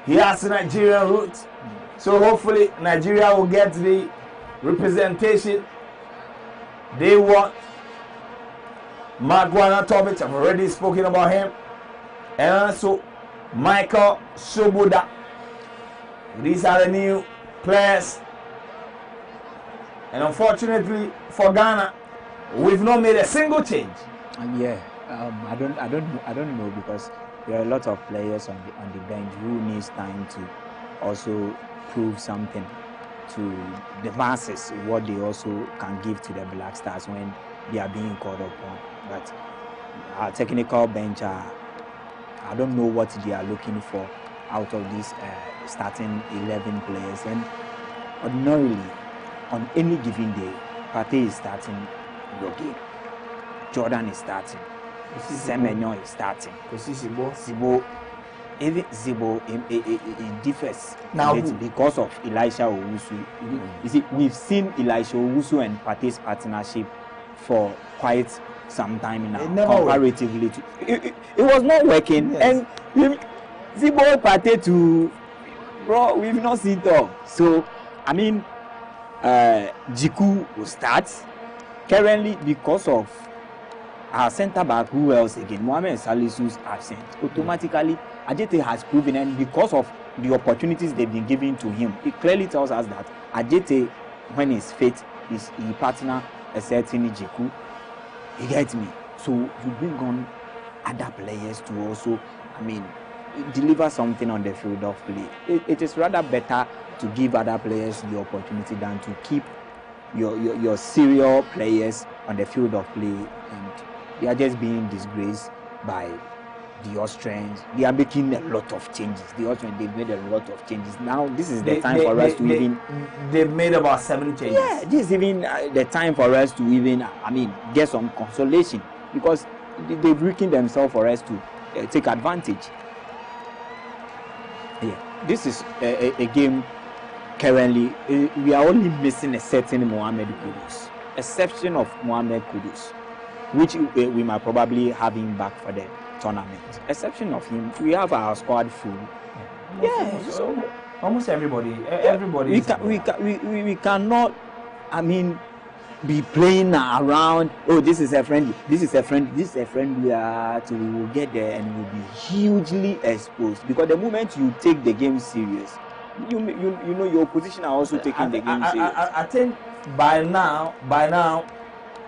he has Nigerian roots. So hopefully Nigeria will get the representation they want. Marko Arnautovic, I've already spoken about him. And also Michael Soboda. These are the new players. And unfortunately for Ghana, we've not made a single change. I don't know, because there are a lot of players on the bench who needs time to also prove something to the masses, what they also can give to the Black Stars when they are being called upon. But our technical bench, I don't know what they are looking for out of these starting 11 players. And ordinarily, on any given day, Partey is starting your game. Jordan is starting. Semenyo is starting. Zibo, even Zibo, it differs now because of Elisha Owusu. You see, we've seen Elisha Owusu and Partey's partnership for quite some time now. Comparatively, it was not working, and Zibo Partey to bro, we've not seen it all. So, Jiku will start currently because of our centre back. Who else again? Mohamed Salisu's absent. Automatically, Ajete has proven, and because of the opportunities they've been giving to him, it clearly tells us that Ajete, when he's fit, he partner a certain Jiku. He gets me. So you bring on other players to also, I mean, deliver something on the field of play. It is rather better to give other players the opportunity than to keep your serial players on the field of play, and they are just being disgraced by the Austrians. They are making a lot of changes. The Austrians, they've made a lot of changes. Now this is the time for us to even. They've made about 7 changes. Yeah, this is even the time for us to even, I mean, get some consolation, because they've weakened themselves for us to take advantage. Yeah, this is a game. Currently, we are only missing a certain Mohamed Kudus, exception of Mohamed Kudus, which we might probably have him back for the tournament. Exception of him, we have our squad full. Yeah, so almost everybody. We cannot, I mean, be playing around. Oh, this is a friendly. This is a friend. This is a friendly. We will get there and we'll be hugely exposed, because the moment you take the game serious, you know your opposition are also taking the game serious. I think by now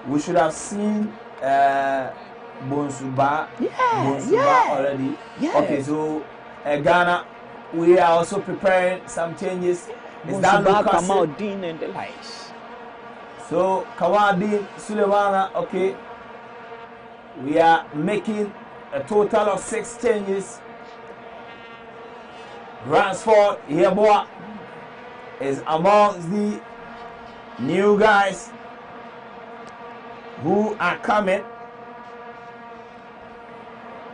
we should have seen Bonsuba already. Yeah. Okay, so Ghana, we are also preparing some changes. Is that Kamaldeen and the likes? So Kamaldeen, Sulemana, okay. We are making a total of 6 changes. Ransford Yeboah is amongst the new guys who are coming.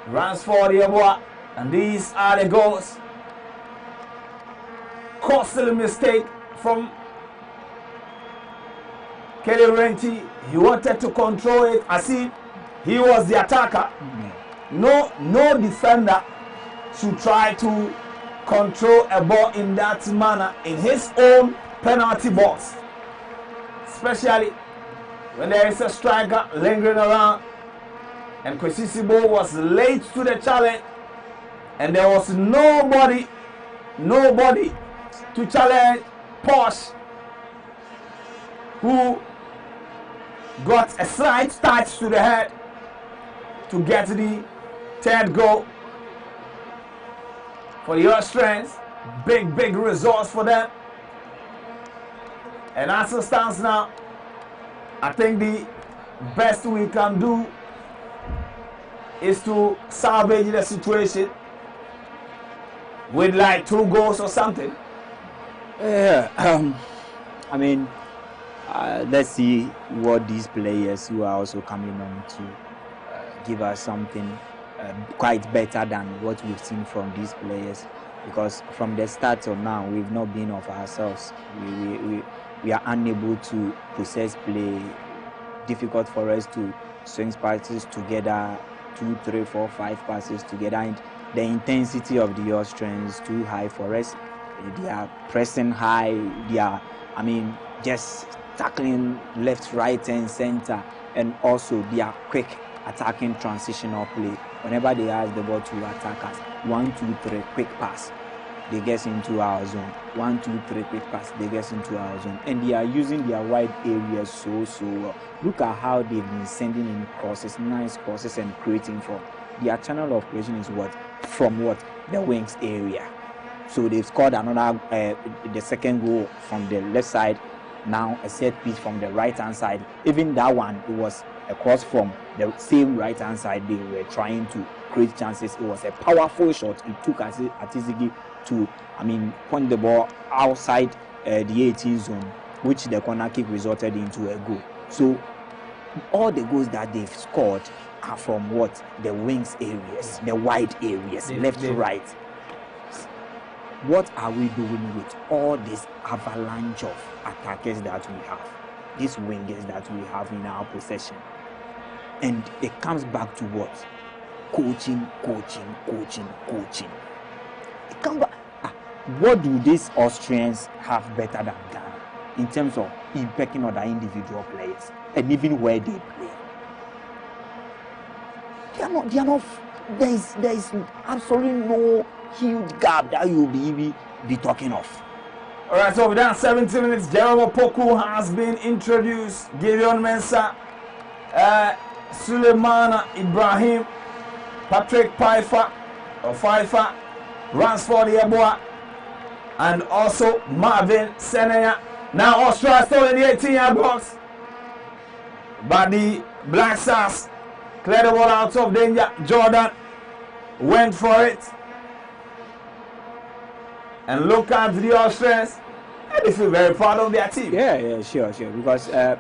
Ransford Yeboah, and these are the goals. Costly mistake from Kelly Renti. He wanted to control it as if he was the attacker. No defender should try to control a ball in that manner in his own penalty box, especially when there is a striker lingering around. And Kwesisibo was late to the challenge, and there was nobody to challenge Posh, who got a slight touch to the head to get the 3rd goal for the Austrians. Big results for them. And as it stands now, I think the best we can do is to salvage the situation with like 2 goals or something. Yeah, I mean, let's see what these players who are also coming on to give us something quite better than what we've seen from these players, because from the start till now we've not been of ourselves. We are unable to process play. Difficult for us to swing passes together, 2, 3, 4, 5 passes together, and the intensity of the Austrians is too high for us. They are pressing high. They are, I mean, just tackling left, right, and center, and also they are quick attacking transitional play. Whenever they ask the ball to attack us, 1, 2, 3, quick pass, they get into our zone. 1, 2, 3, quick pass, they get into our zone, and they are using their wide areas so well. Look at how they've been sending in crosses, nice crosses, and creating from their channel of creation is from the wings area. So they've scored another the 2nd goal from the left side. Now a set piece from the right hand side. Even that one, it was a cross from the same right hand side. They were trying to create chances. It was a powerful shot. It took Atizigi to, I mean, point the ball outside the 18 zone, which the corner kick resulted into a goal. So all the goals that they've scored are from the wings areas, the wide areas, left, right. What are we doing with all this avalanche of attackers that we have, these wingers that we have in our possession? And it comes back to what? Coaching. It comes back. What do these Austrians have better than Ghana in terms of impacting other individual players and even where they play? They are not. There is absolutely no huge gap that you'll be talking of. All right, so within 17 minutes, Jerome Opoku has been introduced. Gideon Mensah, Suleiman Ibrahim, Patrick Pfeiffer runs for the Eboa, and also Marvin Senenya. Now Austria still in the 18-yard box, but the Black Stars cleared the ball out of danger. Jordan went for it, and look at the Austrians. They feel very proud of their team. Yeah, sure. Because at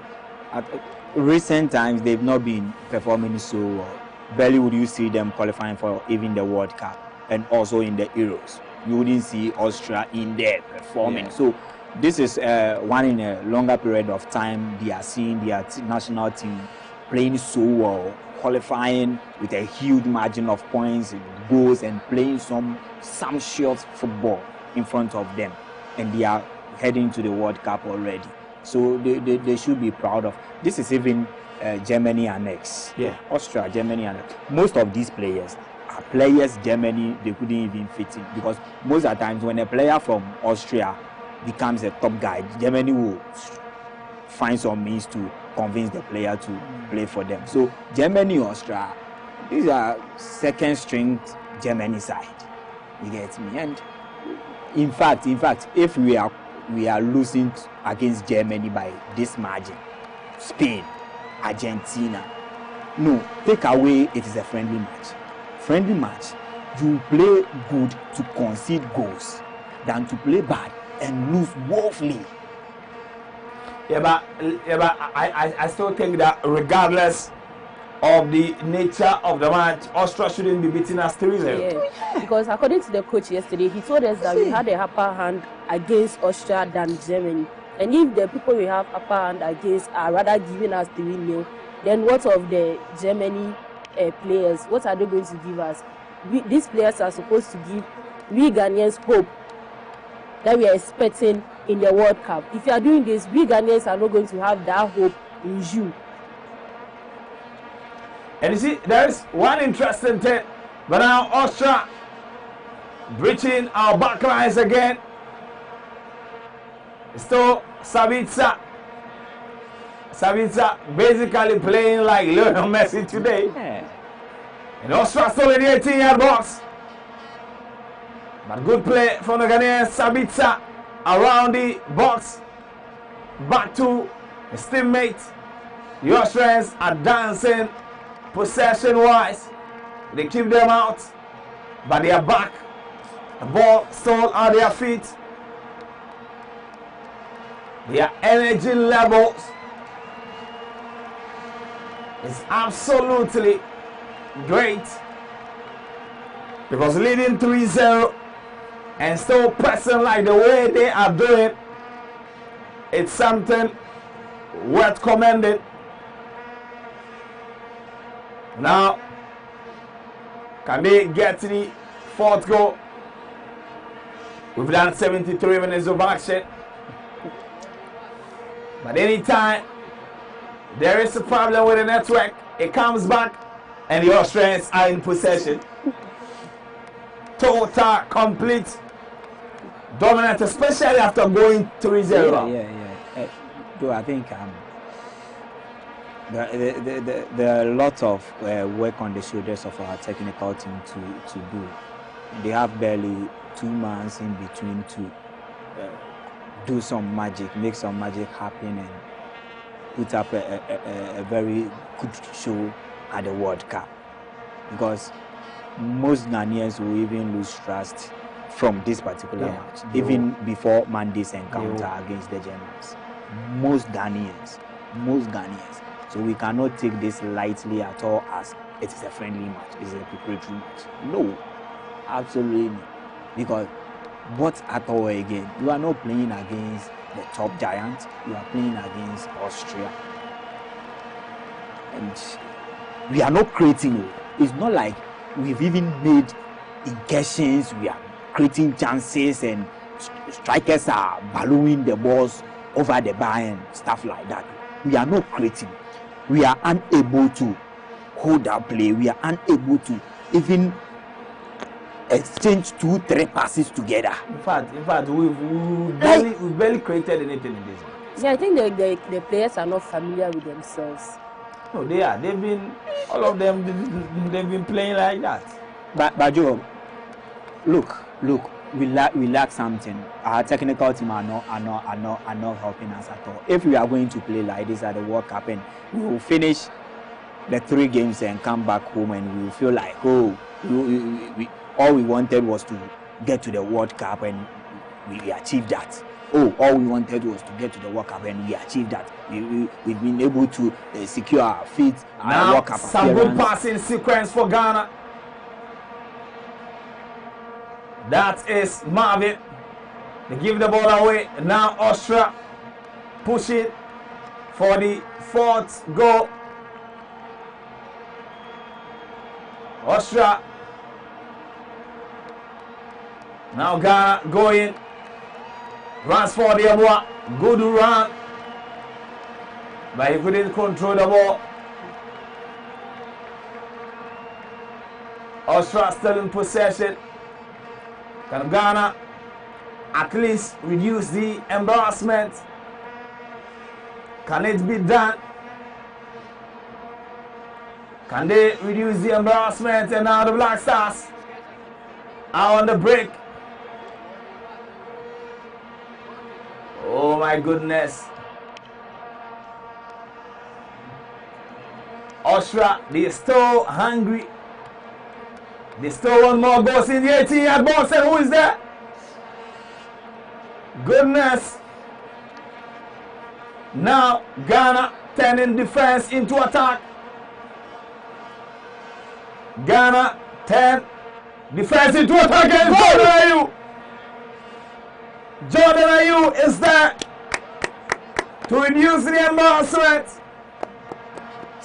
recent times they've not been performing so well. Barely would you see them qualifying for even the World Cup and also in the Euros. You wouldn't see Austria in there performing. Yeah. So this is one in a longer period of time they are seeing their national team playing so well, qualifying with a huge margin of points, goals, and playing some short football in front of them, and they are heading to the World Cup already. So they should be proud of. This is even Germany annex. Yeah. Austria, Germany annex. Most of these players are players Germany they couldn't even fit in, because most of the times when a player from Austria becomes a top guy, Germany will find some means to convince the player to play for them. So Germany, Austria, these are second string Germany side. You get me? And in fact, if we are losing against Germany by this margin, Spain, Argentina, no, take away it is a friendly match. Friendly match, you play good to concede goals than to play bad and lose woefully. Yeah, but I still think that regardless of the nature of the match, Austria shouldn't be beating us 3-0. Yeah, because according to the coach yesterday, he told us that we had a upper hand against Austria than Germany. And if the people we have upper hand against are rather giving us 3-0, then what of the Germany players? What are they going to give us? These players are supposed to give we Ghanaians hope that we are expecting in the World Cup. If you are doing this, we Ghanaians are not going to have that hope in you. And you see, there is one interesting thing. But now Austria breaching our backlines again. Still Sabitzer basically playing like Lionel Messi today. Yeah. And Austria still in the 18-yard box. But good play from the Ghanaian Sabitzer around the box. Back to his teammate. The Austrians are dancing possession-wise. They keep them out, but they are back. The ball still at their feet. Their energy levels is absolutely great, because leading 3-0 and still pressing like the way they are doing, it's something worth commending. Now, can they get to the fourth goal? We've done 73 minutes of action. But anytime there is a problem with the network, it comes back and the Austrians are in possession. Total, complete dominant, especially after going 3-0. Yeah. Though I think there are a lot of work on the shoulders of our technical team to do. They have barely 2 months in between to do some magic, make some magic happen, and put up a very good show at the World Cup. Because most Ghanaians will even lose trust from this particular match, even before Monday's encounter against the Germans. Most Ghanaians. So we cannot take this lightly at all as it is a friendly match, it is a preparatory match. No, absolutely not. Because what at all again? You are not playing against the top giants, you are playing against Austria. And we are not creating. It's not like we've even made incursions, we are creating chances and strikers are ballooning the balls over the bar and stuff like that. We are not creating. We are unable to hold our play. We are unable to even exchange 2-3 passes together. In fact, we've barely created anything in this game. Yeah, I think the players are not familiar with themselves. No, they are. They've been, all of them, they've been playing like that. But Joe, look, we lack something. Our technical team are not helping us at all. If we are going to play like this at the World Cup, and we will finish the 3 games and come back home, and we will feel like, oh, we all we wanted was to get to the World Cup, and we achieved that. Oh, all we wanted was to get to the World Cup, and we achieved that. We've been able to secure our feet. Now, World Cup some good passing sequence for Ghana. That is Marvin. They give the ball away. Now Austria pushing for the 4th goal. Austria. Now Ghana going. Runs for the Amwa. Good run. But he couldn't control the ball. Austria still in possession. Can Ghana at least reduce the embarrassment? Can it be done? Can they reduce the embarrassment? And now the Black Stars are on the break. Oh my goodness. Austria, they are still hungry. They still want more goals in the 18-yard box. And who is there? Goodness. Now Ghana turning defense into attack. Ghana turn defense into attack. And Jordan Ayew. Jordan Ayew is there to reduce the embarrassment.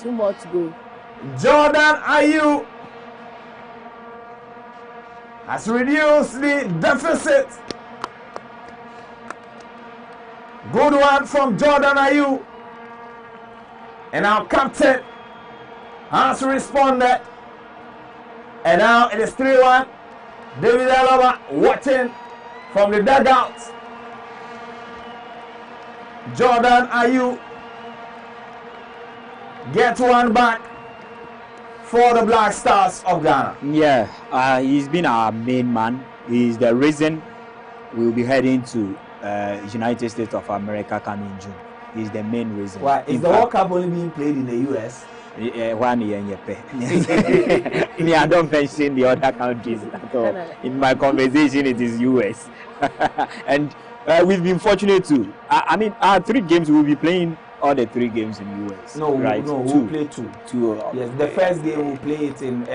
Too much goal. Jordan Ayew has reduced the deficit. Good one from Jordan Ayew. And our captain has responded. And now it is 3-1. David Alaba watching from the dugout. Jordan Ayew gets one back for the Black Stars of Ghana. Yeah, he's been our main man. He's the reason we'll be heading to United States of America coming June. He's the main reason. Why? Is the World Cup only being played in the US? 1 year in I don't mention the other countries at all. In my conversation, it is US. And we've been fortunate too. I mean, our 3 games, we'll be playing all the 3 games in US. No, right? no, 2. we'll play 2. Yes, the first game we'll play it in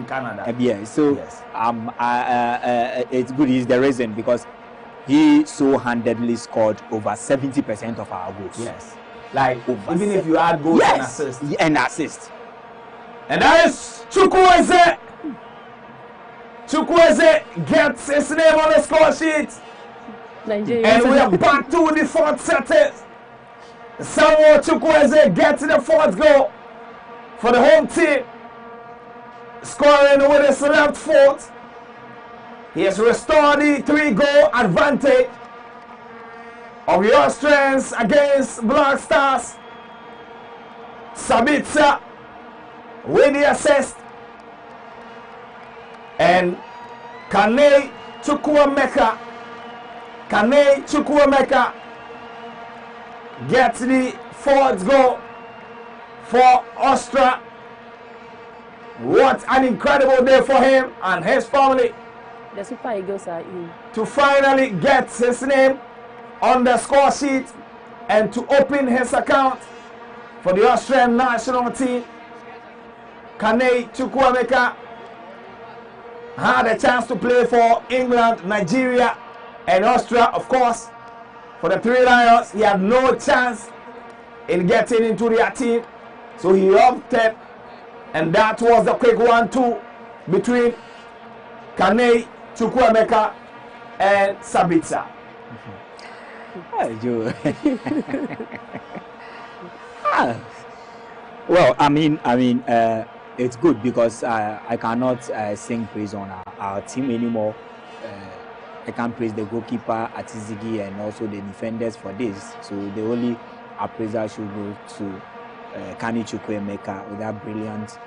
Canada. Yeah, so yes. It's good. He's the reason because he so handedly scored over 70% of our goals. Yes. Like, even if you add goals and assists. And assists. And that is Chukwueze. Chukwueze gets his name on the score sheet. Nigeria. And we are back to the 4th set. Samuel Chukwueze gets the 4th goal for the home team. Scoring with his left foot. He has restored the 3-goal advantage of the Austrians against Black Stars. Sabitzer with the assist. And Kane Chukwuemeka gets the 4th goal for Austria. What an incredible day for him and his family. The Super Eagles are in. To finally get his name on the score sheet and to open his account for the Austrian national team. Kane Chukwuemeka had a chance to play for England, Nigeria, and Austria, of course. For the 3 Lions, he had no chance in getting into their team. So he opted, and that was the quick 1-2 between Kane Chukwuemeka and Sabitzer. Well, I mean, it's good because I cannot sing praise on our team anymore. I can't praise the goalkeeper Atizigi and also the defenders for this. So the only appraisal should go to Kani Chukwuemeka with that brilliant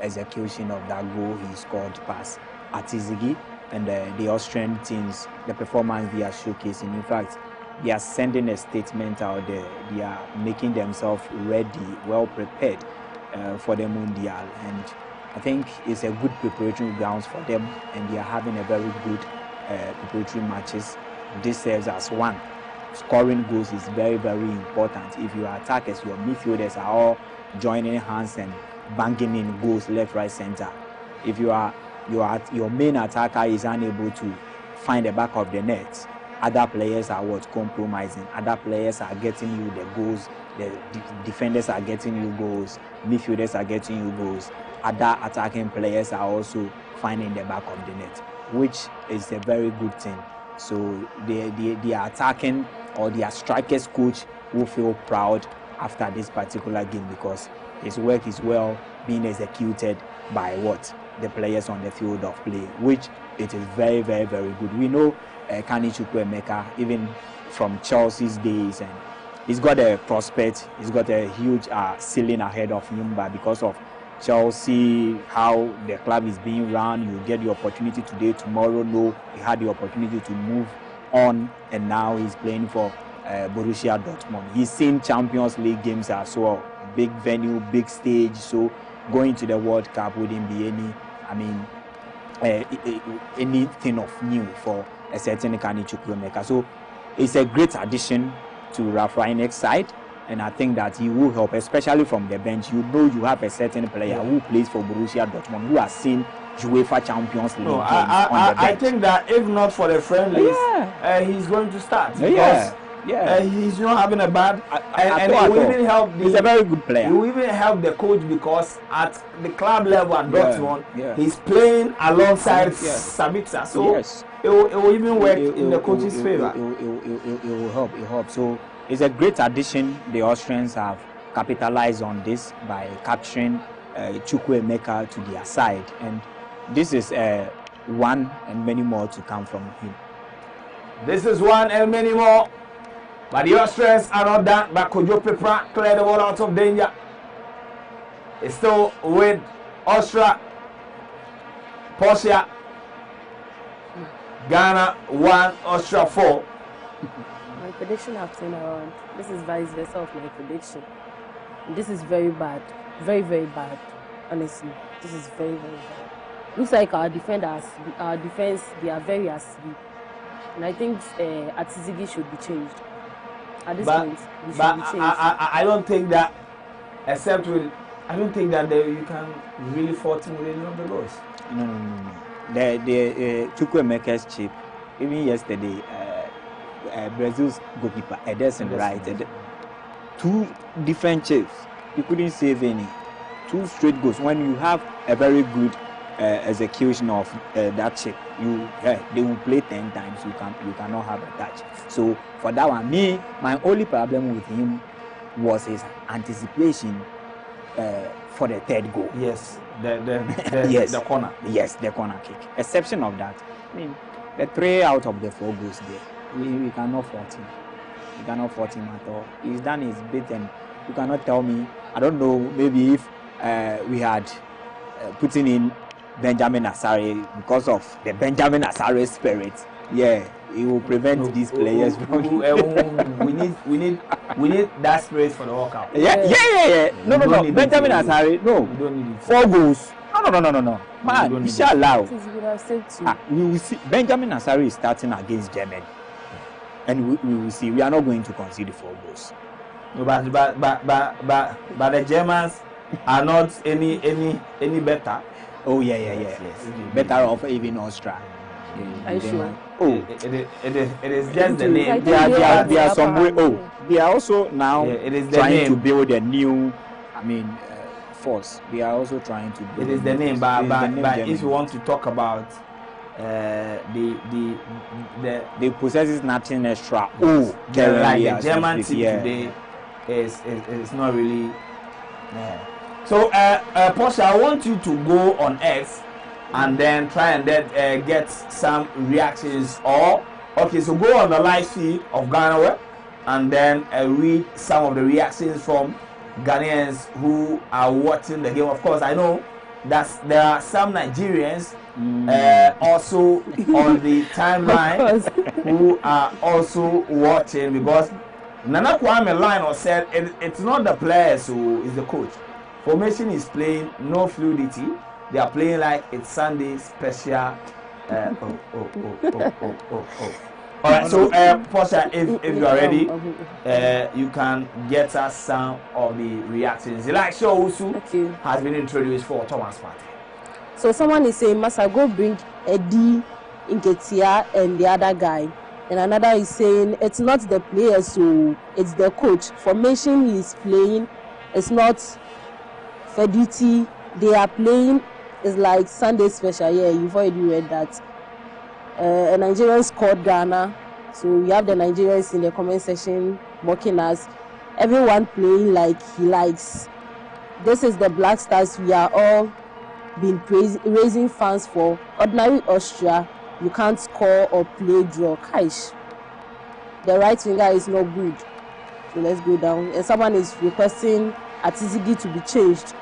execution of that goal he scored past Atizigi, and the Austrian teams, the performance they are showcasing. In fact, they are sending a statement out there. They are making themselves ready, well prepared for the Mundial, and I think it's a good preparatory grounds for them, and they are having a very good preparatory matches. This serves as one. Scoring goals is very, very important. If your attackers, your midfielders are all joining hands and banging in goals left, right, center. If your main attacker is unable to find the back of the net, other players are compromising. Other players are getting you the goals. The defenders are getting you goals. Midfielders are getting you goals. Other attacking players are also finding the back of the net, which is a very good thing. So the attacking or their strikers coach will feel proud after this particular game, because his work is well being executed by the players on the field of play, which it is very, very, very good. We know Kani Chukwuemeka even from Chelsea's days, and he's got a prospect, he's got a huge ceiling ahead of him, but because of Chelsea, how the club is being run, you get the opportunity today, tomorrow, no, he had the opportunity to move on, and now he's playing for Borussia Dortmund. He's seen Champions League games as well, big venue, big stage, so going to the World Cup wouldn't be anything of new for a certain Kani Chukwuemeka. So it's a great addition to Ralf Rangnick's side, and I think that he will help, especially from the bench. You know, you have a certain player who plays for Borussia Dortmund who has seen UEFA Champions League games on the bench. I think that if not for the friendlies, he's going to start. Because he's not having a bad, and it will even help. He's a very good player. He will even help the coach, because at the club level at Dortmund, he's playing alongside Sabitzer. So it will even work in the coach's favor. It will help. It helps. So it's a great addition. The Austrians have capitalized on this by capturing Chukwuemeka to their side, and this is one and many more to come from him. This is one and many more. But the Austrians are not done. But Kojo Pepra cleared the ball out of danger. It's still with Austria. Portia. Ghana 1, Austria 4. My prediction have turned around. This is vice versa of my prediction. This is very bad. Very, very bad. Honestly. This is very, very bad. Looks like our defense, they are very asleep. And I think Atizigi should be changed. At this point, we should be changed. I don't think that, except with, I don't think that you can really fault him with any of the goals. No. The Chukwuemeka's chip, even yesterday, Brazil's goalkeeper, Ederson, right? Two different chips. You couldn't save any. 2 straight goals. When you have a very good execution of that chip, they will play 10 times. You cannot have a touch. So for that one, my only problem with him was his anticipation for the 3rd goal. Yes, the corner. Yes, the corner kick. Exception of that, I mean, the 3 out of the 4 goals there, we cannot fault him. We cannot fault him at all. He's done his bit, and you cannot tell me. I don't know. Maybe if we had putting in Benjamin Asare, because of the Benjamin Asare spirit, it will prevent these players from. we need that spirit for the World Cup. No. Benjamin Asare, no. We don't need it. 4 goals. No. Man, we shall allow. We will see. Benjamin Asare is starting against Germany, and we will see. We are not going to concede 4 goals. No, but the Germans are not any better. Oh yes. Better off even Austria. Are you sure? It is just the name. They are some way. They are also now trying to build a new, force. They are also trying to build. It is the name, but if you want to talk about the possesses nothing extra. Like the German team today is not really. So, Portia, I want you to go on X and then try and get some reactions. So go on the live feed of GhanaWeb and then read some of the reactions from Ghanaians who are watching the game. Of course, I know that there are some Nigerians also on the timeline who are also watching, because Nana Kwame Lionel said it's not the players who is the coach. Formation is playing no fluidity. They are playing like it's Sunday special. All right, so Portia, if you are ready, you can get us some of the reactions. Like Showusu has been introduced for Thomas Partey. So someone is saying, Masa, go bring Eddie Nketiah and the other guy. And another is saying, it's not the players, so it's the coach. Formation he is playing, it's not Fediti. They are playing, it's like Sunday special. Yeah, you've already read that. A Nigerian scored Ghana. So we have the Nigerians in the comment section mocking us. Everyone playing like he likes. This is the Black Stars we are all been raising fans for. Ordinary Austria, you can't score or play draw. Kaish. The right winger is not good. So let's go down. And someone is requesting Atizigi to be changed.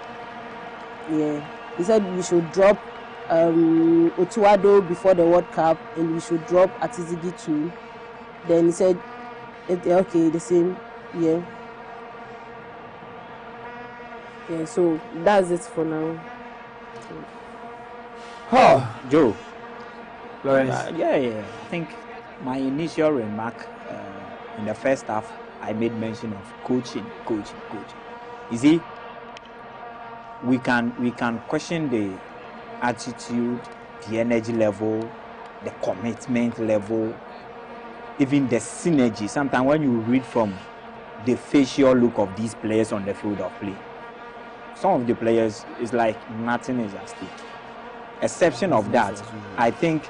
Yeah. He said we should drop Otuado before the World Cup and we should drop Atizigi too. Then he said, okay, the same. Yeah. Yeah, so that's it for now. Oh, Joe. Lawrence. Yeah. I think my initial remark in the first half, I made mention of coaching. You see, we can question the attitude, the energy level, the commitment level, even the synergy. Sometimes when you read from the facial look of these players on the field of play, some of the players is like nothing is at stake. Exception of that, I think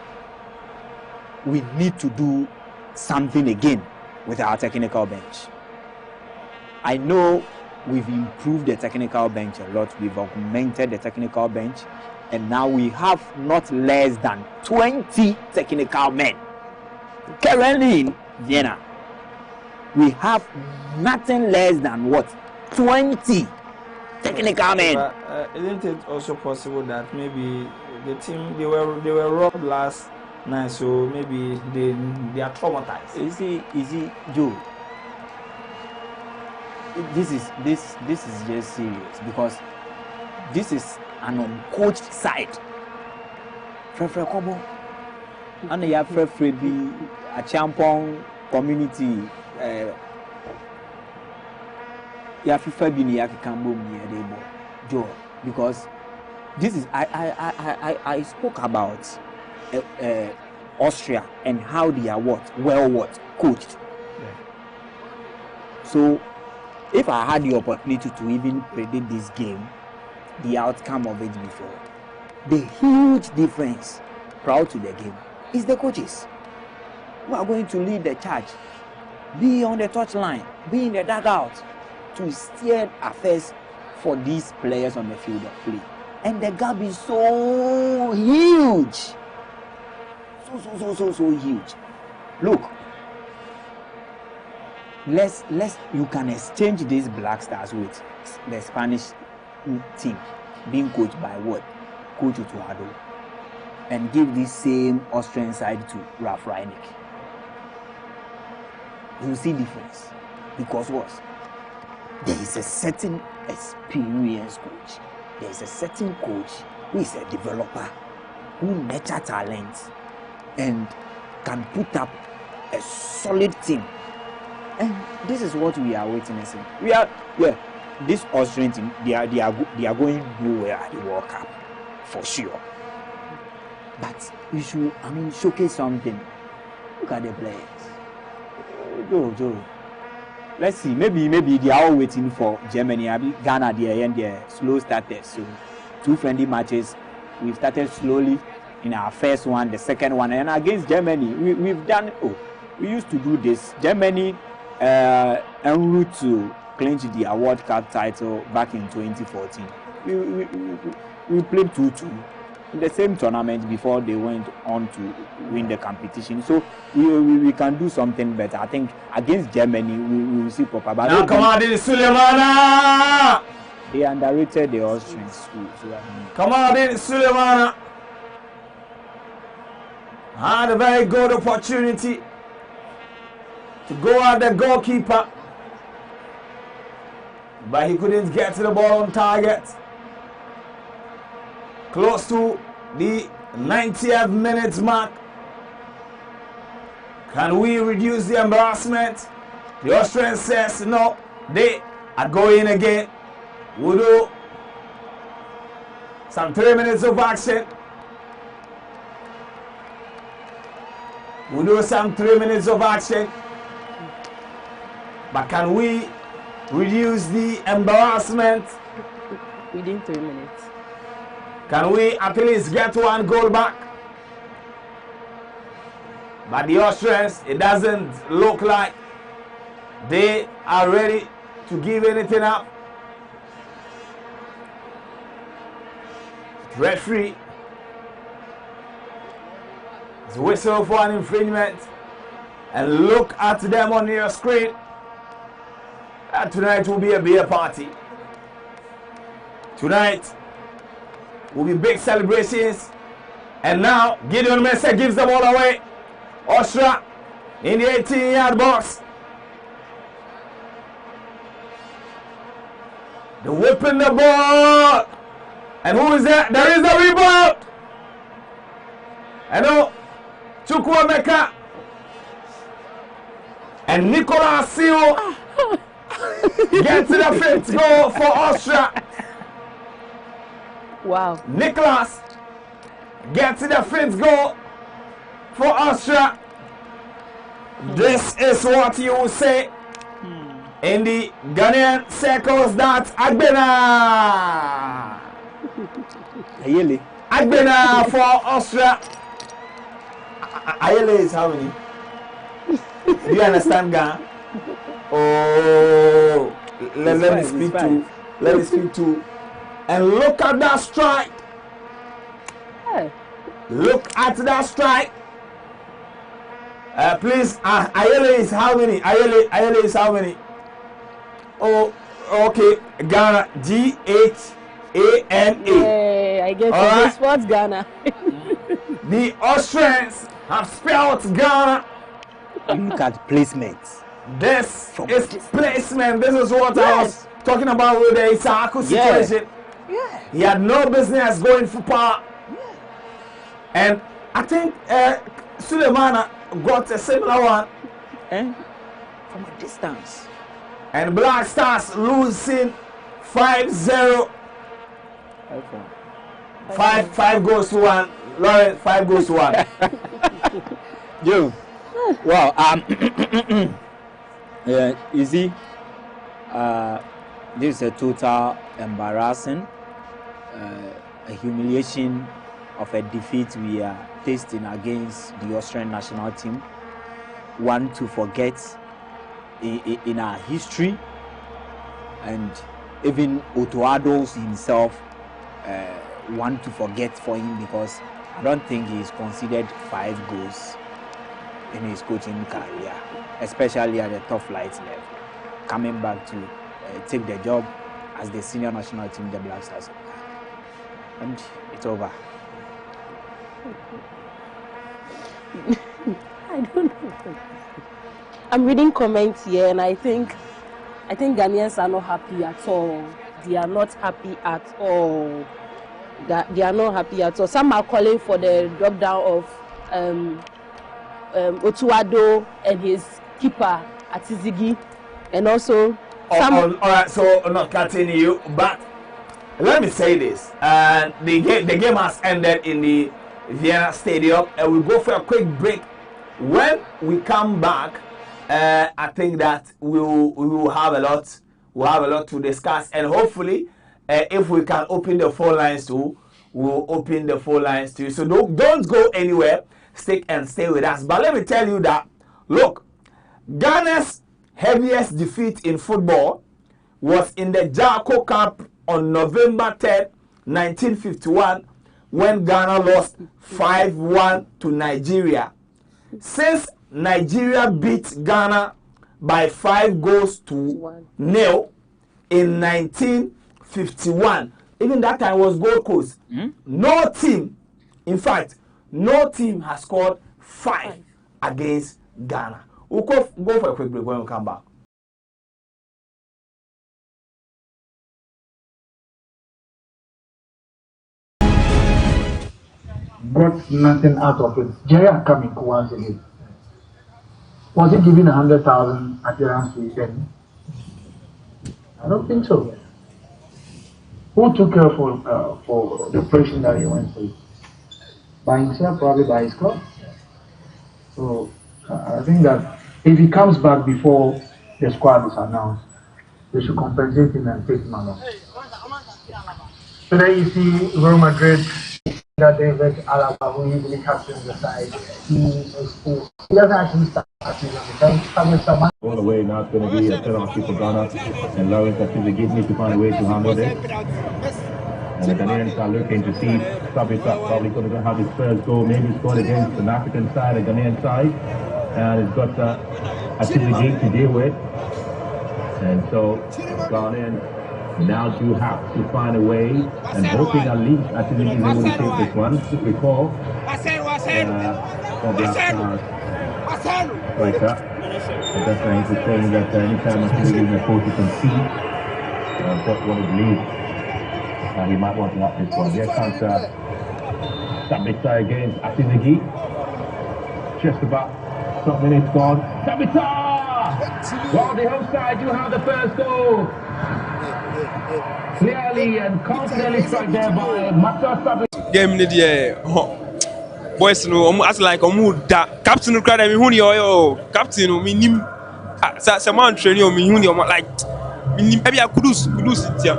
we need to do something again with our technical bench. I know we've improved the technical bench a lot. We've augmented the technical bench, and now we have not less than 20 technical men. Currently in Vienna, we have nothing less than what? 20 technical men. Isn't it also possible that maybe the team they were robbed last night, so maybe they are traumatized? Is it Joe? This is just serious, because this is an uncoached side. Frefre Kobo, and you have Frefre be a champion community. You have FIFA be near Kambo near the Joe, because this is I spoke about Austria and how they are coached. Yeah. So if I had the opportunity to even predict this game, the outcome of it before, the huge difference prior to the game is the coaches who are going to lead the charge, be on the touchline, be in the dugout to steer affairs for these players on the field of play. And the gap is so huge. So huge. Look, you can exchange these Black Stars with the Spanish team being coached by what? Coach Otuado, and give this same Austrian side to Ralf Rangnick. You see difference, because what? There is a certain experienced coach. There is a certain coach who is a developer, who nurture talent and can put up a solid team. And this is what we are witnessing. This Austrian team, they are going nowhere at the World Cup for sure. But we should, showcase something. Look at the players. Joe. Let's see. Maybe they are all waiting for Germany. Ghana, they are slow starters. So 2 friendly matches. We've started slowly in our first one, the second one, and against Germany, we've done. We used to do this. Germany en route to clinch the World Cup title back in 2014. We played 2-2. in the same tournament before they went on to win the competition. So we can do something better. I think against Germany we will see proper. But now come on, Sulemana. They underrated the Austrians. Come on, Sulemana. Had a very good opportunity to go at the goalkeeper, but he couldn't get to the ball on target. Close to the 90th minute mark. Can we reduce the embarrassment? The Austrian says no, they are going again. We'll do some 3 minutes of action. We'll do some 3 minutes of action. But can we reduce the embarrassment? Within 3 minutes. Can we at least get 1 goal back? But the Austrians, it doesn't look like they are ready to give anything up. Referee is whistle for an infringement. And look at them on your screen. Tonight will be a beer party. Tonight will be big celebrations. And now Gideon Mensah gives the ball away. Austria in the 18-yard box. They're whipping the ball. And who is that? There is the rebound. And now Chukwuemeka and Nicolas Sio get to the 5th goal for Austria. Wow. Nicolas gets to the 5th goal for Austria. This is what you will say in the Ghanaian circles, that Agbena. Agbena for Austria. Ayele is how many? Do you understand, Ghana? Oh, let me speak to. And look at that strike. Hey. Look at that strike. Please, Ayele is how many? Ayele is how many? Oh, okay. Ghana, Ghana. Yeah, I guess All it's sports Ghana. The Austrians have spelled Ghana. Look at placements. This is placement. This is what I was talking about with the Isaaku situation. Yeah. He had no business going for power. And I think Sulemana got a similar one. From a distance. And Black Stars losing 5-0. 5 goes to 1. Lauren, 5 goes to 1. Joe. Well, you see, this is a total embarrassing, a humiliation of a defeat we are tasting against the Austrian national team. One to forget in our history, and even Otoados himself, one to forget for him, because I don't think he's considered 5 goals in his coaching career, especially at the top flight level, coming back to take the job as the senior national team, the Black Stars. And it's over. I don't know. I'm reading comments here, and I think Ghanaians are not happy at all. They are not happy at all. They are not happy at all. Some are calling for the drop down of Otuado and his keeper Atizigi, and also all right, so I'm not cutting you, but let me say this: the game has ended in the Vienna Stadium, and we'll go for a quick break. When we come back, I think that we will have a lot. We'll have a lot to discuss, and hopefully, if we can open the phone lines too, we'll open the phone lines too. So don't go anywhere. Stick and stay with us. But let me tell you that, look, Ghana's heaviest defeat in football was in the Jarko Cup on November 10, 1951, when Ghana lost 5-1 to Nigeria. Since Nigeria beat Ghana by 5 goals to 0 in 1951, even that time was Gold Coast. No team, in fact, no team has scored 5 against Ghana. We'll go for a quick break when we come back. Got nothing out of it. Jerry are coming once again. Was he giving 100,000 appearance fee then? I don't think so. Who took care for the operation that he went through? By himself, probably by his club. So I think that if he comes back before the squad is announced, they should compensate him and take him along. So then you see Real Madrid, that David Alaba, who usually captains the side, he doesn't actually start All the way now it's going to be a penalty for Ghana, and Lawrence Asizigi needs to find a way to handle this. And the Ghanaians are looking to see Sabitza probably going to have his first goal, maybe scored against an African side, a Ghanaian side, and he's got Asizigi to deal with. And so Ghanaians now do have to find a way, and hoping at least Asizigi is able to take this one. Just recall, for Black Stars striker. That's why he's saying that anytime Asizigi is in a post, you can see what it leads. He might want to lock this one. Here comes Sabitza against Asizigi. Just about some minutes gone. Sabitza! Well, the home side, you have the first goal. Clearly and confidently struck there by Mata Sabitza. Game in the air. Boys, no, as like that captain cried me who yo captain me nim someone training me who like maybe I could do sit here.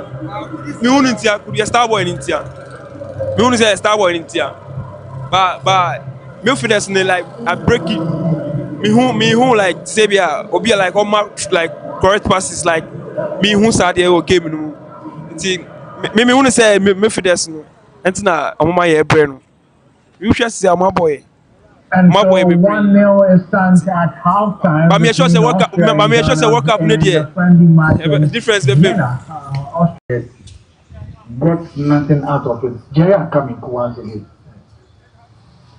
Me who intia could be a star boy in India. Me who say a star boy in India. But me fitness like I break it. Me who like Sabia or be like all mark like correct passes like me who start the game no. Me who say me fitness no. Entina amoma ye brain. You should see my boy. And my so boy 1-0 stands at halftime. But me sure say World Cup. But me sure say World Cup no there. Difference be Vienna, Austria. Got nothing out of it. Jerry are coming once again.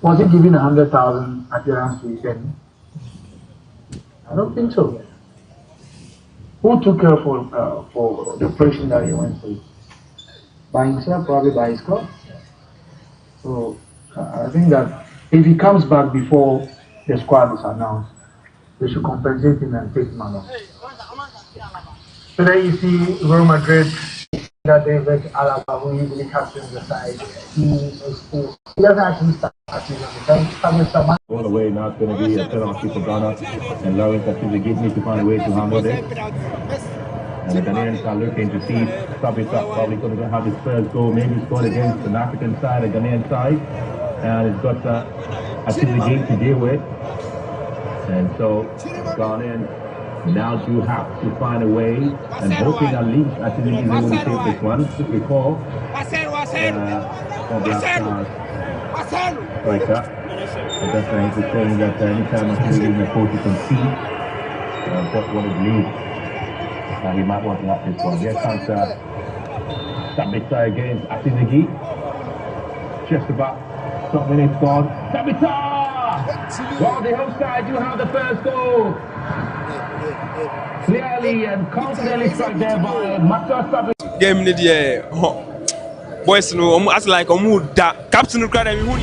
Was he giving 100,000 appearance fee then? I don't think so. Who took care for the operation that he went through? By himself, probably by his club. So I think that if he comes back before the squad is announced, they should compensate him and take him along. So then you see Real Madrid, that David Alaba, who usually captains the side, he doesn't actually start all the way now it's going to be a penalty for Ghana, and Lawrence Asizigi needs to find a way to handle this. And the Ghanaians are looking to see Sabitza probably going to have his first goal, maybe scored against an African side, a Ghanaian side, and he's got Asizigi to deal with. And so Ghanaians now do have to find a way, and hoping at least Asizigi is able to take this one. Just recall, for Black Stars striker. And that's why he's saying that anytime Asizigi is in the post, you can see what it leads. He might want to lock this one. Here comes Sabitza against Asizigi. Just about some minutes gone. Sabitza! Well, the home side, you have the first goal. Clearly and confidently struck there by Mata Sabitza. Game in the air. Boys, no, as like that captain cried me who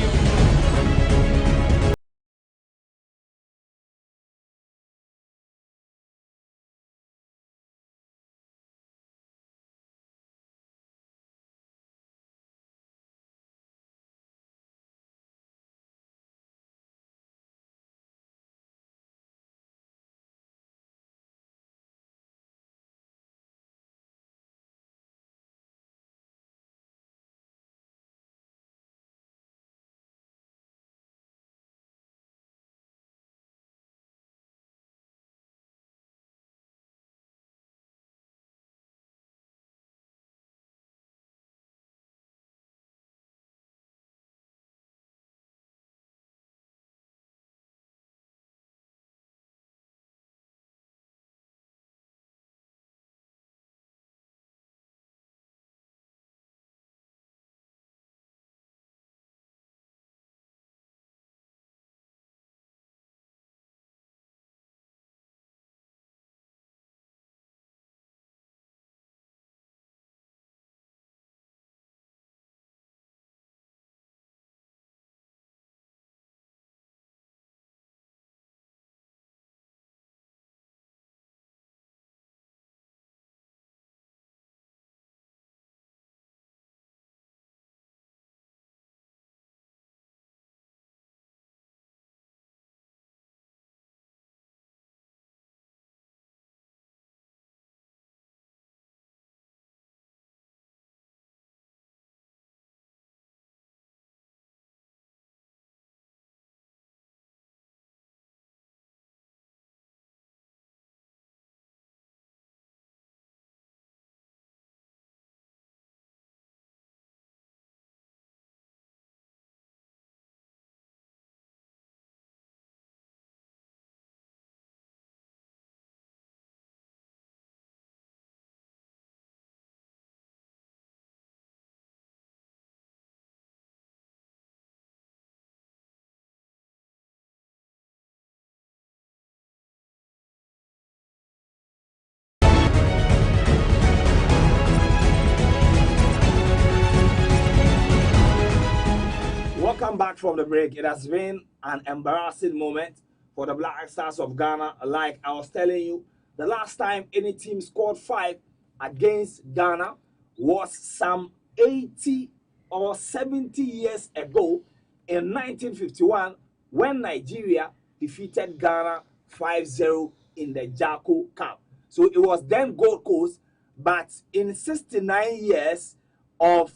back from the break. It has been an embarrassing moment for the Black Stars of Ghana. Like I was telling you, the last time any team scored 5 against Ghana was some 80 or 70 years ago in 1951 when Nigeria defeated Ghana 5-0 in the Jacko Cup. So it was then Gold Coast, but in 69 years of,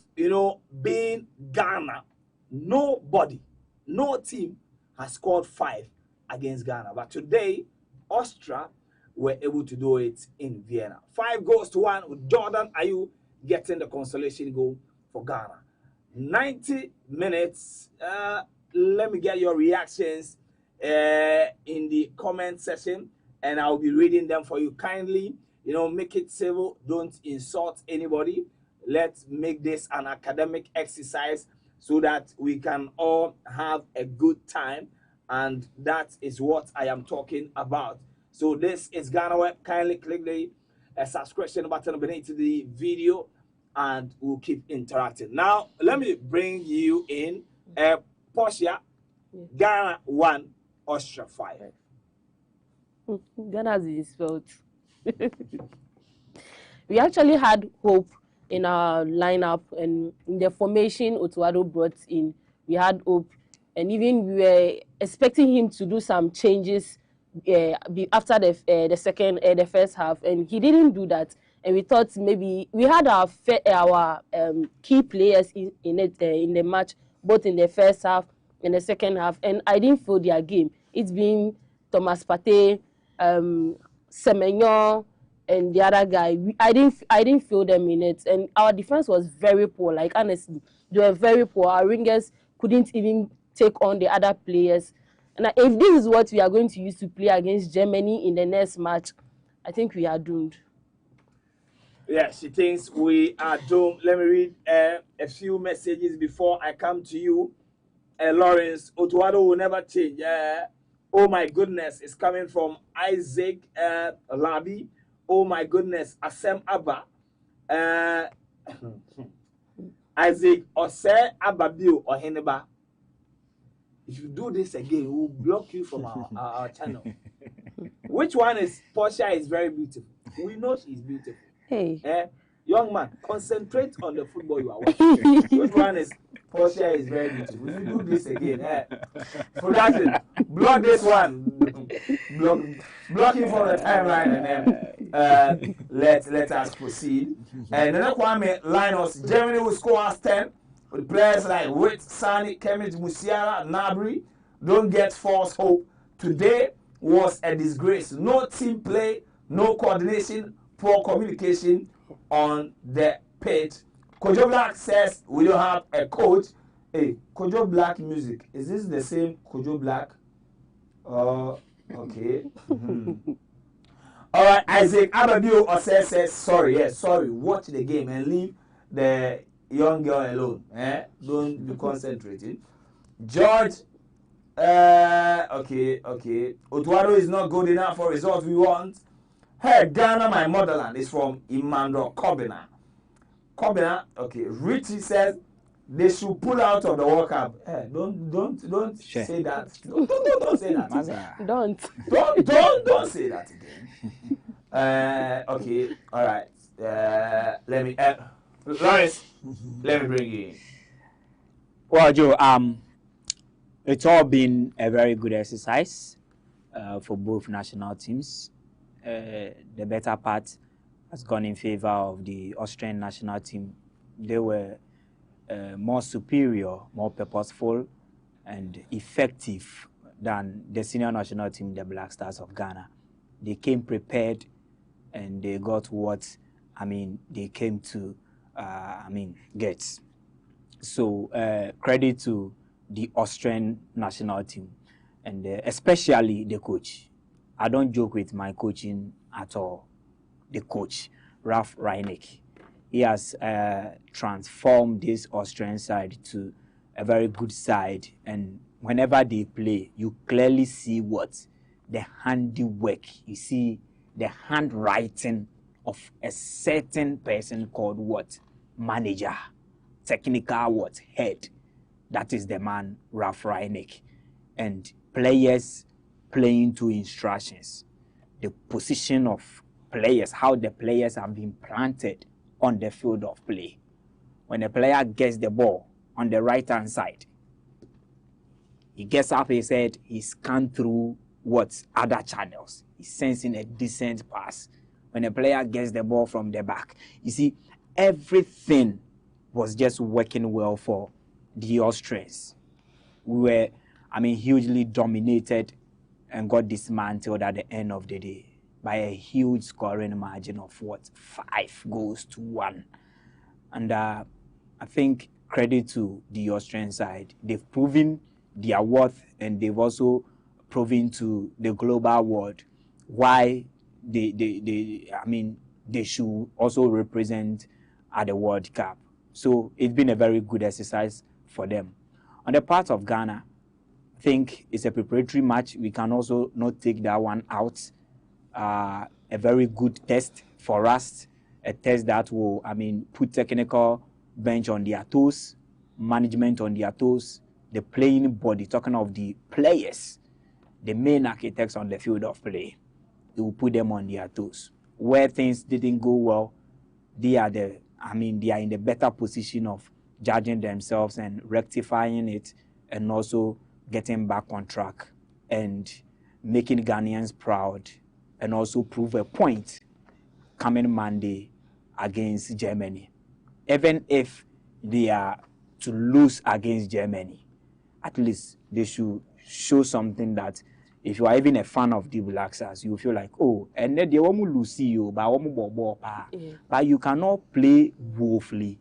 being Ghana, nobody, no team has scored 5 against Ghana. But today, Austria were able to do it in Vienna. 5-1 with Jordan Ayew getting the consolation goal for Ghana. 90 minutes. Let me get your reactions in the comment section, and I'll be reading them for you. Kindly, make it civil. Don't insult anybody. Let's make this an academic exercise so that we can all have a good time, and that is what I am talking about. So this is GhanaWeb. Kindly click the subscription button beneath the video, and we'll keep interacting. Now, let me bring you in. Portia, Ghana 1, Austria 5. Ghana is felt. We actually had hope in our lineup, and in the formation Otuado brought in, we had hope, and even we were expecting him to do some changes after the first half, and he didn't do that. And we thought maybe we had our key players in the match, both in the first half and the second half, and I didn't feel their game. It's been Thomas Partey, Semenyo, and the other guy. I didn't feel them in it, and our defense was very poor. Like, honestly, they were very poor. Our wingers couldn't even take on the other players. And if this is what we are going to use to play against Germany in the next match, I think we are doomed. Yeah, she thinks we are doomed. Let me read a few messages before I come to you. Lawrence, Otuado will never change. Oh my goodness, it's coming from Isaac Labi. Oh my goodness, Asem Abba. Isaac Ose Ababio or Heneba. If you do this again, we'll block you from our channel. Which one is Portia is very beautiful? We know she's beautiful. Hey. Young man, concentrate on the football you are watching. Which one is Portia is very beautiful? If you do this again, production, block this one. block him from the timeline, and then let us proceed. And the next one, Linus, Germany will score us 10 with players like Witt, Sani, Kemich, Musiala, Nabri. Don't get false hope. Today was a disgrace. No team play, no coordination, poor communication on the pitch. Kojo Black says we don't have a coach. Hey, Kojo Black music. Is this the same Kojo Black? Okay. All right, Isaac Ababio says sorry. Yes, sorry. Watch the game and leave the young girl alone. Don't be concentrating. George. Okay. Otuado is not good enough for results we want. Hey, Ghana, my motherland, is from Emmanuel Kobina. Okay. Richie says they should pull out of the World Cup. Don't say that. Don't say that. Don't say that again. Okay. All right. Let me. Lawrence, let me bring you in. Well, Joe, it's all been a very good exercise for both national teams. The better part has gone in favor of the Austrian national team. They were more superior, more purposeful, and effective than the senior national team, the Black Stars of Ghana. They came prepared, and they got what, they came to, get. So credit to the Austrian national team, and especially the coach. I don't joke with my coaching at all. The coach, Ralf Rangnick, he has transformed this Austrian side to a very good side. And whenever they play, you clearly see what the handiwork. You see the handwriting of a certain person called what? Manager, technical what? Head. that is the man, Ralph Rangnick. And players playing to instructions. The position of players, how the players have been planted on the field of play. When a player gets the ball on the right-hand side, he gets up his head, he scans through other channels. He's sensing a decent pass. When a player gets the ball from the back, you see, everything was just working well for the Austrians. We were, hugely dominated and got dismantled at the end of the day by a huge scoring margin of 5-1. And I think credit to the Austrian side. They've proven their worth, and they've also proven to the global world why they should also represent at the World Cup. So it's been a very good exercise for them. On the part of Ghana, I think it's a preparatory match. We can also not take that one out. A very good test for us, a test that will, put technical bench on their toes, management on their toes, the playing body, talking of the players, the main architects on the field of play. It will put them on their toes. Where things didn't go well, they are in the better position of judging themselves and rectifying it, and also getting back on track and making Ghanaians proud, and also prove a point coming Monday against Germany. Even if they are to lose against Germany, at least they should show something that if you are even a fan of the Black Stars, you feel like, oh, and then they won't lose you, but you cannot play woefully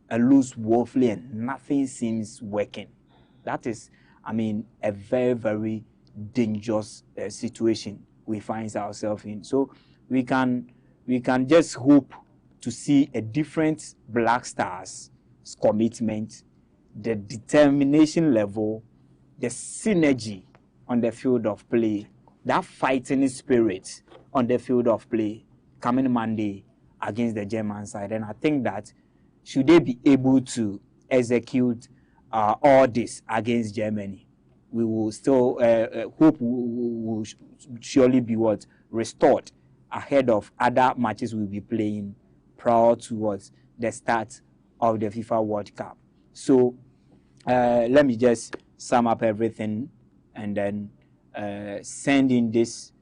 and lose woefully and nothing seems working. That is, a very, very dangerous situation we find ourselves in. So we can just hope to see a different Black Stars commitment, the determination level, the synergy on the field of play, that fighting spirit on the field of play coming Monday against the German side. And I think that should they be able to execute all this against Germany, we will still hope will surely be restored ahead of other matches we'll be playing prior towards the start of the FIFA World Cup. So let me just sum up everything and then send in this.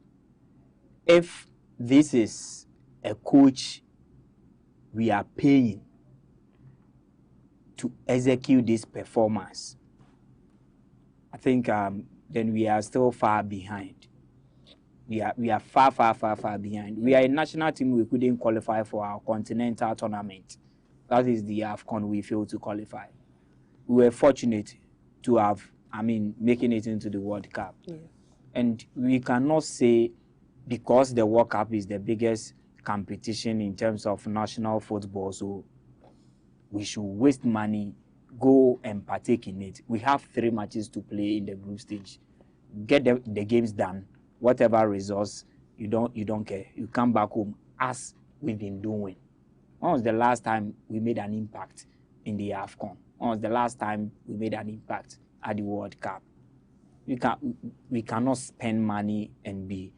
If this is a coach we are paying to execute this performance, I think then we are still far behind. We are far behind. We are a national team. We couldn't qualify for our continental tournament. That is the AFCON we failed to qualify. We were fortunate to have, making it into the World Cup. Yeah. And we cannot say because the World Cup is the biggest competition in terms of national football, so we should waste money, go and partake in it. We have 3 matches to play in the group stage. Get the games done. Whatever results, you don't care. You come back home as we've been doing. When was the last time we made an impact in the AFCON? When was the last time we made an impact at the World Cup? We cannot spend money and be,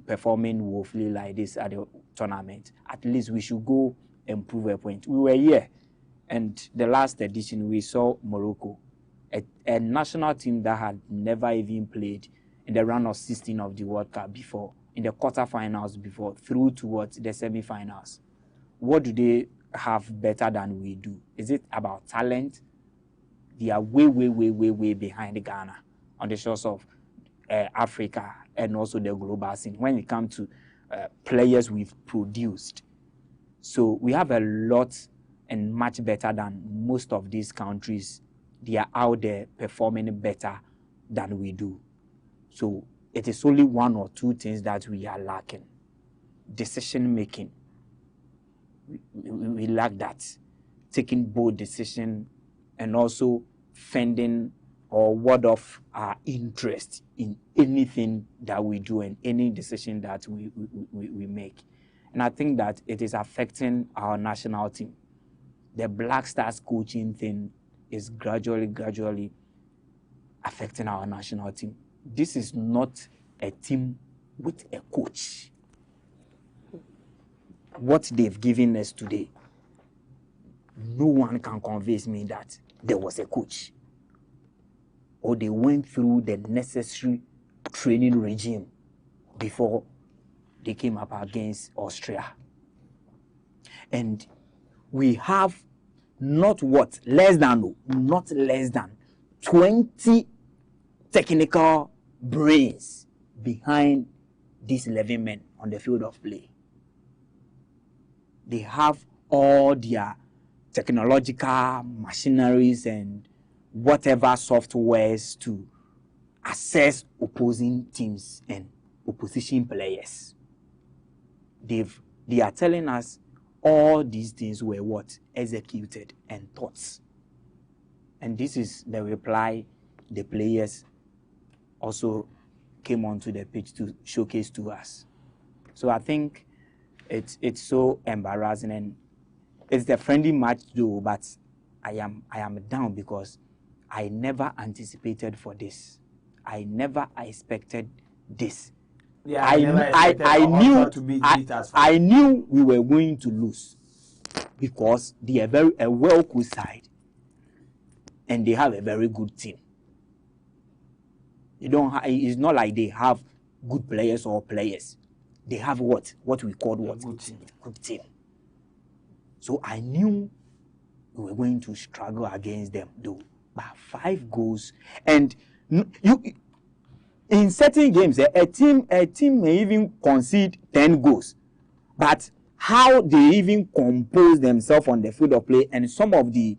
performing woefully like this at the tournament. At least we should go and prove a point. We were here, and the last edition we saw Morocco, a national team that had never even played in the round of 16 of the World Cup before, in the quarterfinals before, through towards the semi-finals. What do they have better than we do? Is it about talent? They are way behind Ghana on the shores of Africa and also the global scene when it comes to players we've produced. So we have a lot and much better than most of these countries. They are out there performing better than we do. So it is only 1 or 2 things that we are lacking. Decision making. We lack that. Taking bold decision and also fending or ward off our interest in anything that we do and any decision that we make. And I think that it is affecting our national team. The Black Stars coaching thing is gradually affecting our national team. This is not a team with a coach. What they've given us today, no one can convince me that there was a coach or they went through the necessary training regime before they came up against Austria. And we have not less than 20 technical brains behind these 11 men on the field of play. They have all their technological machineries and whatever softwares to assess opposing teams and opposition players. They are telling us all these things were executed and taught. And this is the reply the players also came onto the pitch to showcase to us. So I think it's so embarrassing, and it's the friendly match though, but I am down because I never anticipated for this. I never expected this. Yeah, I knew we were going to lose because they are a well-coached side and they have a very good team. It's not like they have good players or players. They have what we call good team. So I knew we were going to struggle against them though. But 5 goals, and in certain games, a team may even concede 10 goals, but how they even compose themselves on the field of play and some of the,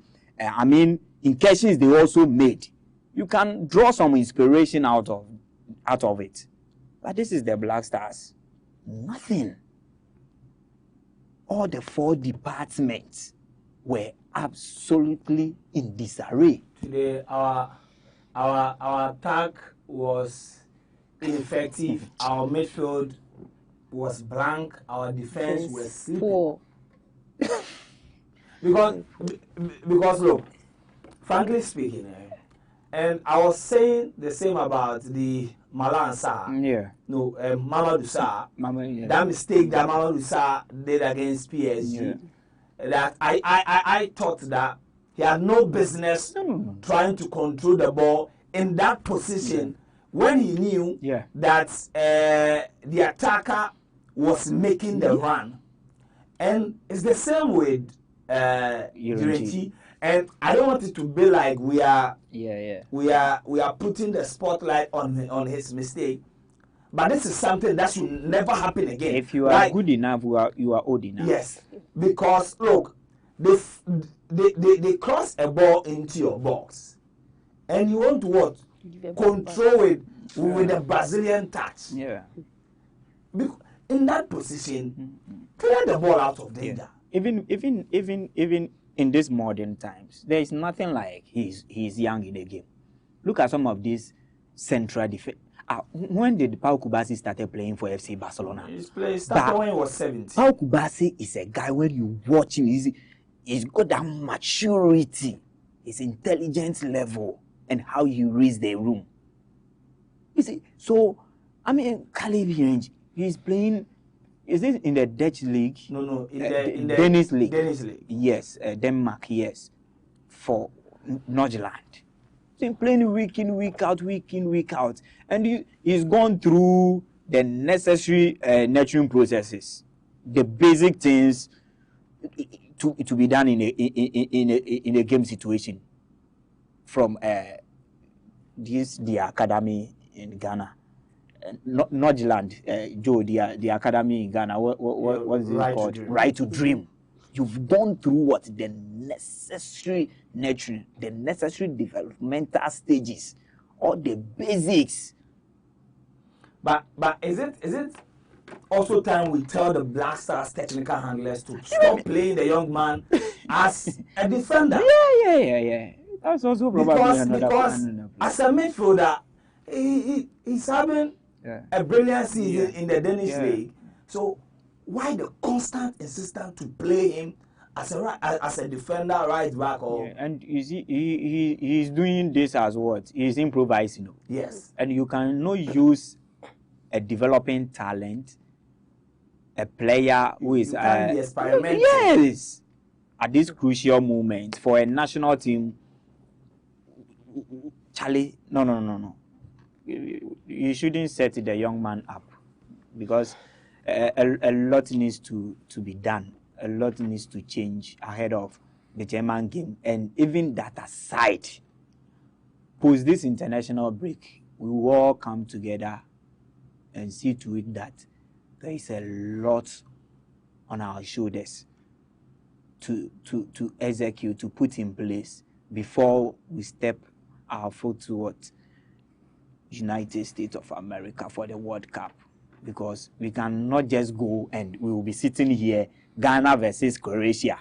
incursions they also made, you can draw some inspiration out of it. But this is the Black Stars. Nothing. All the 4 departments were absolutely in disarray. Today, our attack was ineffective. Our midfield was blank. Our defense was sleeping. because look, frankly speaking, and I was saying the same about the Malan Sarr. Yeah. No, Mamadou Sarr. Yeah. That mistake that Mamadou Sarr did against PSG. Yeah. That I thought that he had no business trying to control the ball in that position when he knew that the attacker was making the run. And it's the same with Urenchi. And I don't want it to be like we are putting the spotlight on his mistake. But this is something that should never happen again. If you are good enough, you are old enough. Yes, because look, they cross a ball into your box, and you want to control it with a Brazilian touch. Yeah. In that position, clear the ball out of danger. Even in these modern times, there is nothing like he's young in the game. Look at some of these central defense. When did Pau Kubasi started playing for FC Barcelona? He started when he was 17. Pau Kubasi is a guy, when you watch him, he's got that maturity, his intelligence level, and how he reads the room. You see, so, Caleb Range, he's playing, is this in the Dutch league? No, in the Danish league. Danish league. Yes, Denmark, yes, for Nordjylland. So playing week in, week out. And he's gone through the necessary nurturing processes, the basic things to be done in a game situation. From the academy in Ghana, Nordjylland, Joe, the academy in Ghana. What is it called? Right to Dream. You've gone through the necessary nurturing, the necessary developmental stages, all the basics. But is it also time we tell the Black Stars technical handlers to stop playing the young man as a defender? Yeah. That's also probably because as a midfielder, he's having a brilliant season in the Danish league. So why the constant insistence to play him as a defender, right back, or and you see, he's doing this as what? He's improvising. Yes. And you cannot use a developing talent, a player who is can't be experimenting. Yes. At this crucial moment for a national team, Charlie, no. You shouldn't set the young man up because a lot needs to be done. A lot needs to change ahead of the German game. And even that aside, post this international break, we will all come together and see to it that there is a lot on our shoulders to execute, to put in place before we step our foot towards United States of America for the World Cup. Because we cannot just go and we will be sitting here, Ghana versus Croatia.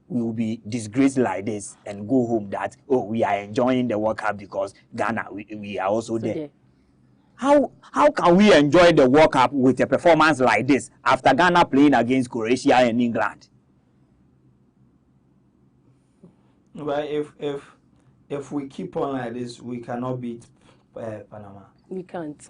We will be disgraced like this and go home that, oh, we are enjoying the World Cup because Ghana, we are also there. How can we enjoy the World Cup with a performance like this after Ghana playing against Croatia and England? Well, if we keep on like this, we cannot beat Panama. We can't.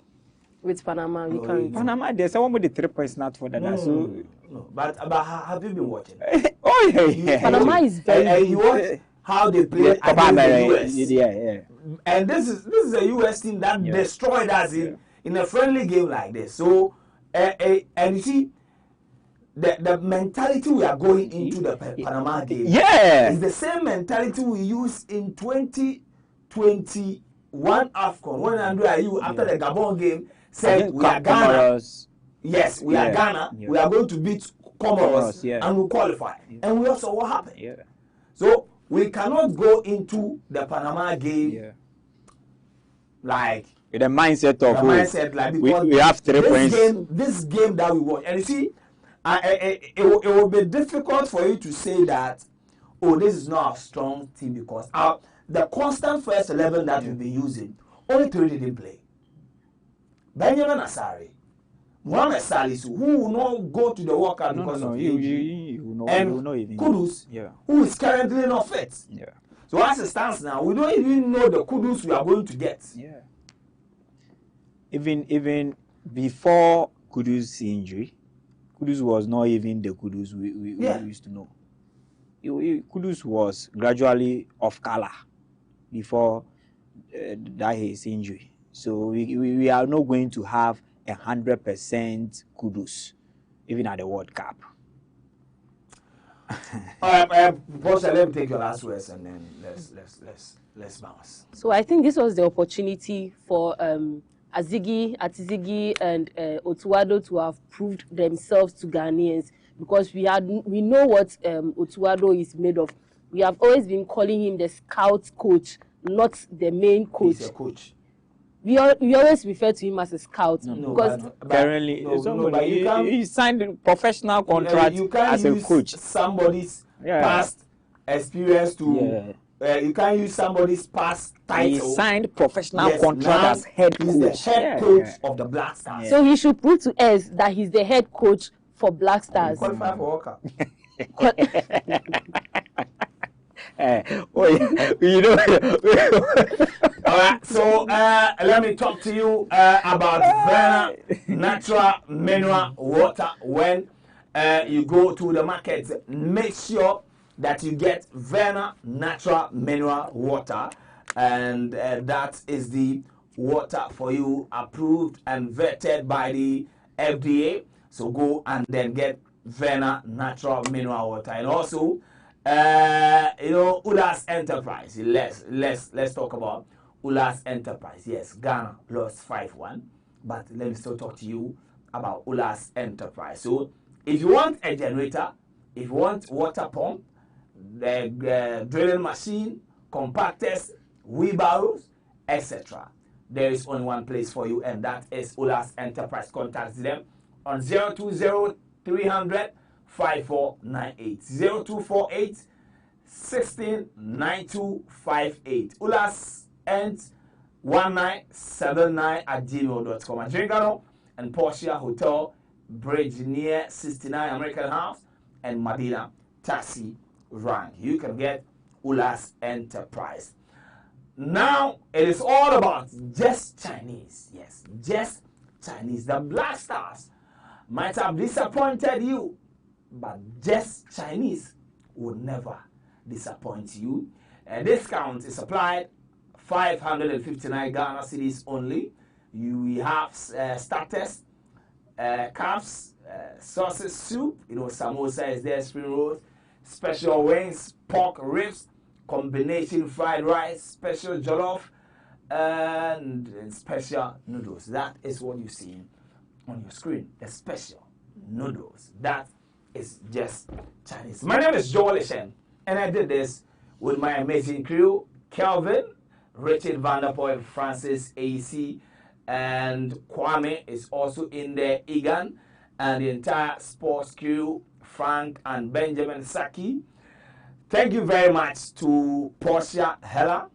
With Panama, we can't. Panama, there's someone with the 3 points not for that. No. But have you been watching? Oh yeah. Panama is very you watch how they play against the US. Yeah. And this is a US team that destroyed us in a friendly game like this. So and you see the mentality we are going into the Panama game is the same mentality we used in 2021 AFCON when Andrew Ayew after the Gabon game said we are Ghana. Yes, we are Ghana. We are going to beat Comoros and we qualify. And we also what happened. So we cannot go into the Panama game like with the mindset of like we have 3 points. This game that we watch, and you see, it will be difficult for you to say that, oh, this is not a strong team because the constant first 11 that we'll be using, only 3 didn't play. Benjamin Asari, Mohamed Salisu, who will not go to the World Cup because of injury, and Kudus, who is currently not fit. So as it stands now, we don't even know the Kudus we are going to get. Even before Kudus' injury, Kudus was not even the Kudus we used to know. Kudus was gradually off color before that his injury. So we are not going to have 100% Kudus even at the World Cup. Let me take your last words and then let's bounce. So I think this was the opportunity for Atizigi and Otuado to have proved themselves to Ghanaians because we know what Otuado is made of. We have always been calling him the scout coach, not the main coach. He's a coach. We always refer to him as a scout because apparently he signed a professional contract as a coach. Somebody's past experience to you can't use somebody's past title. He signed professional contract as head coach. He's the head coach of the Black Stars. So he should prove to us that he's the head coach for Black Stars. Qualify for World Cup. All right, so let me talk to you about Vienna natural mineral water. When you go to the market, make sure that you get Vienna natural mineral water, and that is the water for you, approved and vetted by the FDA. So go and then get Vienna natural mineral water. And also Ulas Enterprise. Let's talk about Ulas Enterprise. Yes, Ghana lost 5-1, but let me still talk to you about Ulas Enterprise. So if you want a generator, if you want water pump, the drilling machine, compactors, wheelbarrows, etc., there is only one place for you, and that is Ulas Enterprise. Contact them on 020-300-5498, 0248-169258. Ulas ends 1979@gmail.com. At Drinkano and Porsche Hotel, Bridge near 69 American House, and Madina taxi rank. You can get Ulas Enterprise. Now it is all about just Chinese. Yes, just Chinese. The Black Stars might have disappointed you, but just Chinese will never disappoint you. A discount is applied 559 Ghana cedis only. You have starters, cups, sausage soup, samosa is there, spring rolls, special wings, pork ribs, combination fried rice, special jollof, and special noodles. That is what you see on your screen, the special noodles. That is just Chinese. My name is Joel Ishen, and I did this with my amazing crew, Kelvin, Richard Vanderpoel, Francis AC, and Kwame is also in there, Egan, and the entire sports crew, Frank and Benjamin Saki. Thank you very much to Portia Heller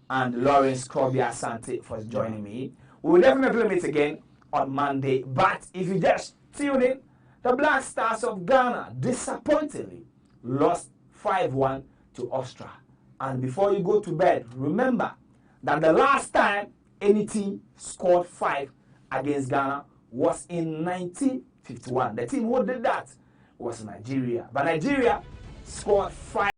and Lawrence Krobia Asante for joining me. We will definitely meet again on Monday, but if you just tune in, the Black Stars of Ghana disappointingly lost 5-1 to Austria. And before you go to bed, remember that the last time any team scored 5 against Ghana was in 1951. The team who did that was Nigeria. But Nigeria scored 5